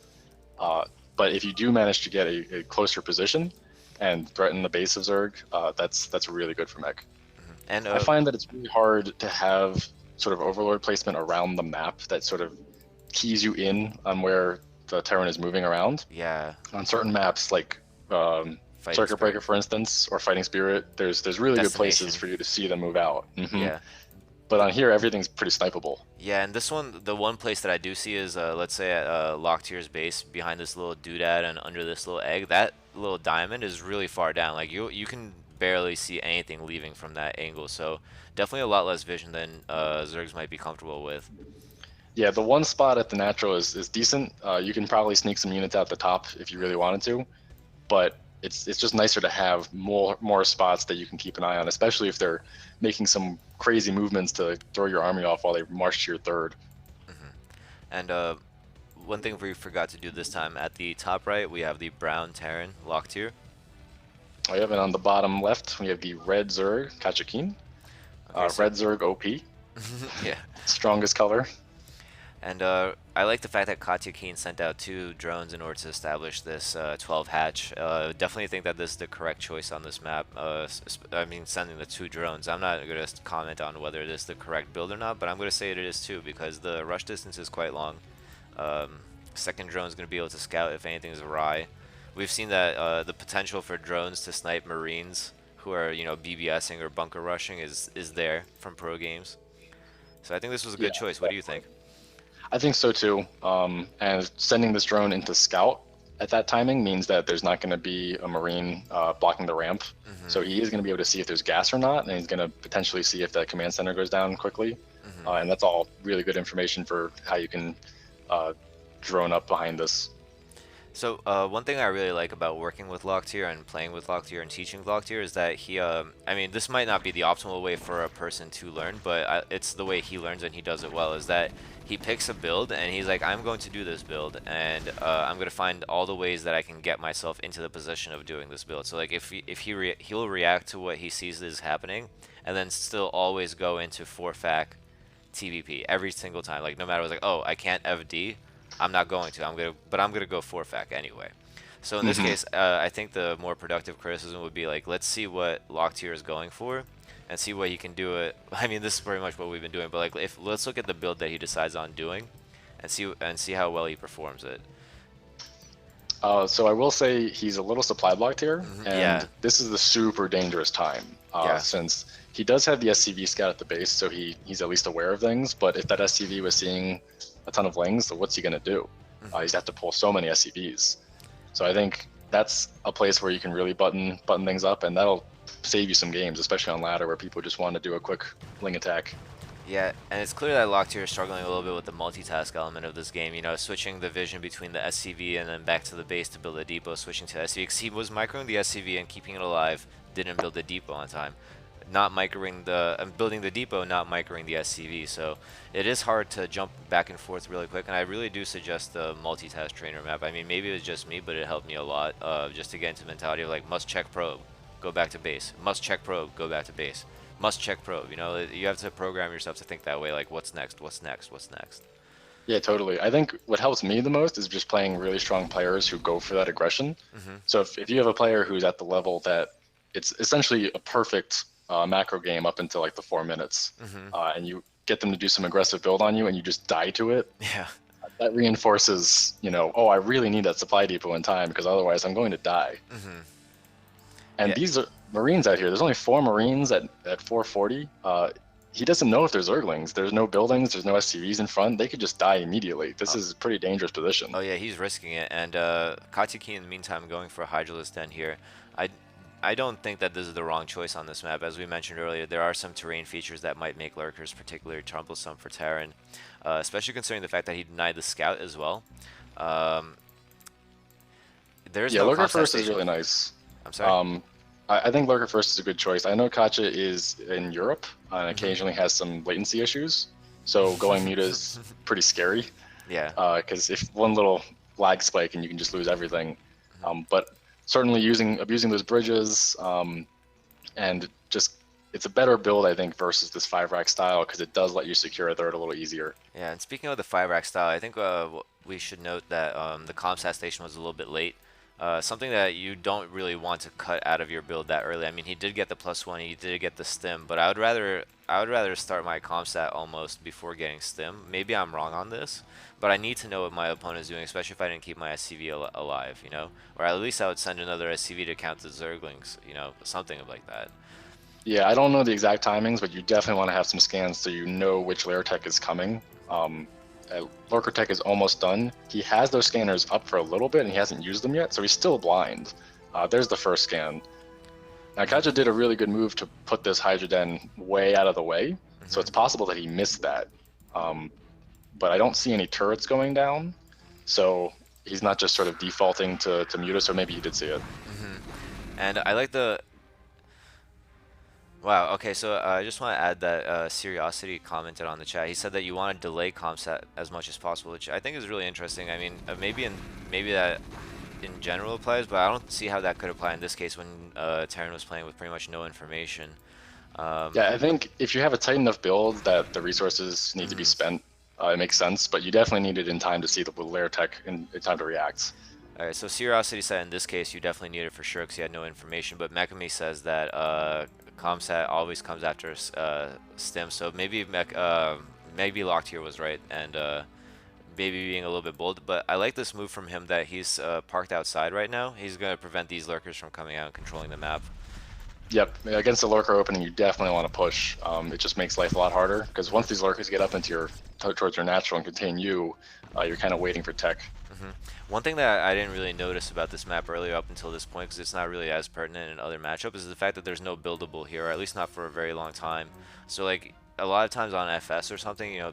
But if you do manage to get a closer position, and threaten the base of Zerg, that's really good for mech. And I find that it's really hard to have sort of overlord placement around the map that sort of keys you in on where the Terran is moving around. yeah, On certain maps, like fighting Circuit spirit, Breaker, for instance, or Fighting Spirit, there's really good places destination. for you to see them move out. Yeah. But on here, everything's pretty snipeable. Yeah, and this one, the one place that I do see is, let's say at Locktier's base, behind this little doodad and under this little egg, that little diamond is really far down. Like you can barely see anything leaving from that angle. So definitely a lot less vision than Zergs might be comfortable with. Yeah, the one spot at the natural is decent. You can probably sneak some units out the top if you really Mhm. wanted to, but it's just nicer to have more spots that you can keep an eye on, especially if they're making some crazy movements to throw your army off while they march to your third. Mhm. And one thing we forgot to do this time, at the top right, we have the brown Terran Locktier. We have it on the bottom left. We have the red Zerg Kachakin, Okay, so red Zerg OP, yeah. strongest color. And I like the fact that Katya Keen sent out 2 drones in order to establish this 12 hatch. Definitely think that this is the correct choice on this map. I mean, sending the 2 drones. I'm not going to comment on whether it is the correct build or not, but I'm going to say it is too because the rush distance is quite long. Um, second drone is going to be able to scout if anything is awry. We've seen that the potential for drones to snipe Marines who are, BBSing or bunker rushing is there from pro games. So I think this was a Yeah, good choice. What do you definitely. think? I think so too. And sending this drone into scout at that timing means that there's not going to be a Marine blocking the ramp. Hmm. So he is going to be able to see if there's gas or not, and he's going to potentially see if that command center goes down quickly. Hmm. And that's all really good information for how you can uh, drone up behind this. So one thing I really like about working with Locktier and playing with Locktier and teaching Locktier is that I mean, this might not be the optimal way for a person to learn, but it's the way he learns and he does it well, is that he picks a build and he's like, I'm going to do this build and I'm going to find all the ways that I can get myself into the position of doing this build. So like he'll react to what he sees is happening and then still always go into 4-fac TVP every single time. Like no matter what's like, oh, I can't FD, I'm not going to. I'm gonna go 4-fac anyway. So in this Hmm case, I think the more productive criticism would be like, let's see what Locktier is going for, and see what he can do. It. I mean, this is pretty much what we've been doing. But like, if let's look at the build that he decides on doing, and see how well he performs it. So I will say he's a little supply blocked here, Yeah, and this is the super dangerous time yeah. since he does have the SCV scout at the base, so he's at least aware of things. But if that SCV was seeing a ton of lings, so what's he gonna do? He's got to pull so many SCVs. So I think that's a place where you can really button things up, and that'll save you some games, especially on ladder where people just want to do a quick ling attack. Yeah, and it's clear that Locktier is struggling a little bit with the multitask element of this game. Switching the vision between the SCV and then back to the base to build a depot, switching to SCV. Because he was microing the SCV and keeping it alive, didn't build the depot on time. Not microing building the depot, not microing the SCV. So it is hard to jump back and forth really quick. And I really do suggest the multitask trainer map. I mean, maybe it was just me, but it helped me a lot just to get into the mentality of like must check probe, go back to base. Must check probe, go back to base. Must check probe. You have to program yourself to think that way. Like, what's next? What's next? What's next? Yeah, totally. I think what helps me the most is just playing really strong players who go for that aggression. Mhm. So if you have a player who's at the level that it's essentially a perfect macro game up until like the 4 minutes, Mhm. and you get them to do some aggressive build on you and you just die to it, Yeah. that reinforces, oh, I really need that supply depot in time because otherwise I'm going to die. Mhm. And Yeah. these are Marines out here. There's only 4 Marines at 440. He doesn't know if there's Zerglings. There's no buildings. There's no SCVs in front. They could just die immediately. This Oh, is a pretty dangerous position. oh yeah, he's risking it. And Katsuki in the meantime going for a Hydralisk Den here. I I don't think that this is the wrong choice on this map. As we mentioned earlier, there are some terrain features that might make lurkers particularly troublesome for Terran, especially considering the fact that he denied the scout as well. Um, there's Yeah, no Lurker comsat First is station. really nice. I'm sorry. Um, I think Lurker First is a good choice. I know Kacha is in Europe and Hmm. occasionally has some latency issues. So going mute is pretty scary Yeah. because if one little lag spike and you can just lose everything. Hmm. But certainly abusing those bridges and just it's a better build I think versus this 5 rack style because it does let you secure a third a little easier. Yeah, and speaking of the 5 rack style, I think we should note that the Comsat station was a little bit late. Something that you don't really want to cut out of your build that early. I mean, he did get the +1, he did get the stim, but I would rather start my comp stat almost before getting stim. Maybe I'm wrong on this, but I need to know what my opponent is doing, especially if I didn't keep my SCV alive, you know? Or at least I would send another SCV to count the Zerglings, you know, something like that. Yeah, I don't know the exact timings, but you definitely want to have some scans so you know which layer tech is coming. Lurker tech is almost done. He has those scanners up for a little bit and he hasn't used them yet, so he's still blind. There's the first scan. Now, Kaja did a really good move to put this Hydra Den way out of the way, so it's possible that he missed that. But I don't see any turrets going down, so he's not just sort of defaulting to Mutus, or maybe he did see it. And I like the Wow, okay, so I just want to add that Curiosity commented on the chat. He said that you want to delay comp set as much as possible, which I think is really interesting. I mean, maybe that in general applies, but I don't see how that could apply in this case when Terran was playing with pretty much no information. Yeah, I think if you have a tight enough build that the resources need to be spent, it makes sense, but you definitely need it in time to see the layer tech in time to react. Alright, so Curiosity said in this case you definitely need it for sure because he had no information, but Mekami says that Comsat always comes after Stim, so maybe Locked here was right, and maybe being a little bit bold, but I like this move from him that he's parked outside right now. He's going to prevent these lurkers from coming out and controlling the map. Yep, against the lurker opening, you definitely want to push. It just makes life a lot harder because once these lurkers get up into towards your natural and contain you, you're kind of waiting for tech. One thing that I didn't really notice about this map earlier up until this point, because it's not really as pertinent in other matchups, is the fact that there's no buildable here, or at least not for a very long time. So like a lot of times on FS or something, you know,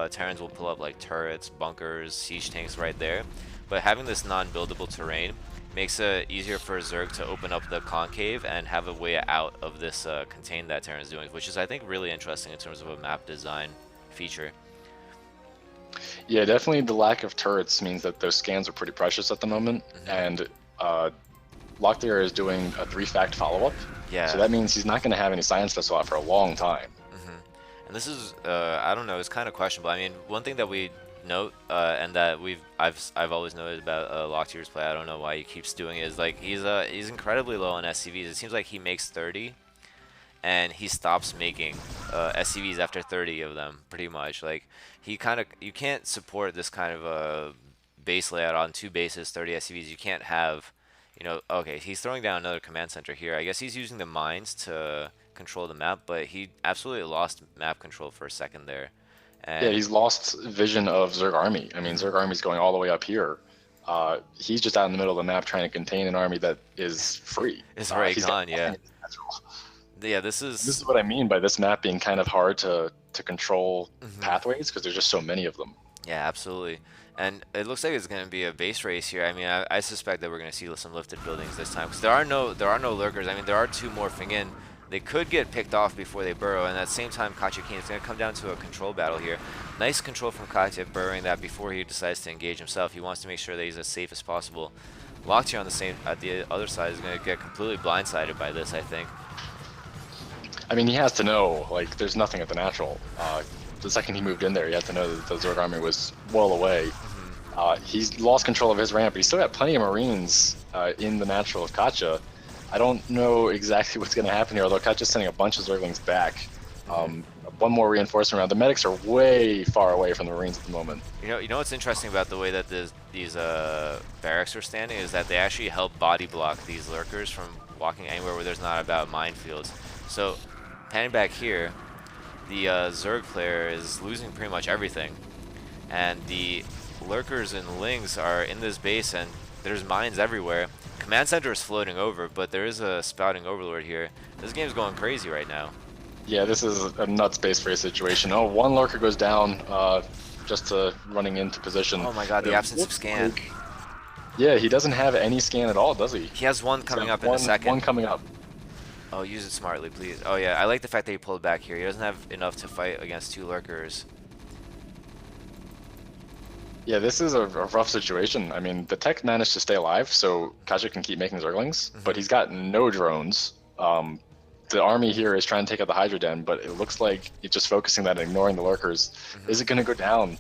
Terrans will pull up like turrets, bunkers, siege tanks right there. But having this non-buildable terrain makes it easier for Zerg to open up the concave and have a way out of this contain that Terran's doing, which is I think really interesting in terms of a map design feature. Yeah, definitely the lack of turrets means that those scans are pretty precious at the moment, and Locklear is doing a 3-fact follow-up. Yeah. So that means he's not going to have any science special out for a long time. And this is, I don't know, it's kind of questionable. I mean, one thing that we note, and that I've always noted about Locklear's play, I don't know why he keeps doing it, is like he's incredibly low on SCVs. It seems like he makes 30, and he stops making SCVs after 30 of them, pretty much. Like you can't support this kind of a base layout on 2 bases, 30 SCVs. You can't have, you know, okay, he's throwing down another command center here. I guess he's using the mines to control the map, but he absolutely lost map control for a second there. And yeah, he's lost vision of Zerg army. I mean, Zerg army's going all the way up here. He's just out in the middle of the map trying to contain an army that is free. It's already gone, yeah. Yeah, this is what I mean by this map being kind of hard to control pathways, because there's just so many of them. Yeah, absolutely. And it looks like it's going to be a base race here. I mean, I suspect that we're going to see some lifted buildings this time because there are no lurkers. I mean, there are 2 morphing in. They could get picked off before they burrow, and at the same time, Katya Keen, it's going to come down to a control battle here. Nice control from Katya, burrowing that before he decides to engage himself. He wants to make sure that he's as safe as possible. Locked here at the other side is going to get completely blindsided by this, I think. I mean, he has to know, like, there's nothing at the natural. The second he moved in there, he had to know that the Zerg army was well away. He's lost control of his ramp, but he's still got plenty of Marines in the natural of Katya. I don't know exactly what's going to happen here, although Katya's sending a bunch of Zerglings back. One more reinforcement round. The medics are way far away from the Marines at the moment. You know what's interesting about the way that these barracks are standing is that they actually help body block these lurkers from walking anywhere where there's not about minefields. So, panning back here, the Zerg player is losing pretty much everything, and the lurkers and lings are in this base, and there's mines everywhere. Command center is floating over, but there is a spouting overlord here. This game's going crazy right now. Yeah, this is a nuts base race situation. Oh, one lurker goes down just running into position. Oh my god, the absence of scan. Yeah, he doesn't have any scan at all, does he? He has one coming up in a second. One coming up. Oh, use it smartly, please. Oh yeah, I like the fact that he pulled back here. He doesn't have enough to fight against 2 lurkers. Yeah, this is a rough situation. I mean, the tech managed to stay alive, so Kaja can keep making Zerglings, but he's got no drones. The army here is trying to take out the Hydra Den, but it looks like it's just focusing that and ignoring the lurkers. Is it going to go down?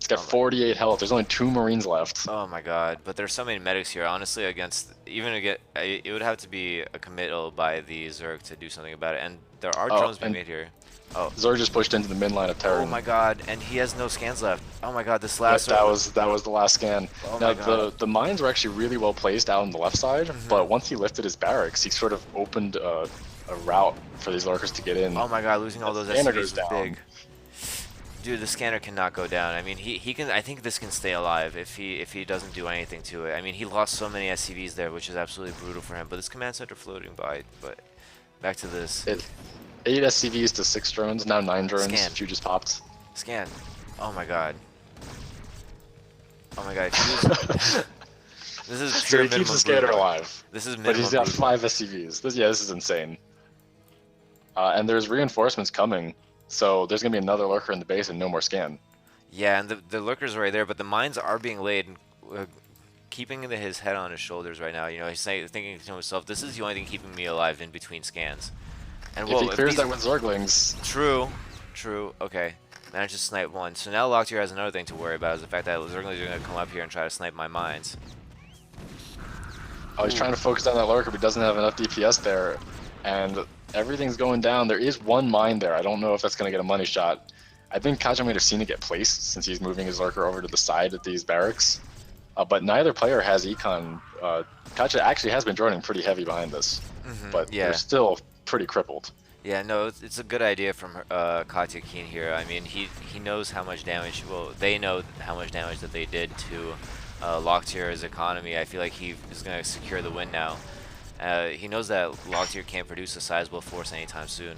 It's got Oh my, 48 health. There's only 2 Marines left. oh my God. But there's so many medics here. Honestly, against even again, it would have to be a committal by the Zerg to do something about it. And there are Oh, drones being and made here. Oh, Zerg just pushed into the mid line of oh Terran. my God. And he has no scans left. Oh my God. This Yep, last that Zerg. was that was the last scan. Oh Now my God. the mines were actually really well placed out on the left side, Hmm. but once he lifted his barracks, he sort of opened a route for these lurkers to get in. Oh my God. Losing all That those scanner SCVs goes was big. down. Dude, the scanner cannot go down. I mean, he can. I think this can stay alive if he doesn't do anything to it. I mean, he lost so many SCVs there, which is absolutely brutal for him. But this command center floating by. But back to this It 8 SCVs to 6 drones, now 9 drones. scan, Few just popped. scan. Oh my God. Oh my God. If you lose, this is So pure he keeps the minimum scanner brutal. alive, This is but he's minimum got brutal. 5 SCVs. This is insane. And there's reinforcements coming, so there's gonna be another lurker in the base and no more scan. Yeah, and the lurkers are right there, but the mines are being laid. Uh, Keeping his head on his shoulders right now. You know, he's saying, thinking to himself, "This is the only thing keeping me alive in between scans." And If he whoa, if clears these that with Zerglings, true, true, okay, managed to snipe one. So now Locktier has another thing to worry about is the fact that Zerglings are gonna come up here and try to snipe my mines. oh, he's Ooh, trying to focus on that lurker, but doesn't have enough DPS there, and everything's going down. There is one mine there. I don't know if that's gonna get a money shot. I think Kaja might have seen it get placed since he's moving his lurker over to the side of these barracks. But neither player has econ. Kaja actually has been joining pretty heavy behind this, but they're yeah. still pretty crippled. Yeah, no, it's a good idea from Katya Keen here. I mean, he knows how much damage. Well, they know how much damage that they did to Locktier's economy. I feel like he is going to secure the win now. He knows that Locktier can't produce a sizable force anytime soon.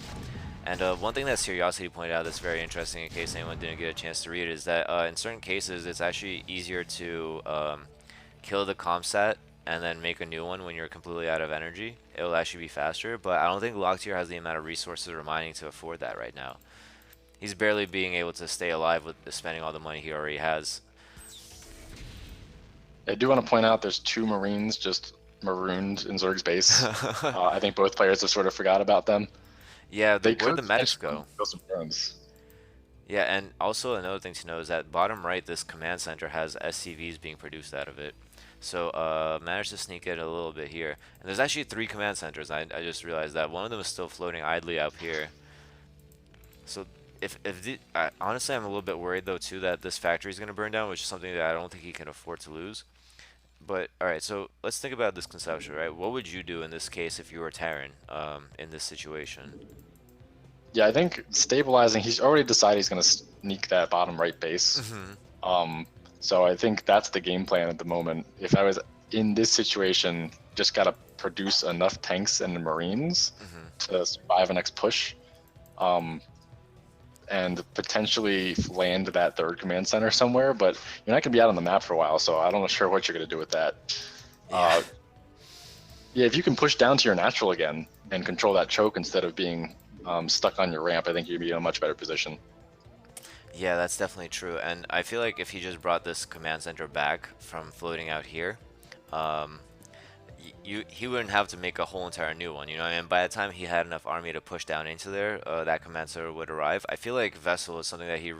And one thing that Curiosity pointed out that's very interesting, in case anyone didn't get a chance to read it, is that in certain cases it's actually easier to kill the comsat and then make a new one when you're completely out of energy. It'll actually be faster, but I don't think Locktier has the amount of resources or mining to afford that right now. He's barely being able to stay alive with spending all the money he already has. I do want to point out there's 2 Marines just marooned in Zerg's base. I think both players have sort of forgot about them. Yeah, They where'd could the medics potentially go? kill some drones. Yeah, and also another thing to know is that bottom right, this command center has SCVs being produced out of it. So managed to sneak in a little bit here. And there's actually 3 command centers. I just realized that one of them is still floating idly up here. So honestly, I'm a little bit worried though too that this factory is going to burn down, which is something that I don't think he can afford to lose. But all right, so let's think about this conception, right? What would you do in this case if you were Terran in this situation? Yeah, I think stabilizing. He's already decided he's going to sneak that bottom right base. Hmm. So I think that's the game plan at the moment. If I was in this situation, just got to produce enough tanks and Marines Hmm. to survive a next push. And potentially land that third command center somewhere, but you're not going to be out on the map for a while, so I'm not sure what you're going to do with that. Yeah. Yeah, if you can push down to your natural again and control that choke instead of being stuck on your ramp, I think you'd be in a much better position. Yeah, that's definitely true. And I feel like if he just brought this command center back from floating out here, um, he wouldn't have to make a whole entire new one, you know. And by the time he had enough army to push down into there, that command center would arrive. I feel like Vessel is something that he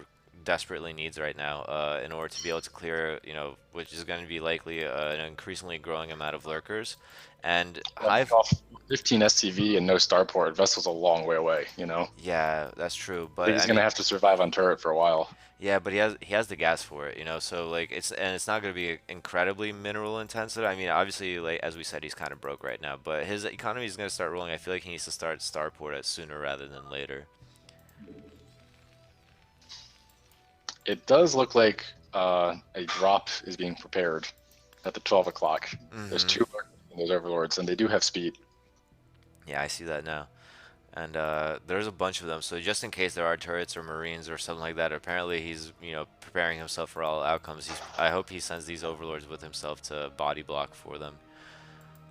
desperately needs right now, in order to be able to clear, you know, which is going to be likely an increasingly growing amount of lurkers. And Like Hive, off 15 SCV and no starport, Vessel's a long way away, you know? yeah, that's true. I think But he's I going to mean, have to survive on turret for a while. yeah, but he has the gas for it, you know. So like it's not going to be incredibly mineral intensive. I mean, obviously, like as we said, he's kind of broke right now, but his economy is going to start rolling. I feel like he needs to start Starport at sooner rather than later. It does look like a drop is being prepared at the 12 o'clock. There's Hmm. 2 in those overlords, and they do have speed. Yeah, I see that now. And there's a bunch of them. So just in case there are turrets or marines or something like that, apparently he's, you know, preparing himself for all outcomes. I hope he sends these overlords with himself to body block for them.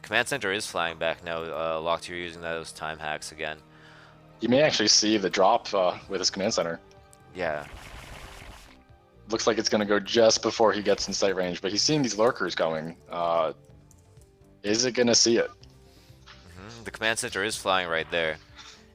Command center is flying back now. Locktier using those time hacks again. You may actually see the drop with his command center. Yeah. Looks like it's going to go just before he gets in sight range, but he's seeing these lurkers going. Is it going to see it? The command center is flying right there.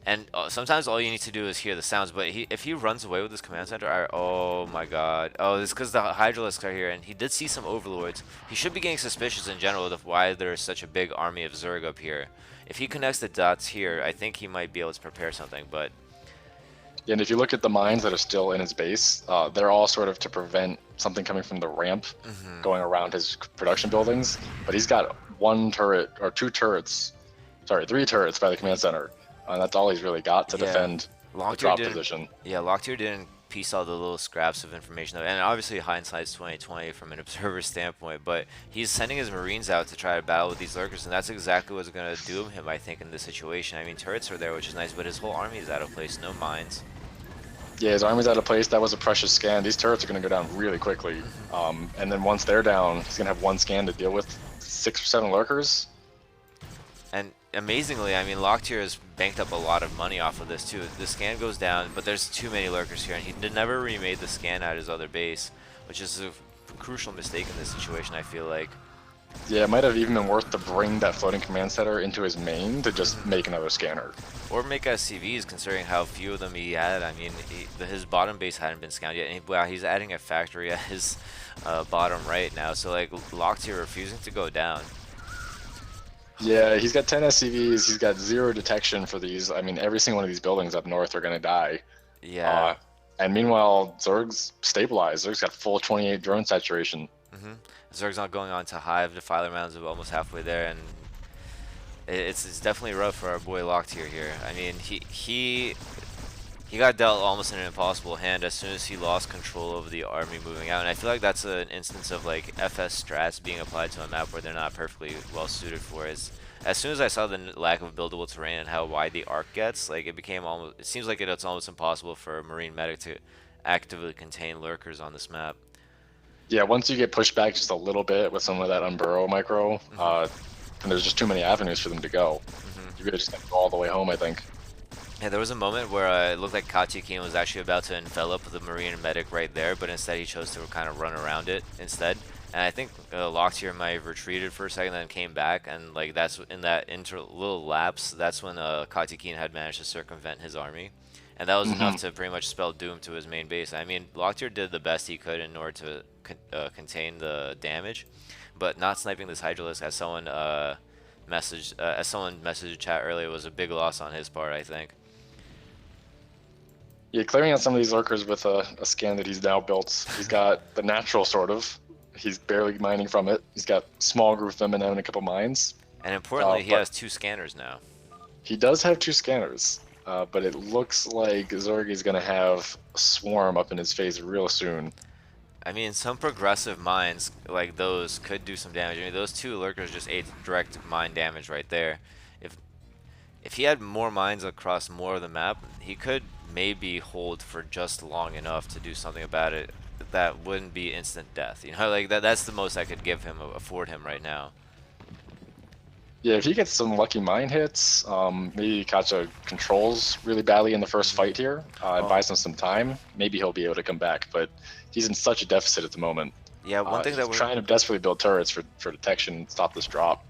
And sometimes all you need to do is hear the sounds. But if he runs away with his command center, oh my god. Oh, it's because the Hydralisks are here, and he did see some Overlords. He should be getting suspicious in general of why there's such a big army of Zerg up here. If he connects the dots here, I think he might be able to prepare something. But And if you look at the mines that are still in his base, they're all sort of to prevent something coming from the ramp mhm. going around his production buildings. But he's got one turret or two turrets, sorry, three turrets by the command center. And that's all he's really got to Yeah, defend the Locktier drop didn't. position. Yeah, Locktier didn't piece all the little scraps of information, and obviously hindsight's 2020 from an observer standpoint. But he's sending his Marines out to try to battle with these lurkers, and that's exactly what's gonna doom him, I think, in this situation. I mean, turrets are there, which is nice, but his whole army is out of place. No mines. Yeah, his army's out of place. That was a precious scan. These turrets are going to go down really quickly. Hmm. And then once they're down, he's going to have one scan to deal with 6 or 7 lurkers. And amazingly, I mean, Locktier has banked up a lot of money off of this too. The scan goes down, but there's too many lurkers here, and he never remade the scan at his other base, which is a crucial mistake in this situation, I feel like. Yeah, it might have even been worth to bring that floating command center into his main to just Mhm. make another scanner. Or make SCVs, considering how few of them he had. I mean, his bottom base hadn't been scanned yet. And wow, he's adding a factory at his bottom right now. So, like, Locktier refusing to go down. Yeah, he's got 10 SCVs. He's got 0 detection for these. I mean, every single one of these buildings up north are going to die. Yeah. Uh, and meanwhile, Zerg's stabilized. Zerg's got full 28 drone saturation. Mm-hmm. Zerg's not going on to Hive. Defiler Mounds are almost halfway there, and it's definitely rough for our boy Locktier here. I mean, he got dealt almost in an impossible hand as soon as he lost control over the army moving out, and I feel like that's an instance of like FS strats being applied to a map where they're not perfectly well suited for it. As soon as I saw the lack of buildable terrain and how wide the arc gets, like it seems like it's almost impossible for a Marine medic to actively contain lurkers on this map. Yeah, once you get pushed back just a little bit with some of that Unburrow micro, Hmm. and there's just too many avenues for them to go. Hmm. You really just got to go all the way home, I think. Yeah, there was a moment where it looked like Kachikin was actually about to envelop the Marine medic right there, but instead he chose to kind of run around it instead. And I think Locktier might have retreated for a second, then came back, and like that's in that little lapse, that's when Kachikin had managed to circumvent his army, and that was enough Hmm. to pretty much spell doom to his main base. I mean, Locktier did the best he could in order to contain the damage, but not sniping this Hydralisk as someone messaged chat earlier was a big loss on his part, I think. Yeah, clearing out some of these lurkers with a scan that he's now built. He's got the natural sort of. He's barely mining from it. He's got small group of them and then a couple mines. And importantly, he But has two scanners now. he does have 2 scanners. But it looks like Zorgi's going to have a swarm up in his face real soon. I mean, some progressive mines like those could do some damage. I mean, those two lurkers just ate direct mine damage right there. If if he had more mines across more of the map, he could maybe hold for just long enough to do something about it. That wouldn't be instant death. You know, like that's the most I could give him, afford him right now. Yeah, if he gets some lucky mine hits, maybe Kacha controls really badly in the first Hmm. fight here, and Oh, buys him some time, maybe he'll be able to come back. But he's in such a deficit at the moment. yeah, one thing He's that we're trying to desperately build turrets for detection and stop this drop.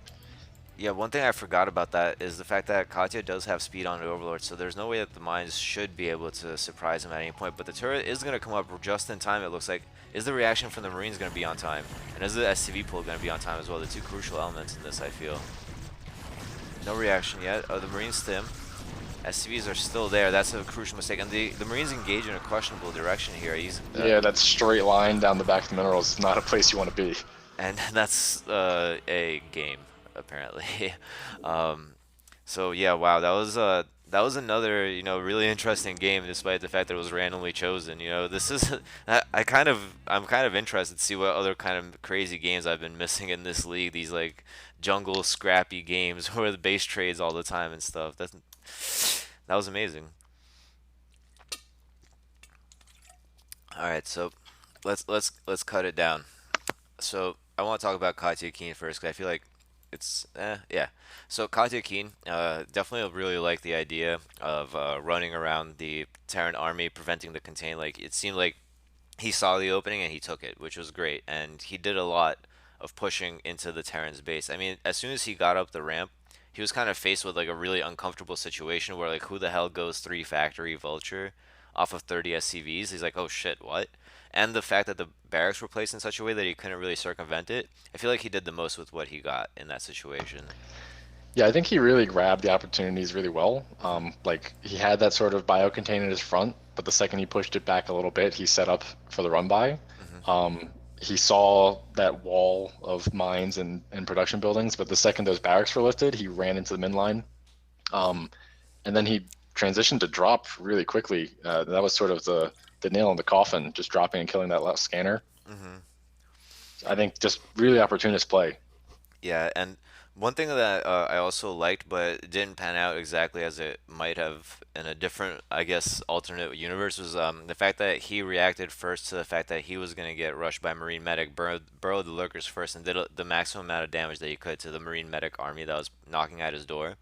Yeah, one thing I forgot about that is the fact that Katya does have speed on the Overlord, so there's no way that the mines should be able to surprise him at any point. But the turret is going to come up just in time, it looks like. Is the reaction from the Marines going to be on time? And is the SCV pull going to be on time as well? The two crucial elements in this, I feel. No reaction yet. Oh, the Marines stim. SCVs are still there. That's a crucial mistake. And the Marines engage in a questionable direction here. Yeah, that straight line down the back of the minerals is not a place you want to be. And that's a game apparently. um, so yeah, wow, that was another really interesting game, despite the fact that it was randomly chosen. This is I'm kind of interested to see what other kind of crazy games I've been missing in this league. These like jungle scrappy games where the base trades all the time and stuff. That was amazing. All right, so let's cut it down. So I want to talk about Katya Keen first because I feel like yeah. So Katya Keen, definitely really like the idea of running around the Terran army, preventing the contain. Like it seemed like he saw the opening and he took it, which was great. And he did a lot of pushing into the Terran's base. I mean, as soon as he got up the ramp, he was kind of faced with like a really uncomfortable situation where like who the hell goes three factory vulture off of 30 SCVs? He's like, oh shit, what? And the fact that the barracks were placed in such a way that he couldn't really circumvent it, I feel like he did the most with what he got in that situation. Yeah, I think he really grabbed the opportunities really well. Hmm. Like he had that sort of bio contain in his front, but the second he pushed it back a little bit, he set up for the run by. Hmm. He saw that wall of mines and production buildings, but the second those barracks were lifted, he ran into the min line. Hmm. Um, and then he transitioned to drop really quickly. That was sort of the nail in the coffin, just dropping and killing that last scanner. Hmm. I think just really opportunist play. Yeah, and one thing that I also liked, but it didn't pan out exactly as it might have in a different, I guess, alternate universe, was the fact that he reacted first to the fact that he was going to get rushed by Marine Medic, burrowed the lurkers first, and did the maximum amount of damage that he could to the Marine Medic army that was knocking at his door.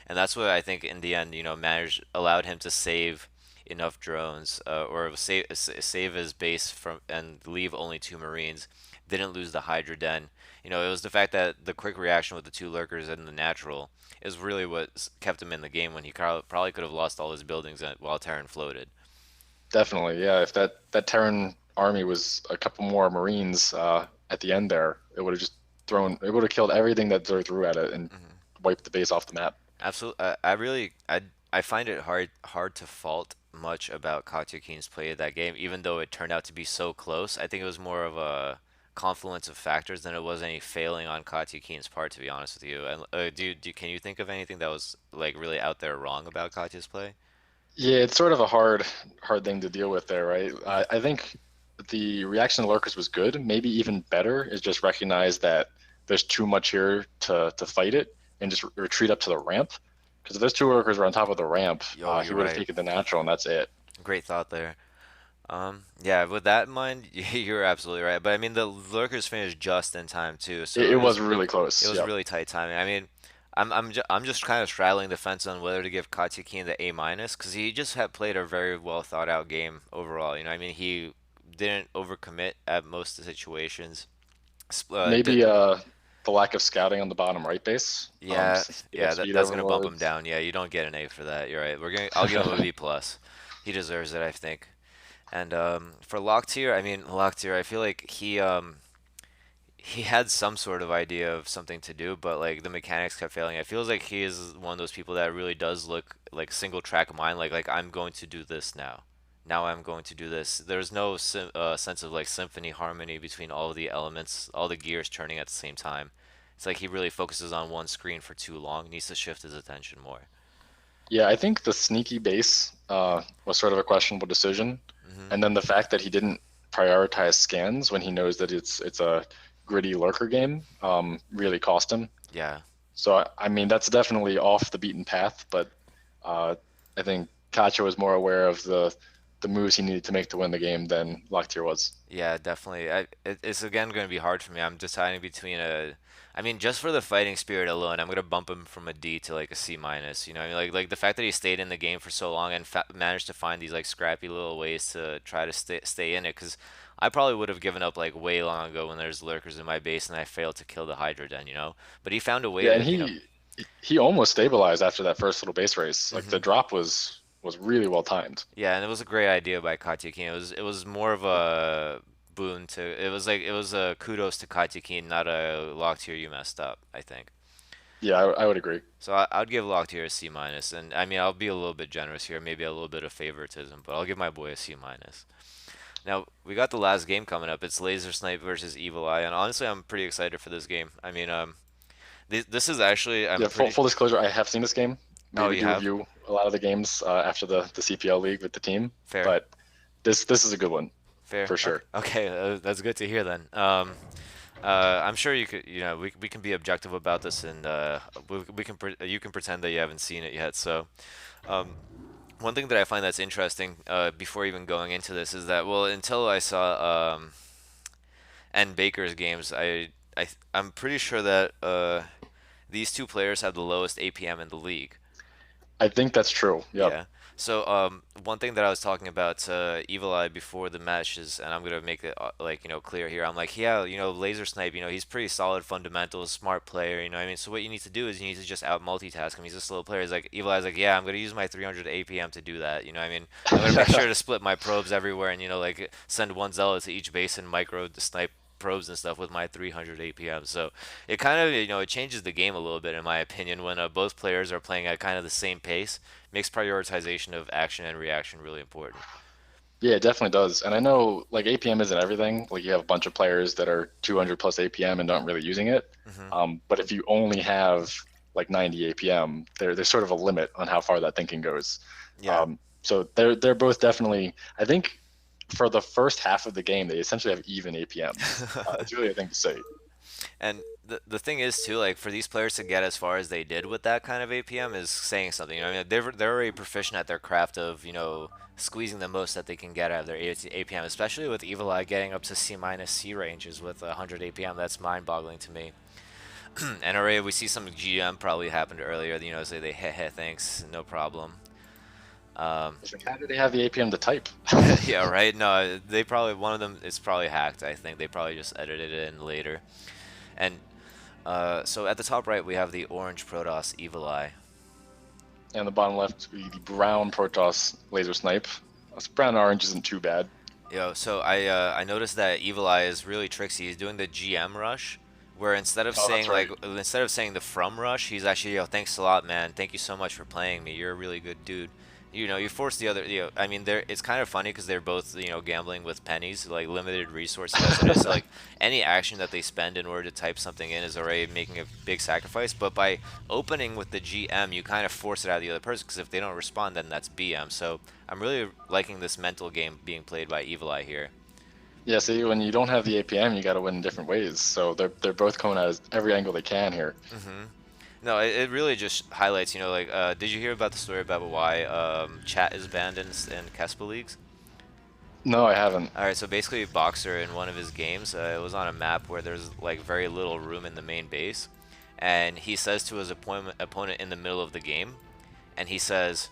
And that's what I think in the end, managed allowed him to save enough drones, or save his base from and leave only two Marines. Didn't lose the Hydra Den. It was the fact that the quick reaction with the two lurkers and the natural is really what kept him in the game when he probably could have lost all his buildings while Terran floated. Definitely, yeah. If that Terran army was a couple more Marines at the end there, it would have just thrown. It would have killed everything that they threw at it and Hmm. wiped the base off the map. Absolutely, I find it hard to fault much about Katya Keen's play of that game, even though it turned out to be so close. I think it was more of a confluence of factors than it was any failing on Katya Keen's part, to be honest with you. And can you think of anything that was like really out there wrong about Katya's play? Yeah, it's sort of a hard thing to deal with there, right? Hmm. I think the reaction to lurkers was good. Maybe even better is just recognize that there's too much here to fight it and just retreat up to the ramp. Because if those two lurkers were on top of the ramp, Yo, he you're would have right. taken the natural, and that's it. Great thought there. Yeah, with that in mind, you're absolutely right. But I mean, the lurkers finished just in time too, so It it was was really it close. was Yep. really tight timing. I mean, I'm just kind of straddling the fence on whether to give Katyukin the A minus because he just had played a very well thought out game overall. I mean, he didn't overcommit at most of the situations. Did, Maybe the lack of scouting on the bottom right base. yeah, Since they got yeah, speed that's gonna bump him overlords. down. Yeah, you don't get an A for that. You're right. I'll give him a B plus. He deserves it, I think. And for Locktier, I mean Locktier, I feel like he had some sort of idea of something to do, but like the mechanics kept failing. It feels like he is one of those people that really does look like single track mind, like I'm going to do this now. Now I'm going to do this. There's no sense of like symphony harmony between all the elements, all the gears turning at the same time. It's like he really focuses on one screen for too long. Needs to shift his attention more. Yeah, I think the sneaky base was sort of a questionable decision, Hmm. and then the fact that he didn't prioritize scans when he knows that it's a gritty lurker game really cost him. Yeah. So I mean that's definitely off the beaten path, but uh, I think Kacha was more aware of the moves he needed to make to win the game than Locktier was. Yeah, definitely. It's again going to be hard for me. I'm deciding between I mean, just for the fighting spirit alone, I'm gonna bump him from a D to like a C minus. I mean, like the fact that he stayed in the game for so long and managed to find these like scrappy little ways to try to stay in it. Because I probably would have given up like way long ago when there's lurkers in my base and I failed to kill the Hydra Den. But he found a way Yeah, and to. he almost stabilized after that first little base race. Like the Mhm. drop was really well timed. Yeah, and it was a great idea by Katya. It was more of a boon to it was a kudos to Katya, not a Locktier you messed up, I think. Yeah, I would agree. So I'd give Locktier a C minus, and I mean I'll be a little bit generous here, maybe a little bit of favoritism, but I'll give my boy a C minus. Now we got the last game coming up. It's Laser Snipe versus Evil Eye, and honestly I'm pretty excited for this game. I mean this is actually I'm Yeah, pretty. full disclosure, I have seen this game. Oh, We you do have? review a lot of the games after the CPL League with the team, Fair. but this is a good one Fair. for Okay, sure. okay, that's good to hear then. I'm sure we can be objective about this, and you can pretend that you haven't seen it yet. So, um, one thing that I find that's interesting, before even going into this, is that well, until I saw N Baker's games, I'm pretty sure that these two players have the lowest APM in the league. I think that's true. Yep. Yeah. So, one thing that I was talking about to Evil Eye before the match is, and I'm gonna make it like clear here. I'm like, yeah, Laser Snipe, he's pretty solid fundamentals, smart player. I mean, so what you need to do is you need to just out multitask him. He's a slow player. He's like Evil Eye's like, yeah, I'm gonna use my 300 APM to do that. I mean, I'm gonna make sure to split my probes everywhere and like send one zealot to each base and micro to snipe probes and stuff with my 300 APM. So it kind of it changes the game a little bit in my opinion when both players are playing at kind of the same pace. Makes prioritization of action and reaction really important. Yeah, it definitely does. And I know like APM isn't everything. Like you have a bunch of players that are 200 plus APM and aren't really using it. Hmm. But if you only have like 90 APM, there's sort of a limit on how far that thinking goes. Yeah. So they're both definitely. I think for the first half of the game, they essentially have even APMs. It's really a thing to say. And the thing is too, like for these players to get as far as they did with that kind of APM is saying something. I mean, they're already proficient at their craft of squeezing the most that they can get out of their APM, especially with Evil Eye getting up to C minus C ranges with 100 APM. That's mind-boggling to me. And already we see some GM probably happened earlier. Say they heh thanks, no problem. Um, It's like, how do they have the APM to type? yeah, right. No, they probably one of them is probably hacked. I think they probably just edited it in later. And so at the top right, we have the orange Protoss Evil Eye. And the bottom left, the brown Protoss laser snipe. Brown and orange isn't too bad. So I noticed that Evil Eye is really tricksy. He's doing the GM rush, where Oh, that's right. instead of saying the from rush, he's actually thanks a lot, man. Thank you so much for playing me. You're a really good dude. You force the other. I mean, it's kind of funny because they're both gambling with pennies, like limited resources as it is. So like any action that they spend in order to type something in is already making a big sacrifice. But by opening with the GM, you kind of force it out of the other person because if they don't respond, then that's BM. So I'm really liking this mental game being played by Evil Eye here. Yeah, see, when you don't have the APM, you got to win in different ways. So they're both coming at every angle they can here. Hmm. No, it really just highlights, like, did you hear about the story about why chat is banned in Kespa leagues? No, I haven't. All right, so basically, Boxer in one of his games, it was on a map where there's like very little room in the main base, and he says to his opponent in the middle of the game, and he says,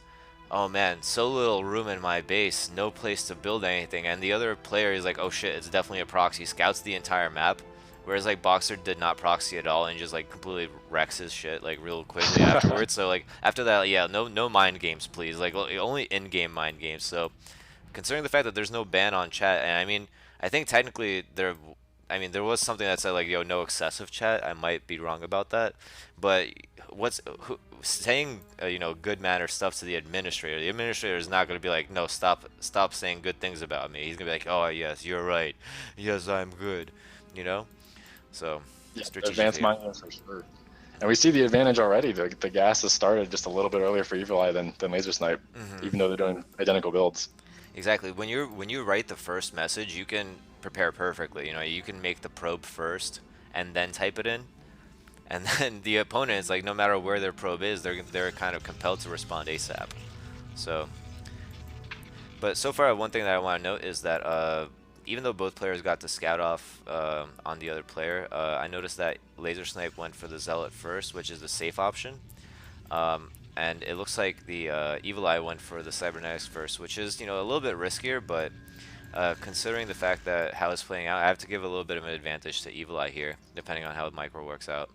"Oh man, so little room in my base, no place to build anything." And the other player is like, "Oh shit, it's definitely a proxy." Scouts the entire map, whereas like Boxer did not proxy at all and just like completely wrecks his shit like real quickly afterwards. So like after that, yeah, no mind games, please. Like only in-game mind games. So considering the fact that there's no ban on chat, and I mean, I think technically there was something that said like, yo, no excessive chat. I might be wrong about that, but saying good manner stuff to the administrator? The administrator is not going to be like, no, stop saying good things about me. He's gonna be like, oh yes, you're right. Yes, I'm good. You know, so Yeah, advanced strategically. mind for sure. And we see the advantage already. The gas has started just a little bit earlier for Evil Eye than Laser Snipe, Hmm. even though they're doing identical builds. Exactly. When you write the first message, you can prepare perfectly. You can make the probe first and then type it in. And then the opponent is like, no matter where their probe is, they're kind of compelled to respond ASAP. So, but so far, one thing that I want to note is that even though both players got to scout off on the other player, I noticed that Laser Snipe went for the Zealot first, which is the safe option. And it looks like the Evil Eye went for the Cybernetics first, which is a little bit riskier, but considering the fact that how it's playing out, I have to give a little bit of an advantage to Evil Eye here, depending on how the micro works out.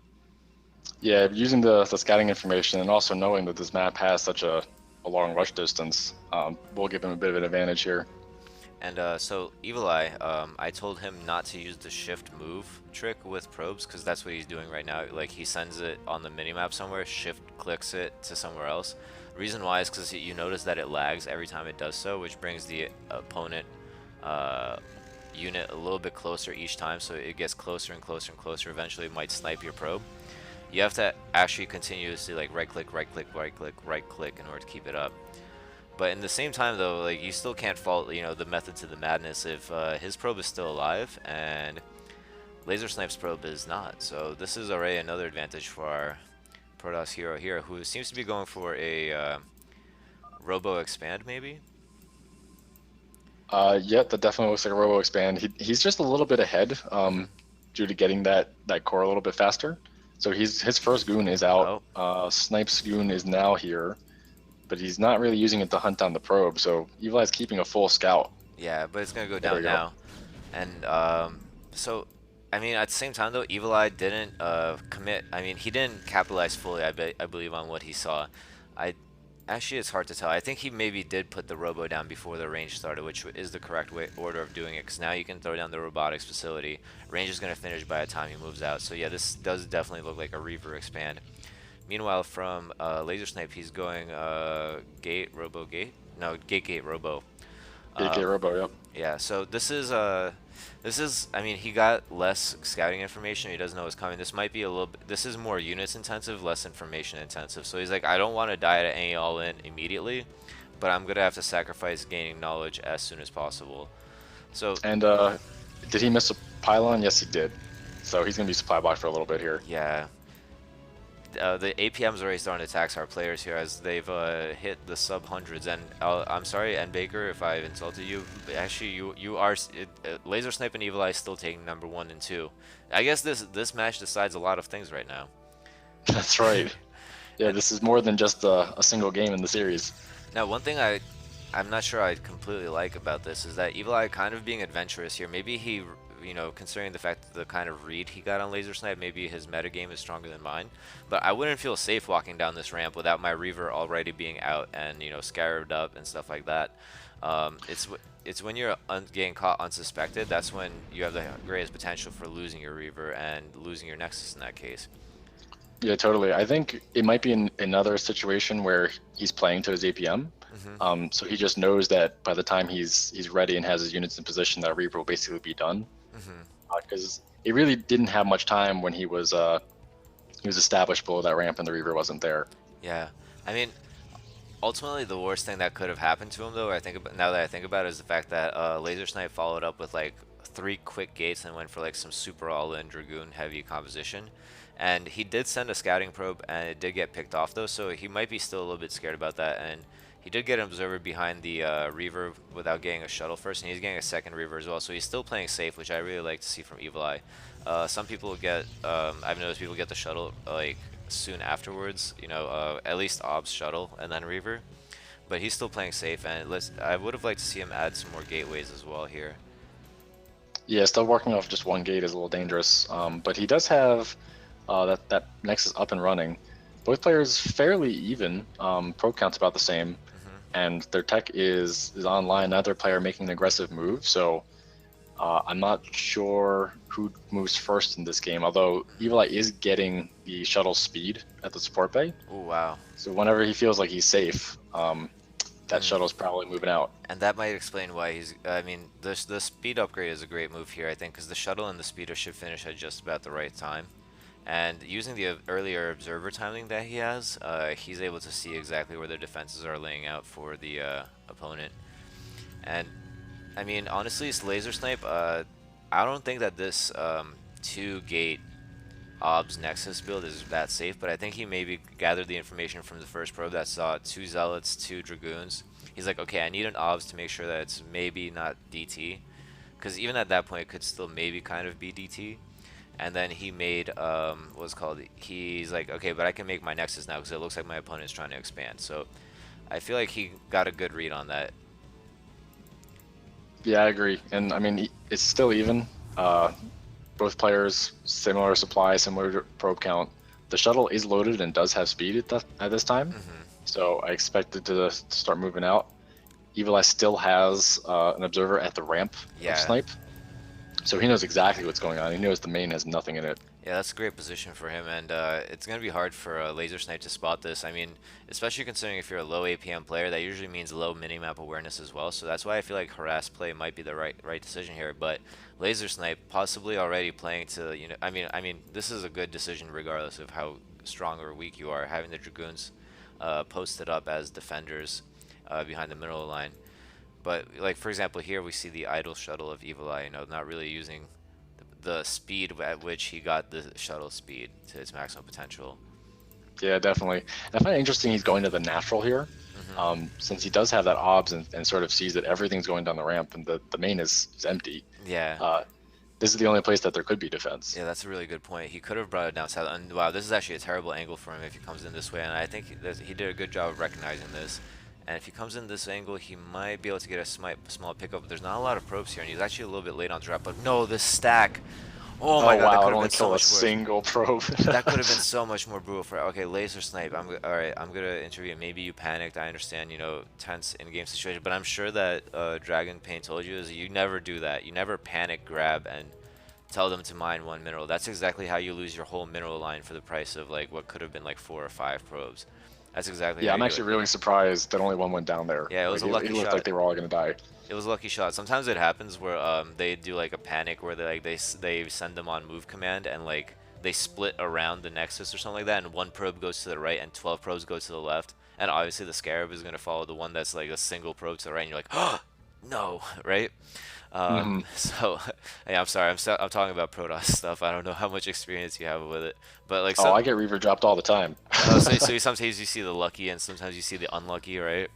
Yeah, using the scouting information and also knowing that this map has such a long rush distance will give him a bit of an advantage here. And so Evil Eye, I told him not to use the shift move trick with probes because that's what he's doing right now. Like he sends it on the minimap somewhere, shift clicks it to somewhere else. Reason why is because you notice that it lags every time it does so, which brings the opponent uh, unit a little bit closer each time, so it gets closer and closer and closer. Eventually, it might snipe your probe. You have to actually continuously like right click, right click, right click, right click in order to keep it up. But in the same time, though, like you still can't fault the method to the madness if his probe is still alive and Laser Snipe's probe is not. So this is already another advantage for our Protoss hero here, who seems to be going for a Robo Expand, maybe. Yeah, that definitely looks like a Robo Expand. He's just a little bit ahead Hmm. due to getting that core a little bit faster. So his first goon is out. Oh, Snipe's goon is now here. but he's not really using it to hunt down the probe. So Evil Eye's keeping a full scout. Yeah, but it's gonna go Yeah, there down we go. now. And so I mean, at the same time though, Evil Eye didn't commit. I mean, he didn't capitalize fully. I believe on what he saw. I Actually, it's hard to tell. I think he maybe did put the robo down before the range started, which is the correct order of doing it. Because now you can throw down the robotics facility. Range is gonna finish by the time he moves out. So yeah, this does definitely look like a Reaver expand. Meanwhile, from Laser Snipe, he's going gate robo gate. No, gate robo. AK Um, Robo, yep. yeah, so this is I mean he got less scouting information. He doesn't know what's coming. This might be a little bit, this is more units intensive, less information intensive. So he's like, I don't want to die to any all in immediately, but I'm gonna have to sacrifice gaining knowledge as soon as possible. So And did he miss a pylon? Yes, he did. So he's gonna be supply blocked for a little bit here. yeah, the APM's already starting to tax our players here as they've hit the sub hundreds. And I'm sorry, N Baker, if I've insulted you. But actually, you are Laser Snipe and Evil Eye still taking number one and two. I guess this match decides a lot of things right now. That's right. Yeah, And this is more than just a single game in the series. now one thing I'm not sure I completely like about this is that Evil Eye kind of being adventurous here. Maybe he, you know, considering the fact that the kind of read he got on Laser Snipe, maybe his metagame is stronger than mine. But I wouldn't feel safe walking down this ramp without my Reaver already being out and, you know, scarabed up and stuff like that. It's when you're getting caught unsuspected, that's when you have the greatest potential for losing your Reaver and losing your Nexus in that case. Yeah, totally. I think it might be in another situation where he's playing to his APM. Hmm. So he just knows that by the time he's ready and has his units in position, that Reaper will basically be done. Hmm. Because he really didn't have much time when he was established below that ramp and the Reaver wasn't there. Yeah. I mean, ultimately, the worst thing that could have happened to him, though, I think about now that I think about it, is the fact that Laser Snipe followed up with like three quick gates and went for like some super all-in Dragoon heavy composition. And he did send a scouting probe, and it did get picked off though, so he might be still a little bit scared about that. And he did get an observer behind the Reaver without getting a shuttle first, and he's getting a second Reaver as well. So he's still playing safe, which I really like to see from Evil Eye. Some people get, I've noticed people get the shuttle like soon afterwards, you know, at least Ob's shuttle and then Reaver. But he's still playing safe, and I would have liked to see him add some more gateways as well here. Yeah, still working off just one gate is a little dangerous. But he does have that Nexus up and running. Both players fairly even. Probe count's about the same, Hmm. and their tech is online. Neither player making an aggressive move, so I'm not sure who moves first in this game. Although Evil Eye is getting the shuttle speed at the support bay, Oh wow. so whenever he feels like he's safe, that Mm. shuttle's probably moving out. And that might explain why he's. I mean, the speed upgrade is a great move here, I think, because the shuttle and the speeder should finish at just about the right time. And using the earlier observer timing that he has, he's able to see exactly where the defenses are laying out for the opponent. And I mean, honestly, it's laser snipe. I don't think that this two gate Ob's Nexus build is that safe, but I think he maybe gathered the information from the first probe that saw two Zealots, two Dragoons. He's like, okay, I need an Obs to make sure that it's maybe not DT, because even at that point, it could still maybe kind of be DT. And then he made what's called. He's like, okay, but I can make my Nexus now because it looks like my opponent is trying to expand. So I feel like he got a good read on that. Yeah, I agree. And I mean, it's still even. Both players, similar supply, similar probe count. The shuttle is loaded and does have speed at this time, Hmm. so I expect it to start moving out. Evil Eye still has an observer at the ramp of Yeah. Snipe, so he knows exactly what's going on. He knows the main has nothing in it. Yeah, that's a great position for him, and it's going to be hard for Laser Snipe to spot this. I mean, especially considering if you're a low APM player, that usually means low minimap awareness as well. So that's why I feel like harass play might be the right decision here. But Laser Snipe possibly already playing to, you know, I mean, this is a good decision regardless of how strong or weak you are. Having the Dragoons posted up as defenders behind the middle line. But like for example, here we see the idle shuttle of Evil Eye, you know, not really using the speed at which he got the shuttle speed to its maximum potential. Yeah, definitely. And I find it interesting he's going to the natural here, Hmm. since he does have that obs and sort of sees that everything's going down the ramp and the main is empty. Yeah. Uh, this is the only place that there could be defense. Yeah, that's a really good point. He could have brought it down south. And wow, this is actually a terrible angle for him if he comes in this way. And I think he did a good job of recognizing this. And if he comes in this angle, he might be able to get a small pickup. But there's not a lot of probes here, and he's actually a little bit late on drop. But no, this stack. Oh my Oh God, that wow, could it have only been so killed a much worse. single probe. That could have been so much more brutal for. Okay, laser snipe. All right. I'm gonna intervene. Maybe you panicked. I understand. You know, tense in-game situation. But I'm sure that Dragon Pain told you is you never do that. You never panic grab and tell them to mine one mineral. That's exactly how you lose your whole mineral line for the price of like what could have been like 4 or 5 probes. That's exactly Yeah, how I'm you do actually it. really surprised that only one went down there. Yeah, it was Like a it lucky looked like shot. they were all gonna die. It was a lucky shot. Sometimes it happens where they do like a panic where they send them on move command and like they split around the nexus or something like that, and one probe goes to the right and 12 probes go to the left, and obviously the scarab is gonna follow the one that's like a single probe to the right, and you're like, oh no, right? Hmm. So yeah, I'm sorry. I'm talking about Protoss stuff. I don't know how much experience you have with it, but like Oh, some I get reaver dropped all the time. so sometimes you see the lucky and sometimes you see the unlucky, right?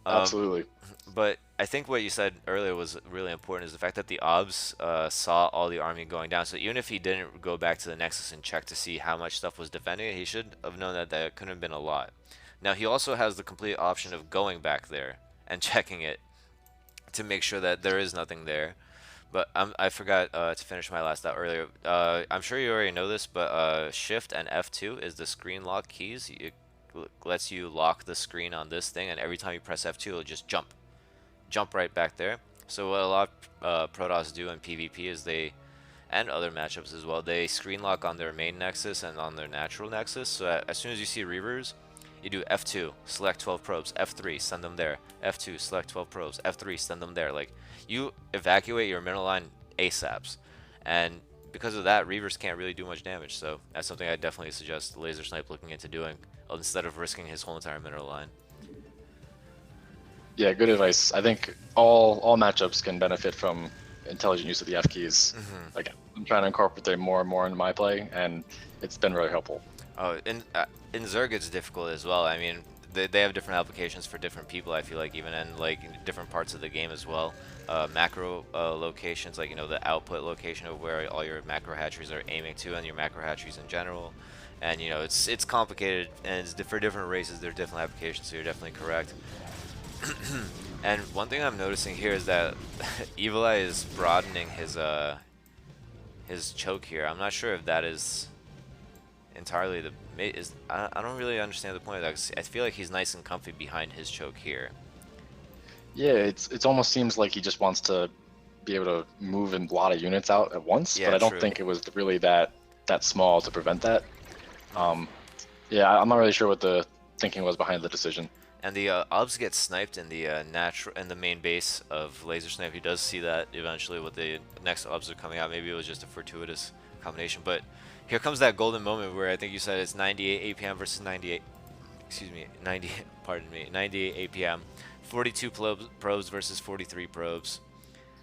Um, Absolutely. but I think what you said earlier was really important is the fact that the obs saw all the army going down. So even if he didn't go back to the Nexus and check to see how much stuff was defending it, he should have known that that couldn't have been a lot. Now he also has the complete option of going back there and checking it to make sure that there is nothing there. But I forgot to finish my last thought earlier. I'm sure you already know this, but Shift and F2 is the screen lock keys. It lets you lock the screen on this thing, and every time you press F2, it'll just jump right back there. So what a lot of Protoss do in PvP is and other matchups as well, they screen lock on their main nexus and on their natural nexus. So as soon as you see Reavers, you do F2, select 12 probes, F3, send them there, F2, select 12 probes, F3, send them there. Like, you evacuate your middle line ASAPs. And because of that, Reavers can't really do much damage. So that's something I definitely suggest Laser Snipe looking into doing instead of risking his whole entire middle line. Yeah, good advice. I think all matchups can benefit from intelligent use of the F keys. Like I'm trying to incorporate them more and more into my play, and it's been really helpful. Oh, in Zerg it's difficult as well. I mean, they have different applications for different people. I feel like even in like in different parts of the game as well. Macro locations, like the output location of where all your macro hatcheries are aiming to, and your macro hatcheries in general. And it's complicated, and for different races, there are different applications. So you're definitely correct. And one thing I'm noticing here is that Evil Eye is broadening his choke here. I'm not sure if that is entirely I don't really understand the point of that, 'cause I feel like he's nice and comfy behind his choke here. Yeah, it's almost seems like he just wants to be able to move a lot of units out at once, Yeah, but I don't true. think it was really that small to prevent that. Um, yeah, I'm not really sure what the thinking was behind the decision. And the obs get sniped in the in the main base of Laser Snipe. He does see that eventually with the next obs are coming out. Maybe it was just a fortuitous combination, but here comes that golden moment where I think you said it's 98 APM versus 98. Excuse me, 90. Pardon me, 98 APM. 42 probes versus 43 probes.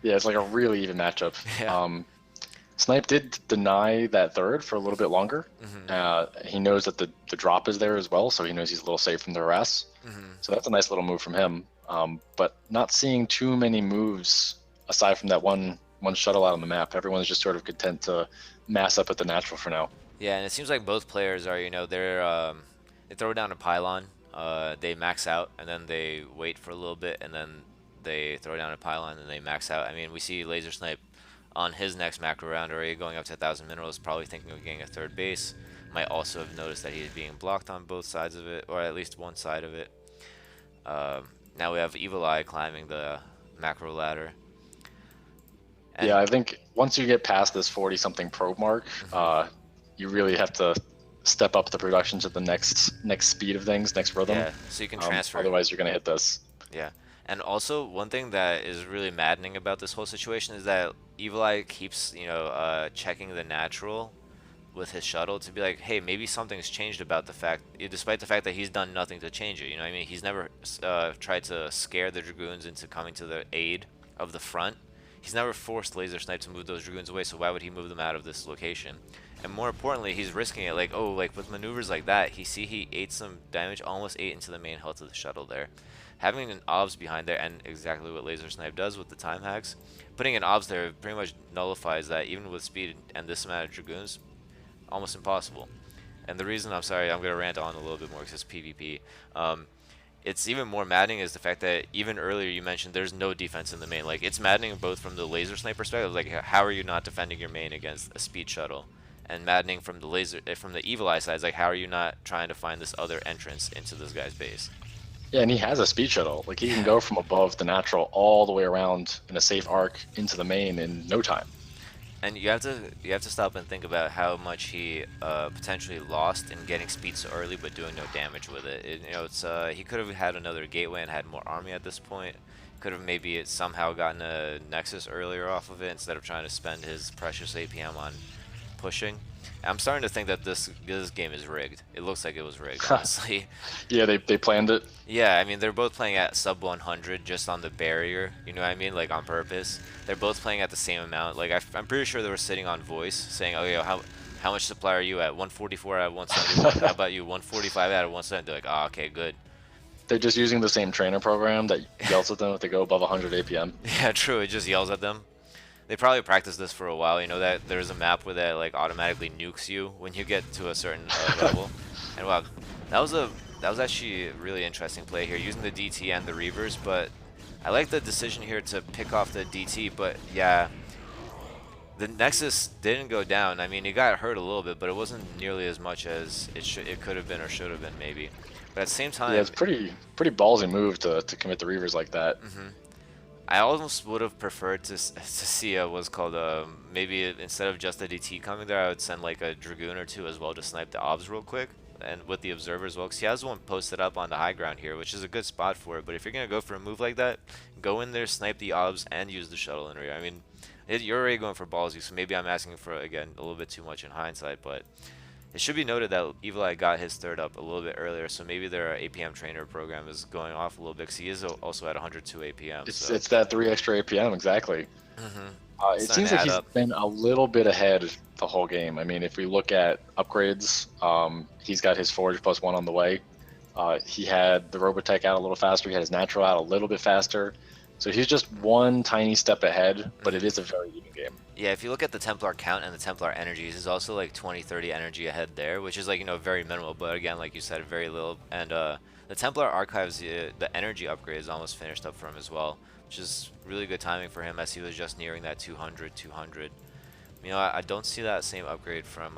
Yeah, it's like a really even matchup. Yeah. Snipe did deny that third for a little bit longer. He knows that the drop is there as well, so he knows he's a little safe from the harass. So that's a nice little move from him. But not seeing too many moves aside from that one shuttle out on the map. Everyone's just sort of content to mass up at the natural for now. Yeah, and it seems like both players are, they throw down a pylon, they max out, and then they wait for a little bit, and then they throw down a pylon, and they max out. I mean, we see Laser Snipe on his next macro round already going up to 1,000 minerals, probably thinking of getting a third base. Might also have noticed that he's being blocked on both sides of it, or at least one side of it. Now we have Evil Eye climbing the macro ladder. And Yeah, I think once you get past this 40-something probe mark, you really have to step up the production to the next speed of things, next rhythm. yeah, so you can transfer. Otherwise, you're gonna hit this. Yeah. And also, one thing that is really maddening about this whole situation is that Evil Eye keeps, checking the natural with his shuttle to be like, hey, maybe something's changed about the fact, despite the fact that he's done nothing to change it. You know what I mean? He's never tried to scare the Dragoons into coming to the aid of the front. He's never forced Laser Snipe to move those Dragoons away, so why would he move them out of this location? And more importantly, he's risking it. Like, oh, like with maneuvers like that, he ate some damage, almost ate into the main health of the shuttle there. Having an obs behind there, and exactly what Laser Snipe does with the time hacks, putting an obs there pretty much nullifies that, even with speed and this amount of Dragoons, almost impossible. And the reason, I'm sorry, I'm going to rant on a little bit more because it's PvP. It's even more maddening is the fact that even earlier you mentioned there's no defense in the main. Like, it's maddening both from the laser sniper perspective, like how are you not defending your main against a speed shuttle, and maddening from the evil eye side, is like how are you not trying to find this other entrance into this guy's base? Yeah, and he has a speed shuttle. Like he can Yeah. go from above the natural all the way around in a safe arc into the main in no time. And you have to stop and think about how much he potentially lost in getting speed so early, but doing no damage with it. It's he could have had another gateway and had more army at this point. Could have maybe somehow gotten a nexus earlier off of it instead of trying to spend his precious APM on pushing. I'm starting to think that this game is rigged. It looks like it was rigged, honestly. Yeah, they planned it. Yeah, I mean, they're both playing at sub 100 just on the barrier, you know what I mean? Like, on purpose. They're both playing at the same amount. Like, I'm pretty sure they were sitting on voice saying, oh, yo, how much supply are you at? 144 out of 171. How about you? 145 out of 170. They're like, oh, okay, good. They're just using the same trainer program that yells at them if they go above 100 APM. Yeah, true. It just yells at them. They probably practiced this for a while. You know that there's a map where that like automatically nukes you when you get to a certain level. And wow, that was a that was actually a really interesting play here, using the DT and the Reavers. But I like the decision here to pick off the DT. But yeah, the Nexus didn't go down. I mean, it got hurt a little bit, but it wasn't nearly as much as it could have been or should have been maybe. But at the same Yeah, time, it's pretty ballsy move to commit the Reavers like that. I almost would have preferred to see what's called maybe instead of just a DT coming there, I would send like a Dragoon or two as well to snipe the obs real quick, and with the observer as well, because he has one posted up on the high ground here, which is a good spot for it. But if you're gonna go for a move like that, go in there, snipe the obs, and use the shuttle in rear. I mean, you're already going for ballsy, so maybe I'm asking for again a little bit too much in hindsight, but it should be noted that Evil Eye got his third up a little bit earlier, so maybe their APM trainer program is going off a little bit, because he is also at 102 APM. It's that 3 extra APM exactly. It's It starting seems to like add he's up. been a little bit ahead the whole game. I mean, if we look at upgrades, he's got his Forge +1 on the way. He had the Robotech out a little faster. He had his Natural out a little bit faster. So he's just one tiny step ahead, but it is a very even game. Yeah, if you look at the Templar count and the Templar energies, he's also like 20, 30 energy ahead there, which is like, very minimal, but again, like you said, very little. And the Templar archives, the energy upgrade is almost finished up for him as well, which is really good timing for him as he was just nearing that 200, 200. I don't see that same upgrade from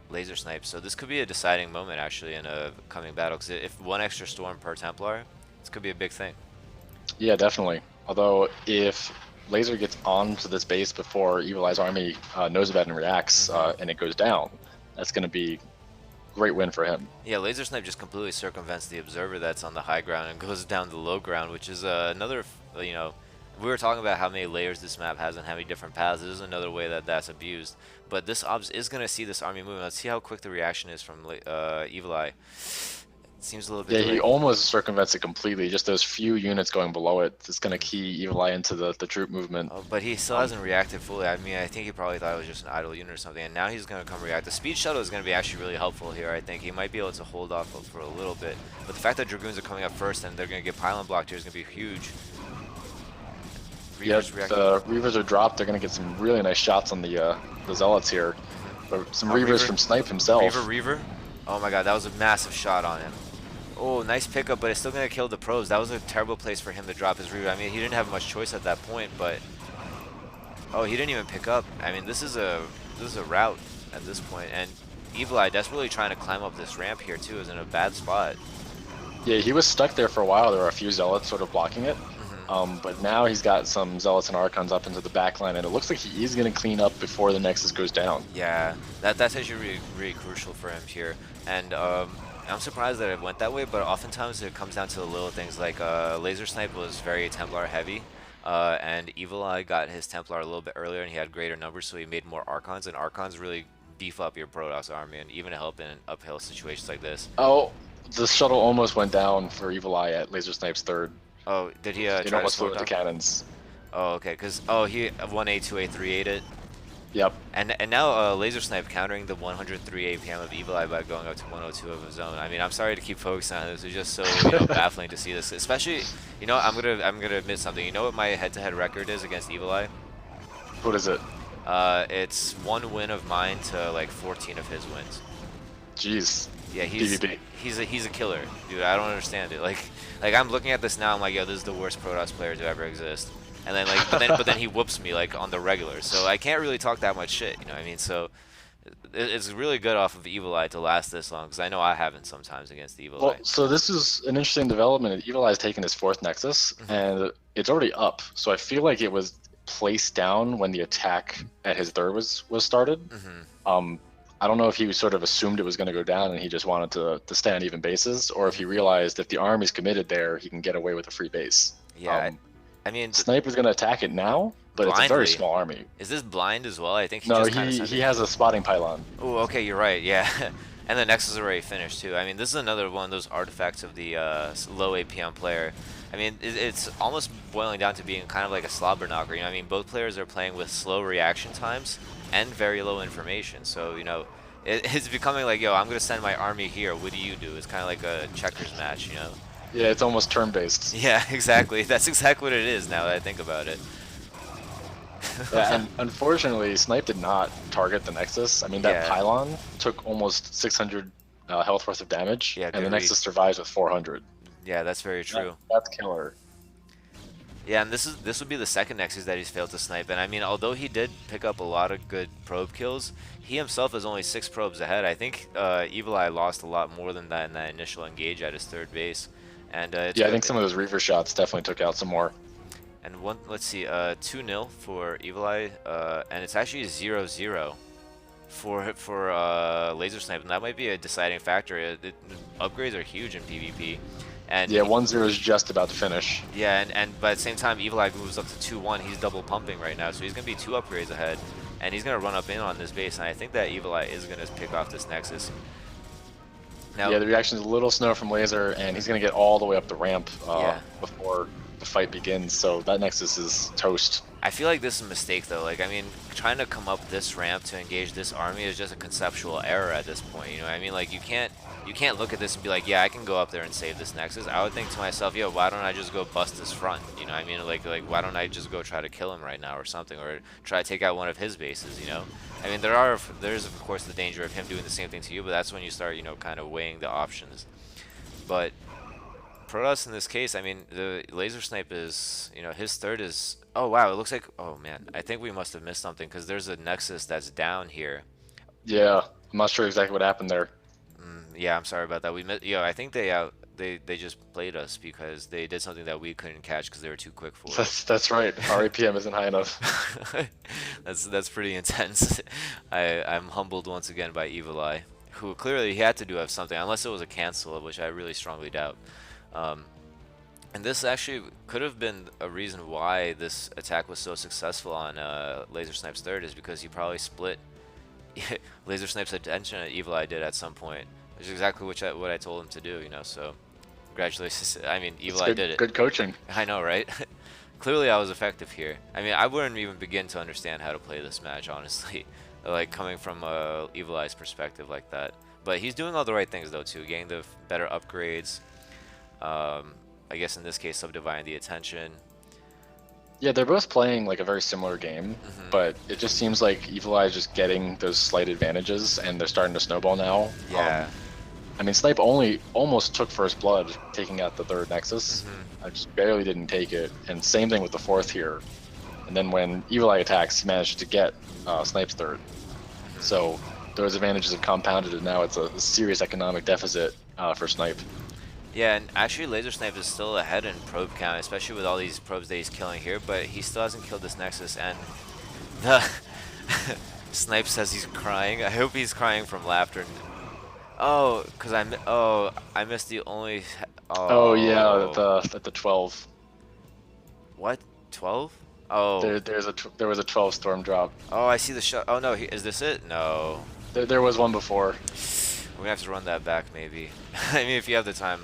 Laser Snipe, so this could be a deciding moment actually in a coming battle, because if one extra storm per Templar, this could be a big thing. Yeah, definitely. Although if Laser gets onto this base before Evil Eye's army knows about it and reacts, and it goes down, that's going to be a great win for him. Yeah, Laser Snipe just completely circumvents the observer that's on the high ground and goes down the low ground, which is another, we were talking about how many layers this map has and how many different paths. This is another way that that's abused. But this obs is going to see this army moving. Let's see how quick the reaction is from Evil Eye. It seems a little bit Yeah, he delayed. almost circumvents it completely. Just those few units going below it, it's going to key Evil Eye into the troop movement. Oh, but he still hasn't reacted fully. I mean, I think he probably thought it was just an idle unit or something, and now he's going to come react. The speed shuttle is going to be actually really helpful here, I think. He might be able to hold off for a little bit. But the fact that Dragoons are coming up first and they're going to get pylon blocked here is going to be huge. Yeah, Reavers react. the Reavers are dropped. They're going to get some really nice shots on the Zealots here. But some Reavers Reaver. from Snipe himself. Reaver. Oh my god, that was a massive shot on him. Oh, nice pickup, but it's still going to kill the pros. That was a terrible place for him to drop his Reaver. I mean, he didn't have much choice at that point, but... Oh, he didn't even pick up. I mean, this is a route at this point, and Evil Eye desperately trying to climb up this ramp here, too, is in a bad spot. Yeah, he was stuck there for a while. There were a few Zealots sort of blocking it. But now he's got some Zealots and Archons up into the back line, and it looks like he is going to clean up before the Nexus goes down. Yeah, that's actually really, really crucial for him here. And I'm surprised that it went that way, but oftentimes it comes down to the little things, like Laser Snipe was very Templar heavy, and Evil Eye got his Templar a little bit earlier, and he had greater numbers, so he made more Archons, and Archons really beef up your Protoss army, and even help in uphill situations like this. Oh, the shuttle almost went down for Evil Eye at Laser Snipe's third. Oh, did he It try to almost flew smoke into down? cannons. Oh, okay, because, he 1A, 2A, 3A it. Yep. And now Laser Snipe countering the 103 APM of Evil Eye by going up to 102 of his own. I mean, I'm sorry to keep focusing on this. It's just so, baffling to see this. Especially, I'm gonna admit something. You know what my head-to-head record is against Evil Eye? What is it? It's 1 win of mine to like 14 of his wins. Jeez. Yeah, PvP. he's a killer, dude. I don't understand it. Like I'm looking at this now. I'm like, yo, this is the worst Protoss player to ever exist. And then like, but then he whoops me like on the regular. So I can't really talk that much shit. You know what I mean? So it's really good off of Evil Eye to last this long because I know I haven't sometimes against Evil Well, Eye. so this is an interesting development. Evil Eye's taken his fourth Nexus, and it's already up. So I feel like it was placed down when the attack at his third was started. Um, I don't know if he sort of assumed it was going to go down and he just wanted to stay on even bases, or if he realized if the army's committed there, he can get away with a free base. Yeah, I mean, Sniper's going to attack it now, but it's a very blindly. small army. Is this blind as well? I think he No, just kind of he has a spotting pylon. Oh, okay, you're right. Yeah, and the Nexus is already finished too. I mean, this is another one of those artifacts of the low APM player. I mean, it's almost boiling down to being kind of like a slobber knocker. You know, I mean, both players are playing with slow reaction times and very low information. So it's becoming like, yo, I'm gonna send my army here. What do you do? It's kind of like a checkers match, you know? Yeah, it's almost turn-based. Yeah, exactly. That's exactly what it is now that I think about it. Yeah, and unfortunately, Snipe did not target the Nexus. I mean, that Yeah. pylon took almost 600 health worth of damage, Yeah, and good the read. Nexus survives with 400. Yeah, that's very true. That's killer. Yeah, and this would be the second Nexus that he's failed to snipe. And I mean, although he did pick up a lot of good probe kills, he himself is only 6 probes ahead. I think Evil Eye lost a lot more than that in that initial engage at his third base. And Yeah, I think some of those Reaver shots definitely took out some more. And let's see, 2-0 for Evil Eye, and it's actually 0-0 for Laser Snipe, and that might be a deciding factor. Upgrades are huge in PvP. And Yeah, 1-0 is just about to finish. yeah, and but at the same time, Evil Eye moves up to 2-1. He's double pumping right now, so he's gonna be 2 upgrades ahead, and he's gonna run up in on this base. And I think that Evil Eye is gonna pick off this Nexus. Now, Yeah, the reaction is a little snow from Laser, and he's going to get all the way up the ramp Yeah. before the fight begins, so that Nexus is toast. I feel like this is a mistake though. Like, I mean, trying to come up this ramp to engage this army is just a conceptual error at this point. You know what I mean? Like, you can't look at this and be like, yeah, I can go up there and save this Nexus. I would think to myself, yo, why don't I just go bust this front? You know what I mean? Like why don't I just go try to kill him right now or something, or try to take out one of his bases? You know? I mean, there's of course the danger of him doing the same thing to you, but that's when you start, kind of weighing the options. But Protoss in this case, I mean, the Laser Snipe is, his third is... Oh, wow, it looks like... Oh, man, I think we must have missed something, because there's a Nexus that's down here. Yeah, I'm not sure exactly what happened there. Yeah, I'm sorry about that. I think they just played us because they did something that we couldn't catch because they were too quick for us. That's right. Our APM isn't high enough. That's pretty intense. I'm humbled once again by Evil Eye, who clearly he had to do have something, unless it was a cancel, which I really strongly doubt. And this actually could have been a reason why this attack was so successful on Laser Snipe's third, is because he probably split Laser Snipe's attention at Evil Eye did at some point, which is exactly what I told him to do, so congratulations. I mean, Evil Eye did it. Good coaching. I know, right? Clearly I was effective here. I mean, I wouldn't even begin to understand how to play this match, honestly, like coming from Evil Eye's perspective like that. But he's doing all the right things though too, getting the better upgrades. I guess in this case, subdividing the attention. Yeah, they're both playing like a very similar game, but it just seems like Evil Eye is just getting those slight advantages, and they're starting to snowball now. Yeah. I mean, Snipe almost took first blood, taking out the third Nexus. I just barely didn't take it, and same thing with the fourth here. And then when Evil Eye attacks, he managed to get Snipe's third. So those advantages have compounded, and now it's a serious economic deficit for Snipe. Yeah, and actually Laser Snipe is still ahead in probe count, especially with all these probes that he's killing here, but he still hasn't killed this Nexus, and the Snipe says he's crying. I hope he's crying from laughter. Oh, because I missed the only... Oh yeah, at the 12. What? 12? Oh. There was a 12 storm drop. Oh, I see the shot. Oh no, is this it? No. There was one before. We're gonna have to run that back maybe. I mean, if you have the time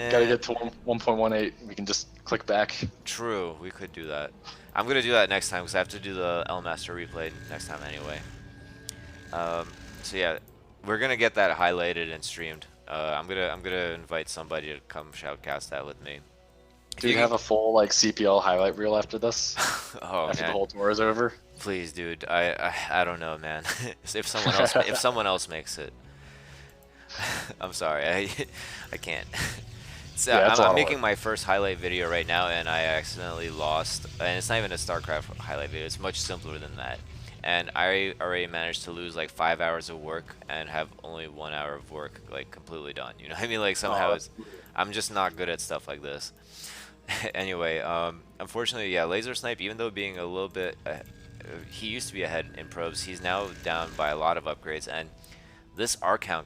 Got to Eh, get to 1.18. We can just click back. true. We could do that. I'm gonna do that next time because I have to do the El Master replay next time anyway. So yeah, we're gonna get that highlighted and streamed. I'm gonna invite somebody to come shoutcast that with me. If Dude, you have a full like CPL highlight reel after this, can, oh after the man, whole tour is over. please, dude. I don't know, man. If someone else makes it, I'm sorry. I can't. So Yeah, it's I'm, a I'm lot of making work. my first highlight video right now, and I accidentally lost. And it's not even a StarCraft highlight video. It's much simpler than that. And I already managed to lose like 5 hours of work and have only 1 hour of work like completely done. You know what I mean? Like Oh, somehow that's it's, I'm just not good at stuff like this. Anyway, unfortunately, yeah, Laser Snipe, even though being a little bit, he used to be ahead in probes. He's now down by a lot of upgrades, and this Archon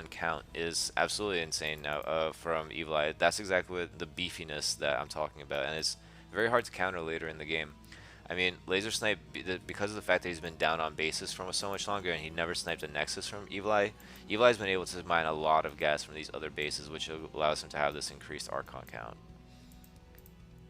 count is absolutely insane now from Evil Eye. That's exactly what the beefiness that I'm talking about, and it's very hard to counter later in the game. I mean, Laser Snipe, because of the fact that he's been down on bases for so much longer, and he never sniped a Nexus from Evil Eye, Evil Eye's been able to mine a lot of gas from these other bases, which allows him to have this increased Archon count.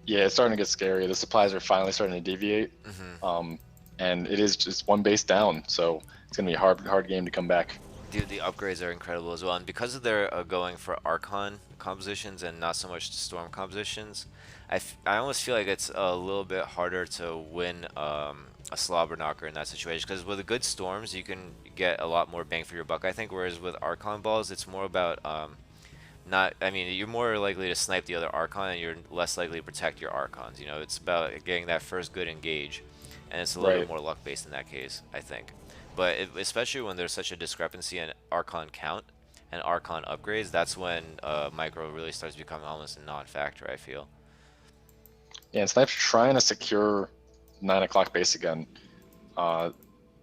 yeah, it's starting to get scary. The supplies are finally starting to deviate, Hmm. um, and it is just one base down, so it's gonna be a hard game to come back. Dude, the upgrades are incredible as well, and because of their going for Archon compositions and not so much Storm compositions, I almost feel like it's a little bit harder to win a slobber knocker in that situation. Because with the good Storms, you can get a lot more bang for your buck, I think. Whereas with Archon balls, it's more about not. I mean, you're more likely to snipe the other Archon, and you're less likely to protect your Archons. You know, it's about getting that first good engage, and it's a little bit Right. more luck based in that case, I think. But especially when there's such a discrepancy in Archon count and Archon upgrades, that's when Micro really starts becoming almost a non-factor, I feel. Yeah, and Snipe's trying to secure 9 o'clock base again. Uh,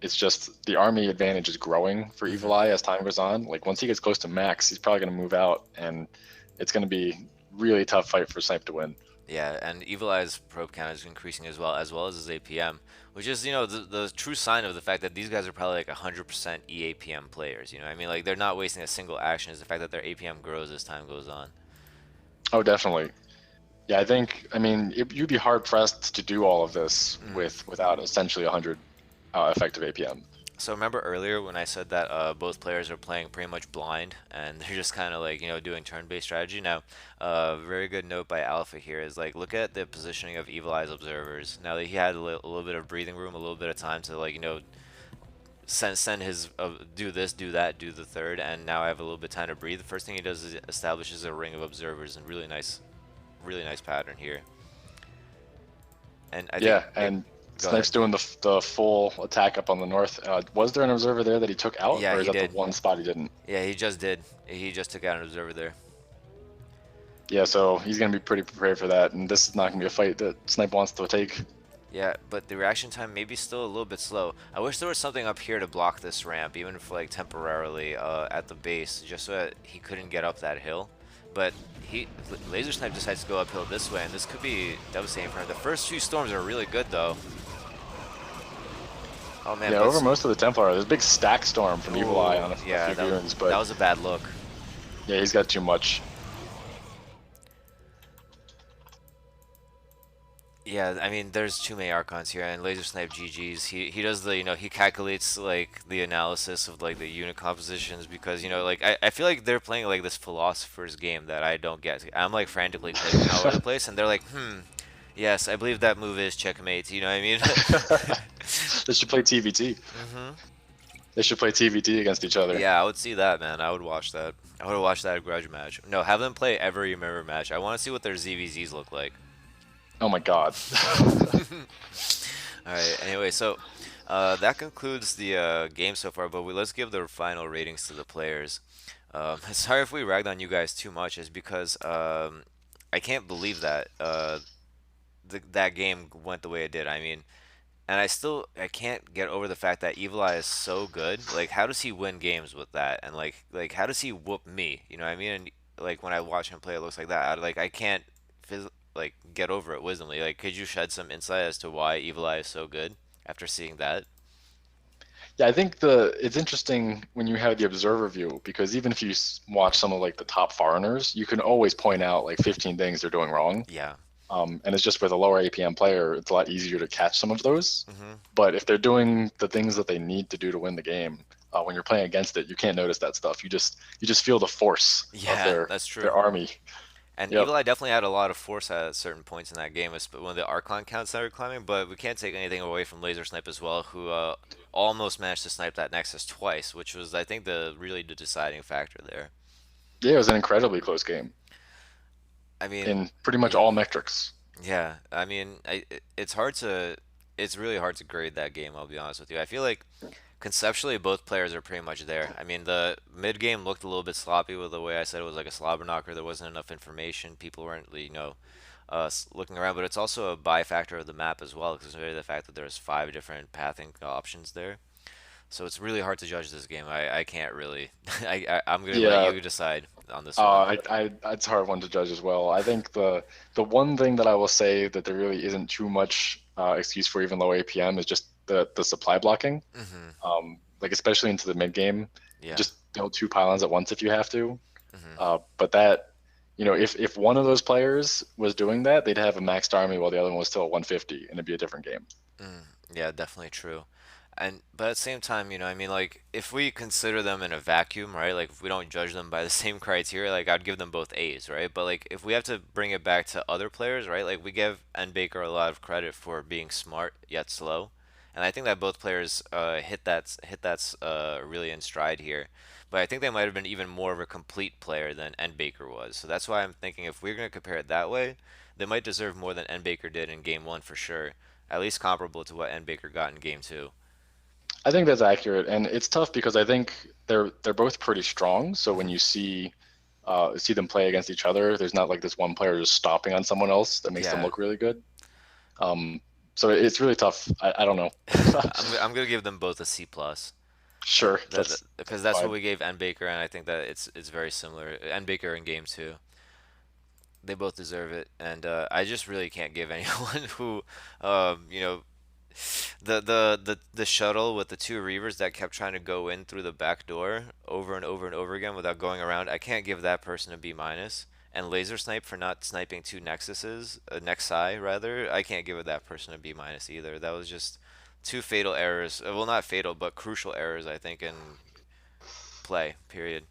it's just the army advantage is growing for Evil Hmm. Eye as time goes on. Like once he gets close to max, he's probably going to move out, and it's going to be really tough fight for Snipe to win. Yeah, and Evil Eye's probe count is increasing as well as his APM, which is, the true sign of the fact that these guys are probably like 100% EAPM players. You know, what I mean, like they're not wasting a single action. Is the fact that their APM grows as time goes on. Oh, definitely. Yeah, I think. I mean, you'd be hard pressed to do all of this Mm. without essentially 100 effective APM. So remember earlier when I said that both players are playing pretty much blind and they're just kind of like, doing turn-based strategy. Now, very good note by Alpha here is like look at the positioning of Evil Eye's observers. Now that he had a little bit of breathing room, a little bit of time to like, send his do this, do that, do the third, and now I have a little bit of time to breathe. The first thing he does is establishes a ring of observers, and really nice pattern here. And I think Yeah, it. and Go ahead. Snipe's doing the full attack up on the north. Was there an observer there that he took out, Yeah, or is he that the did. one spot he didn't? Yeah, he just did. He just took out an observer there. Yeah, so he's going to be pretty prepared for that, and this is not going to be a fight that Snipe wants to take. Yeah, but the reaction time may be still a little bit slow. I wish there was something up here to block this ramp, even if like temporarily at the base, just so that he couldn't get up that hill. But Laser Snipe decides to go uphill this way, and this could be devastating for him. The first few storms are really good though. Oh man, Yeah, but over most of the Templar, there's a big stack storm from Evil Eye oh on a yeah, few goons, that but was a bad look. yeah, he's got too much. Yeah, I mean, there's too many Archons here, and Laser Snipe GG's. He does the, he calculates, like, the analysis of, like, the unit compositions, because, like, I feel like they're playing, like, this philosopher's game that I don't get. I'm, like, frantically clicking all over the place, and they're like, yes, I believe that move is checkmate, you know what I mean? They should play TVT. Hmm. They should play TVT against each other. Yeah, I would see that, man. I would watch that. I would watch that grudge match. No, have them play every mirror match. I want to see what their ZVZs look like. Oh my god. All right. Anyway, so that concludes the game so far. But let's give the final ratings to the players. Sorry if we ragged on you guys too much. Is because I can't believe that that game went the way it did. I mean, and I can't get over the fact that Evil Eye is so good. Like, how does he win games with that? And like how does he whoop me? You know what I mean? And like when I watch him play, it looks like that. I can't like get over it wisdomly. Like, could you shed some insight as to why Evil Eye is so good after seeing that? Yeah, I think it's interesting when you have the observer view because even if you watch some of like the top foreigners, you can always point out like 15 things they're doing wrong. Yeah. And it's just with a lower APM player, it's a lot easier to catch some of those. Hmm. But if they're doing the things that they need to do to win the game, when you're playing against it, you can't notice that stuff. You just feel the force of Yeah, that's their true. army. And Yep. Evil Eye definitely had a lot of force at certain points in that game, when the Archon count started climbing. But we can't take anything away from Laser Snipe as well, who almost managed to snipe that Nexus twice, which was, I think, the deciding factor there. Yeah, it was an incredibly close game I mean, in pretty much yeah, all metrics. yeah. I mean, it's really hard to grade that game. I'll be honest with you. I feel like conceptually both players are pretty much there. I mean, the mid game looked a little bit sloppy with the way I said it was like a slobber knocker. There wasn't enough information. People weren't, looking around. But it's also a buy factor of the map as well, because the fact that there's five different pathing options there. So it's really hard to judge this game. I can't really. I'm gonna let Yeah, you decide on this one. it's a hard one to judge as well. I think the one thing that I will say that there really isn't too much excuse for even low APM is just the supply blocking. Hmm. Like especially into the mid game, Yeah. just build two pylons at once if you have to. Hmm. But that, if one of those players was doing that, they'd have a maxed army while the other one was still at 150, and it'd be a different game. Mm, yeah, definitely true. And but at the same time, I mean, like if we consider them in a vacuum, right? Like if we don't judge them by the same criteria, like I'd give them both A's, right? But like if we have to bring it back to other players, right? Like we give N Baker a lot of credit for being smart yet slow, and I think that both players hit that really in stride here. But I think they might have been even more of a complete player than N Baker was. So that's why I'm thinking if we're gonna compare it that way, they might deserve more than N Baker did in game one for sure, at least comparable to what N Baker got in game two. I think that's accurate, and it's tough because I think they're both pretty strong. So when Hmm. you see them play against each other, there's not like this one player just stomping on someone else that makes them Yeah. look really good. Um, so it's really tough. I don't know. I'm gonna give them both a C plus. Sure, Because that's that's what fine. we gave N Baker, and I think that it's very similar. N Baker in game two, they both deserve it, and I just really can't give anyone who, um, you know, the shuttle with the two reavers that kept trying to go in through the back door over and over and over again without going around. I can't give that person a B minus. And laser snipe for not sniping two nexuses, nexi rather. I can't give that person a B minus either. That was just two fatal errors. Well, not fatal, but crucial errors. I think in play. Period.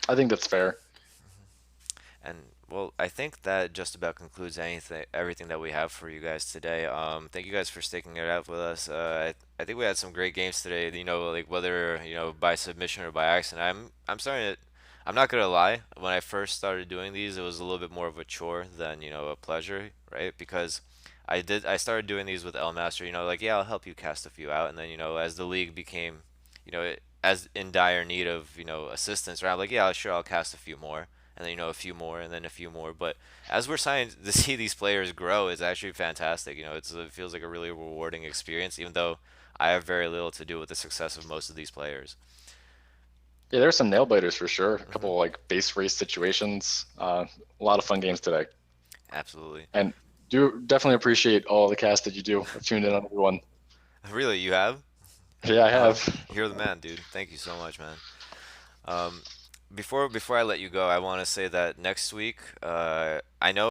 I think that's fair. And well, I think that just about concludes everything that we have for you guys today. Thank you guys for sticking it out with us. I think we had some great games today. Like whether by submission or by accident. I'm starting to. I'm not gonna lie. When I first started doing these, it was a little bit more of a chore than a pleasure, right? Because I started doing these with Elmaster. Like yeah, I'll help you cast a few out, and then as the league became, as in dire need of assistance, right? I'm like yeah, sure, I'll cast a few more and then a few more and then a few more. But as we're starting to see these players grow, it's actually fantastic. It feels like a really rewarding experience, even though I have very little to do with the success of most of these players. Yeah, there's some nail biters for sure. A Hmm. couple like base race situations. A lot of fun games today, Absolutely. and do definitely appreciate all the cast that you do. I've tuned in on everyone. Really, you have? Yeah, I Uh, have. you're the man, dude. Thank you so much, man. Um, before I let you go, I want to say that next week, I know